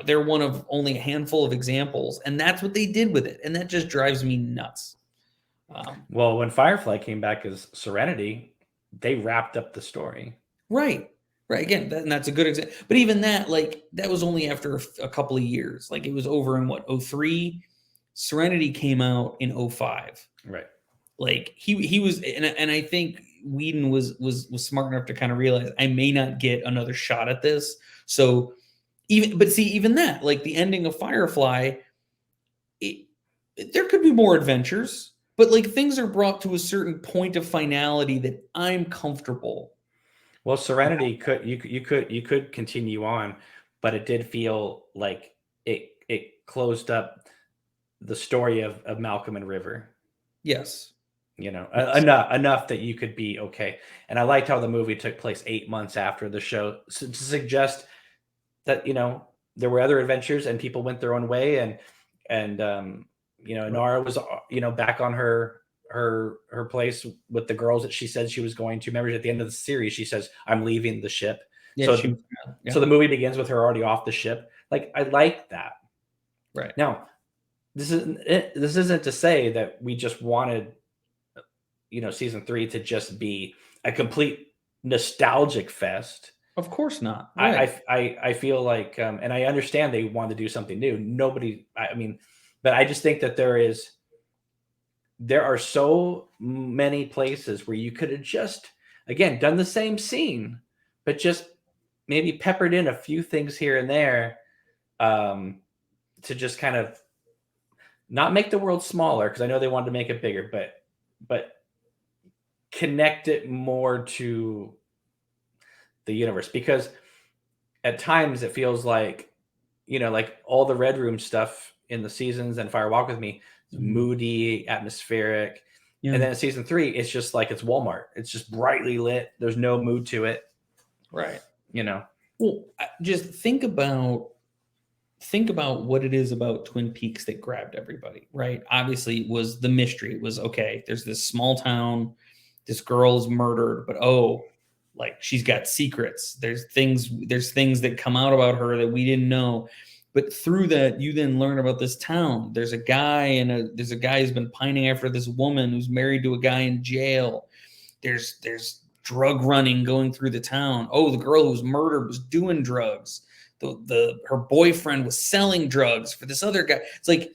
they're one of only a handful of examples, and that's what they did with it. And that just drives me nuts.
Well, when Firefly came back as Serenity, they wrapped up the story.
Right. Again, that's a good example. But even that, like, that was only after a couple of years. Like, it was over in 2003. Serenity came out in 2005.
Right.
Like, he was, and I think Whedon was smart enough to kind of realize, I may not get another shot at this. So even that, like, the ending of Firefly, there could be more adventures, but like, things are brought to a certain point of finality that I'm comfortable.
Well, Serenity you could continue on, but it did feel like it closed up the story of Malcolm and River.
Yes.
Enough that you could be okay. And I liked how the movie took place 8 months after the show, to suggest that there were other adventures and people went their own way, and Nara was back on her place with the girls that she said she was going to. Remember, at the end of the series, she says, "I'm leaving the ship."
Yeah,
so the movie begins with her already off the ship. Like, I like that.
Right.
Now, this isn't to say that we just wanted season 3 to just be a complete nostalgic fest.
Of course not.
Right. I feel like, and I understand they wanted to do something new. But I just think that there are so many places where you could have just, again, done the same scene, but just maybe peppered in a few things here and there, to just kind of not make the world smaller, because I know they wanted to make it bigger, but connect it more to the universe. Because at times it feels like, like all the Red Room stuff in the seasons and Fire Walk with Me, moody, atmospheric. Yeah. And then in season 3, it's just like, it's Walmart. It's just brightly lit. There's no mood to it.
Right. Well, just think about what it is about Twin Peaks that grabbed everybody, right? Obviously, it was the mystery. It was, okay, there's this small town, this girl is murdered, but Like she's got secrets. There's things that come out about her that we didn't know. But through that, you then learn about this town. There's a guy there's a guy who's been pining after this woman who's married to a guy in jail. There's drug running going through the town. Oh, the girl who was murdered was doing drugs. Her boyfriend was selling drugs for this other guy. It's like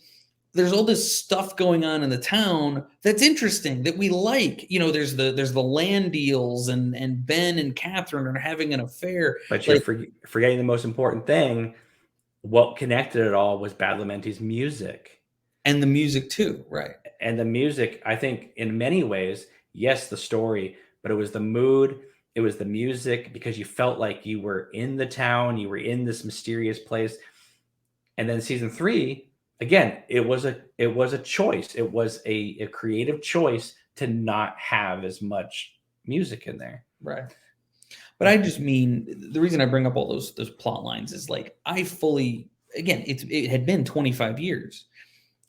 there's all this stuff going on in the town that's interesting that we like. You know, there's the land deals and Ben and Catherine are having an affair.
But you're forgetting the most important thing. What connected it all was Badalamenti's music.
And the music too, right?
And the music, I think, in many ways, yes, the story, but it was the mood, it was the music, because you felt like you were in the town, you were in this mysterious place. And then season 3, again, it was a choice. It was a creative choice to not have as much music in there.
Right. But I just mean, the reason I bring up all those plot lines is like, I fully, again, it had been 25 years.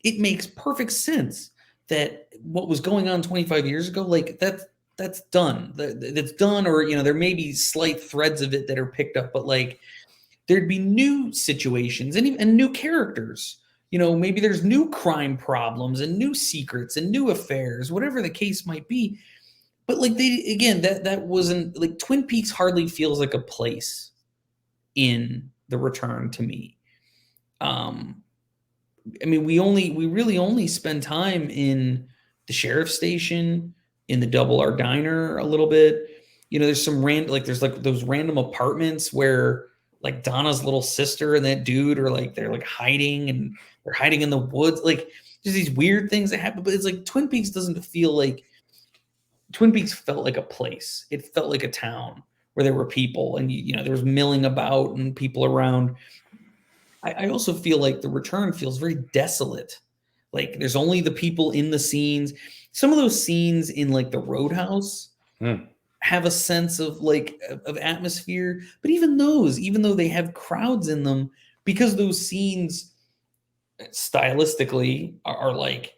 It makes perfect sense that what was going on 25 years ago, like that's done. That's done, or, you know, there may be slight threads of it that are picked up, but like there'd be new situations and new characters. You know, maybe there's new crime problems and new secrets and new affairs, whatever the case might be. But like that wasn't like Twin Peaks hardly feels like a place in The Return to me. I mean, we really only spend time in the sheriff's station, in the Double R Diner a little bit. You know, there's some there's like those random apartments where like Donna's little sister and that dude are like, they're like hiding, and they're hiding in the woods. Like there's these weird things that happen, but it's like Twin Peaks doesn't feel like, Twin Peaks felt like a place. It felt like a town where there were people, and you know, there was milling about and people around. I also feel like The Return feels very desolate. Like there's only the people in the scenes. Some of those scenes in like the Roadhouse have a sense of like of atmosphere, but even those, even though they have crowds in them, because those scenes stylistically are like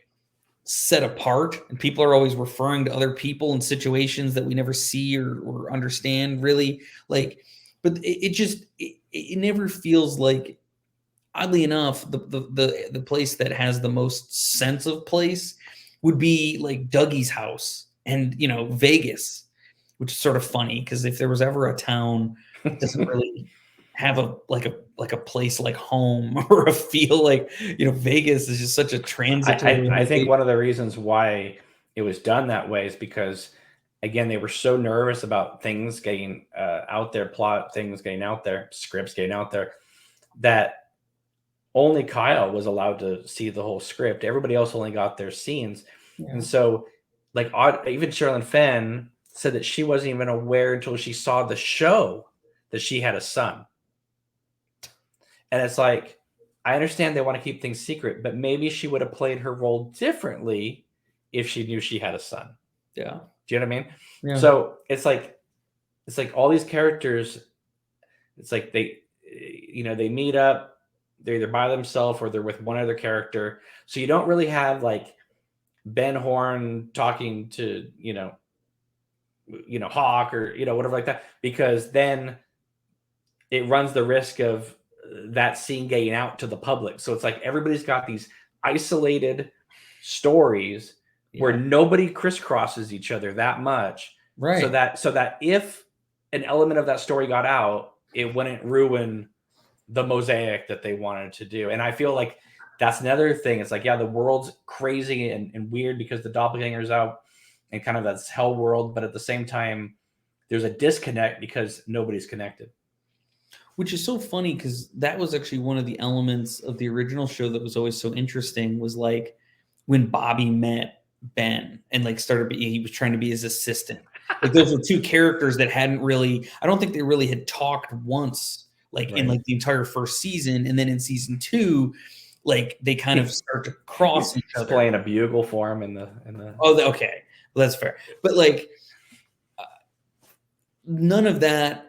set apart, and people are always referring to other people in situations that we never see or understand really, like, but it never feels like, oddly enough, the place that has the most sense of place would be like Dougie's house and, you know, Vegas, which is sort of funny because if there was ever a town that doesn't really have a place like home or a feel like, you know, Vegas is just such a transitory.
I think one of the reasons why it was done that way is because, again, they were so nervous about things getting out there, plot things getting out there, scripts getting out there, that only Kyle was allowed to see the whole script. Everybody else only got their scenes. Yeah. And so, like, even Sherilyn Fenn said that she wasn't even aware until she saw the show that she had a son. And it's like, I understand they want to keep things secret, but maybe she would have played her role differently if she knew she had a son.
Yeah.
Do you know what I mean?
Yeah.
So it's like all these characters, it's like they meet up, they're either by themselves or they're with one other character. So you don't really have like Ben Horn talking to, you know, Hawk or, you know, whatever like that, because then it runs the risk of that scene getting out to the public. So it's like everybody's got these isolated stories where nobody crisscrosses each other that much.
Right.
So that if an element of that story got out, it wouldn't ruin the mosaic that they wanted to do. And I feel like that's another thing. It's like, yeah, the world's crazy and weird because the doppelganger's out and kind of that's hell world. But at the same time, there's a disconnect because nobody's connected.
Which is so funny because that was actually one of the elements of the original show that was always so interesting, was like when Bobby met Ben and like he was trying to be his assistant. Like those were two characters that hadn't really, I don't think they really had talked once, like in like the entire first season. And then in season 2, like they kind of start to cross each other.
Playing a bugle for him in the.
Oh, okay. Well, that's fair. But like none of that,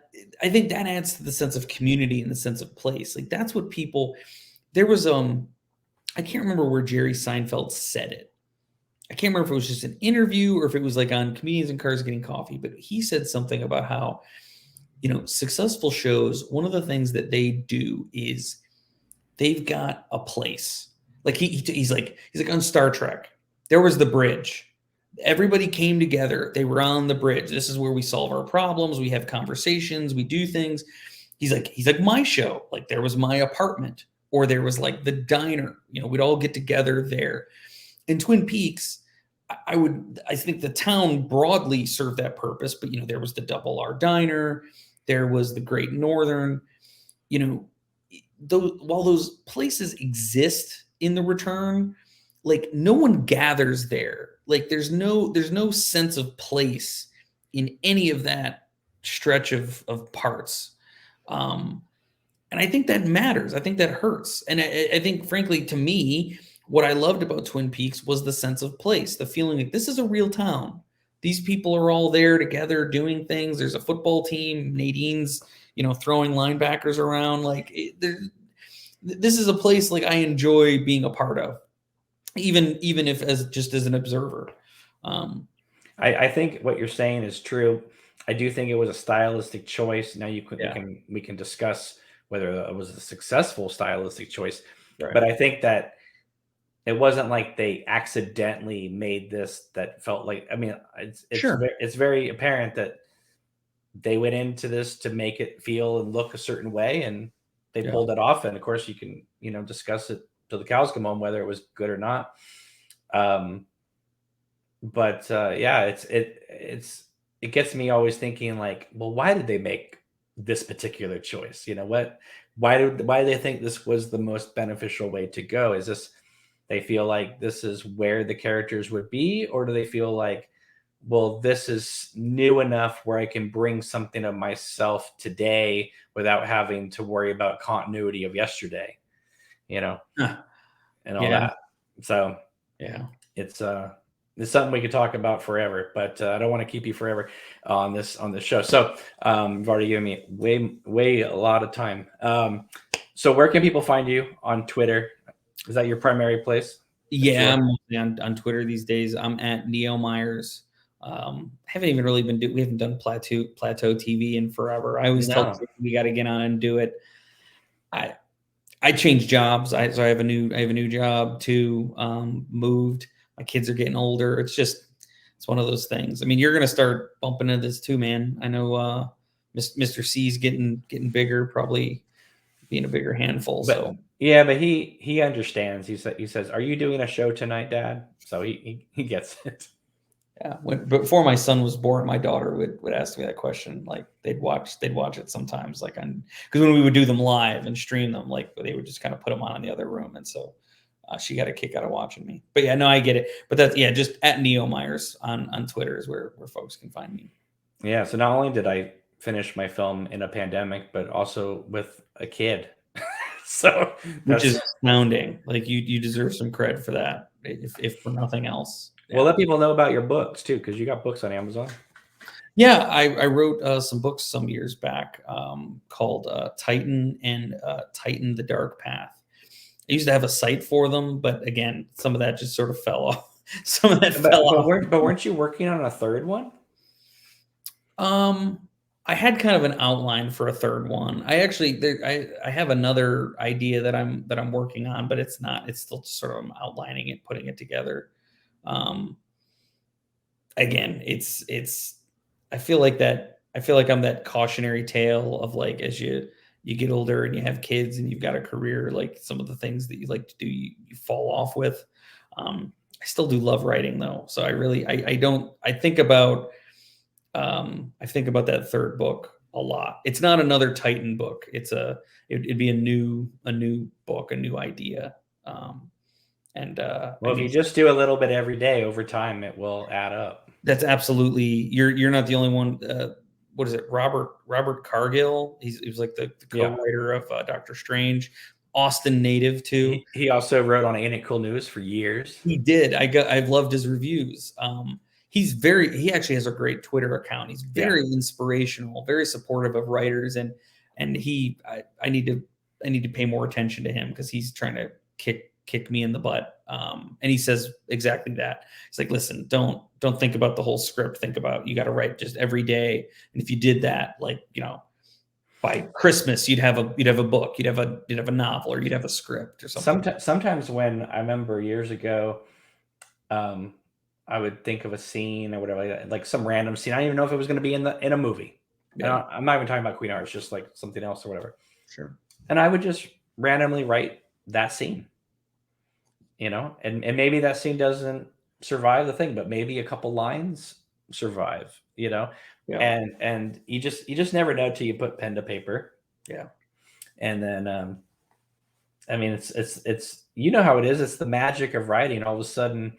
I think that adds to the sense of community and the sense of place. Like that's what people, there was, I can't remember where Jerry Seinfeld said it, I can't remember if it was just an interview or if it was like on Comedians in Cars Getting Coffee, but he said something about how, successful shows, one of the things that they do is they've got a place. Like he's like on Star Trek. There was the bridge. Everybody came together. They were on the bridge. This is where we solve our problems. We have conversations. We do things. He's like my show. Like there was my apartment, or there was like the diner. We'd all get together there. In Twin Peaks, I think the town broadly served that purpose, but there was the Double R Diner, there was the Great Northern. While those places exist in the Return, like no one gathers there. Like there's no sense of place in any of that stretch of parts. And I think that matters. I think that hurts. And I think, frankly, to me, what I loved about Twin Peaks was the sense of place, the feeling like this is a real town. These people are all there together doing things. There's a football team. Nadine's, throwing linebackers around. Like this is a place like I enjoy being a part of, even if as an observer.
I think what you're saying is true. I do think it was a stylistic choice. Now we can discuss whether it was a successful stylistic choice,
Right.
But I think that it wasn't like they accidentally made this that felt like, it's very apparent that they went into this to make it feel and look a certain way, and they pulled it off. And of course you can, discuss it till the cows come home, whether it was good or not. It gets me always thinking like, well, why did they make this particular choice? Why do they think this was the most beneficial way to go? Is this, they feel like this is where the characters would be, or do they feel like, well, this is new enough where I can bring something of myself today without having to worry about continuity of yesterday, and all that. So it's something we could talk about forever, but I don't want to keep you forever on this show. So you've already given me way a lot of time. So where can people find you on Twitter? Is that your primary place?
Yeah, I'm mostly on Twitter these days. I'm at Neo Myers. Haven't even really we haven't done Plateau TV in forever. I always tell people we got to get on and do it. I changed jobs. So I have a new job too. Moved. My kids are getting older. It's one of those things. I mean, you're gonna start bumping into this too, man. I know Mr. C's getting bigger, probably being a bigger handful. But
he understands. He says, "Are you doing a show tonight, Dad?" So he gets it.
Yeah. Before my son was born, my daughter would ask me that question. Like they'd watch it sometimes, like because when we would do them live and stream them, like they would just kind of put them on in the other room, and so she got a kick out of watching me. But yeah, no, I get it. But that's just at Neo Myers on Twitter is where folks can find me.
Yeah. So not only did I finish my film in a pandemic, but also with a kid. So
which is astounding. Like you deserve some credit for that, if for nothing else.
Well, let people know about your books too, because you got books on Amazon.
Yeah, I wrote some books some years back called Titan and Titan: The Dark Path. I used to have a site for them, but again, some of that just sort of fell off. Some of that fell off.
But weren't you working on a third one?
I had kind of an outline for a third one. I actually, I have another idea that I'm working on, but it's not. It's still just sort of outlining it, putting it together. Again, I feel like I'm that cautionary tale of like, as you get older and you have kids and you've got a career, like some of the things that you like to do, you fall off with. I still do love writing though. So I think about that third book a lot. It's not another Titan book. It'd be a new book, a new idea.
If you just do a little bit every day, over time, it will add up.
That's absolutely, you're not the only one. What is it? Robert Cargill. He was like the co-writer of Doctor Strange. Austin native too.
He also wrote on Ain't It Cool News for years.
He did. I've loved his reviews. He actually has a great Twitter account. He's very inspirational, very supportive of writers, and I need to pay more attention to him because he's trying to kick me in the butt And he says exactly that. He's like, listen, don't think about the whole script. Think about, you got to write just every day. And if you did that, like, by Christmas, you'd have a book, you'd have a novel, or you'd have a script or something.
Sometimes when I remember years ago, I would think of a scene or whatever, like some random scene. I don't even know if it was going to be in a movie.
Yeah.
I'm not even talking about Queen Art, just like something else or whatever.
Sure.
And I would just randomly write that scene, and maybe that scene doesn't survive the thing, but maybe a couple lines survive,
Yeah.
and you just never know till you put pen to paper.
Yeah.
And then, I mean, it's how it is. It's the magic of writing. All of a sudden,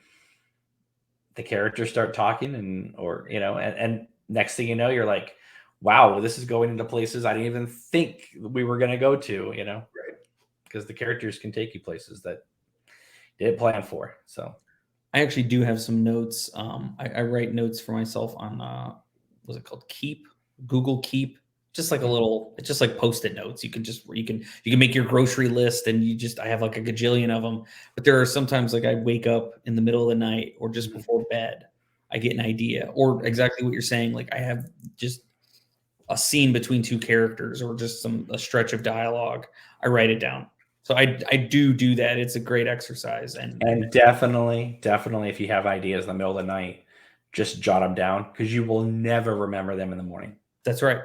the characters start talking, and next thing you know, you're like, wow, this is going into places I didn't even think we were going to go to,
Right.
because the characters can take you places that you didn't plan for. So
I actually do have some notes. I write notes for myself on, what's it called? Google Keep. Just like it's just like Post-it notes. You can make your grocery list, and I have like a gajillion of them. But there are sometimes, like, I wake up in the middle of the night or just before bed, I get an idea, or exactly what you're saying. Like, I have just a scene between two characters, or just a stretch of dialogue. I write it down. So I do that. It's a great exercise. And
definitely, if you have ideas in the middle of the night, just jot them down, because you will never remember them in the morning.
That's right.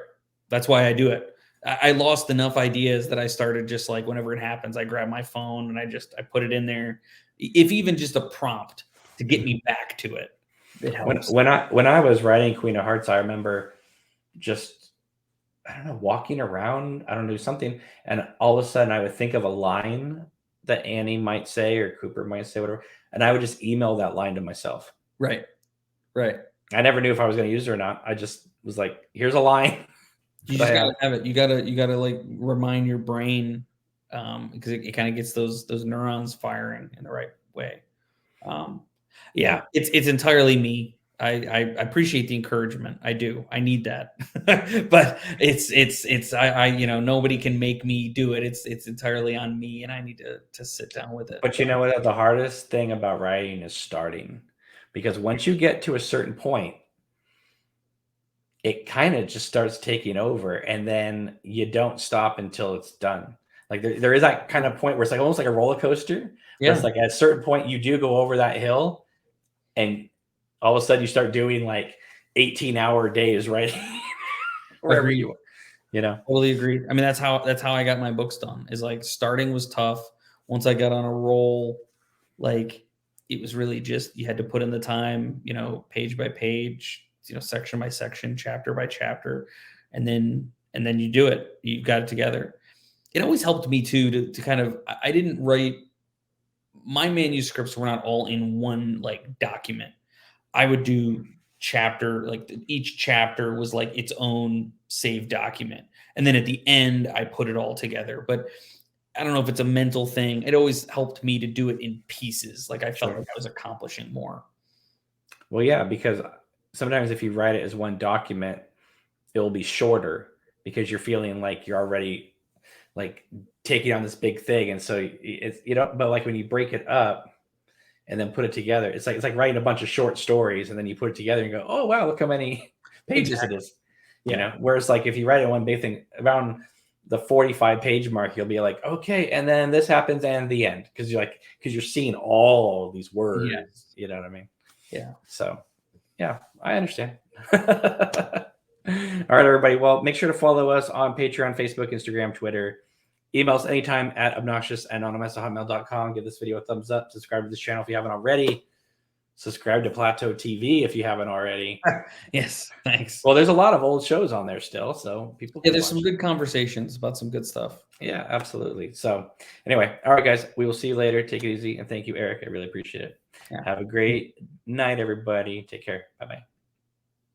That's why I do it. I lost enough ideas that I started, just like, whenever it happens, I grab my phone and I put it in there. If even just a prompt to get me back to it, it helps.
When I was writing Queen of Hearts, I remember just, I don't know, walking around, I don't know, something, and all of a sudden I would think of a line that Annie might say or Cooper might say, whatever, and I would just email that line to myself.
Right.
I never knew if I was going to use it or not. I just was like, here's a line.
You just gotta have it. You gotta like remind your brain, because it kind of gets those neurons firing in the right way. Yeah, it's entirely me. I appreciate the encouragement. I do. I need that. But nobody can make me do it. It's entirely on me, and I need to sit down with it.
But you know what? The hardest thing about writing is starting, because once you get to a certain point, it kind of just starts taking over, and then you don't stop until it's done. Like there is that kind of point where it's like almost like a roller coaster. Yeah. It's like at a certain point you do go over that hill, and all of a sudden you start doing like 18-hour days, right? Wherever you
Totally agree. I mean, that's how I got my books done. Is like, starting was tough. Once I got on a roll, like, it was really just, you had to put in the time, page by page, section by section, chapter by chapter, and then you do it. You got it together. It always helped me too to kind of, I didn't write, my manuscripts were not all in one like document. I would do chapter, like each chapter was like its own saved document, and then at the end I put it all together. But I don't know if it's a mental thing. It always helped me to do it in pieces. Like, I felt like I was accomplishing more.
Well, yeah, because sometimes if you write it as one document, it will be shorter, because you're feeling like you're already like taking on this big thing. And so it's, but like when you break it up and then put it together, it's like writing a bunch of short stories, and then you put it together and go, oh, wow, look how many pages it is, whereas like if you write it one big thing around the 45 page mark, you'll be like, okay, and then this happens, and the end, because you're seeing all these words. You know what I mean?
Yeah.
So yeah, I understand. All right, everybody. Well, make sure to follow us on Patreon, Facebook, Instagram, Twitter. Email us anytime at obnoxiousanonymous@hotmail.com. Give this video a thumbs up. Subscribe to this channel if you haven't already. Subscribe to Plateau TV if you haven't already.
Yes, thanks.
Well, there's a lot of old shows on there still, so people can
there's some good conversations about some good stuff.
Yeah, absolutely. So anyway, all right, guys, we will see you later. Take it easy, and thank you, Eric. I really appreciate it. Yeah. Have a great night, everybody. Take care. Bye-bye.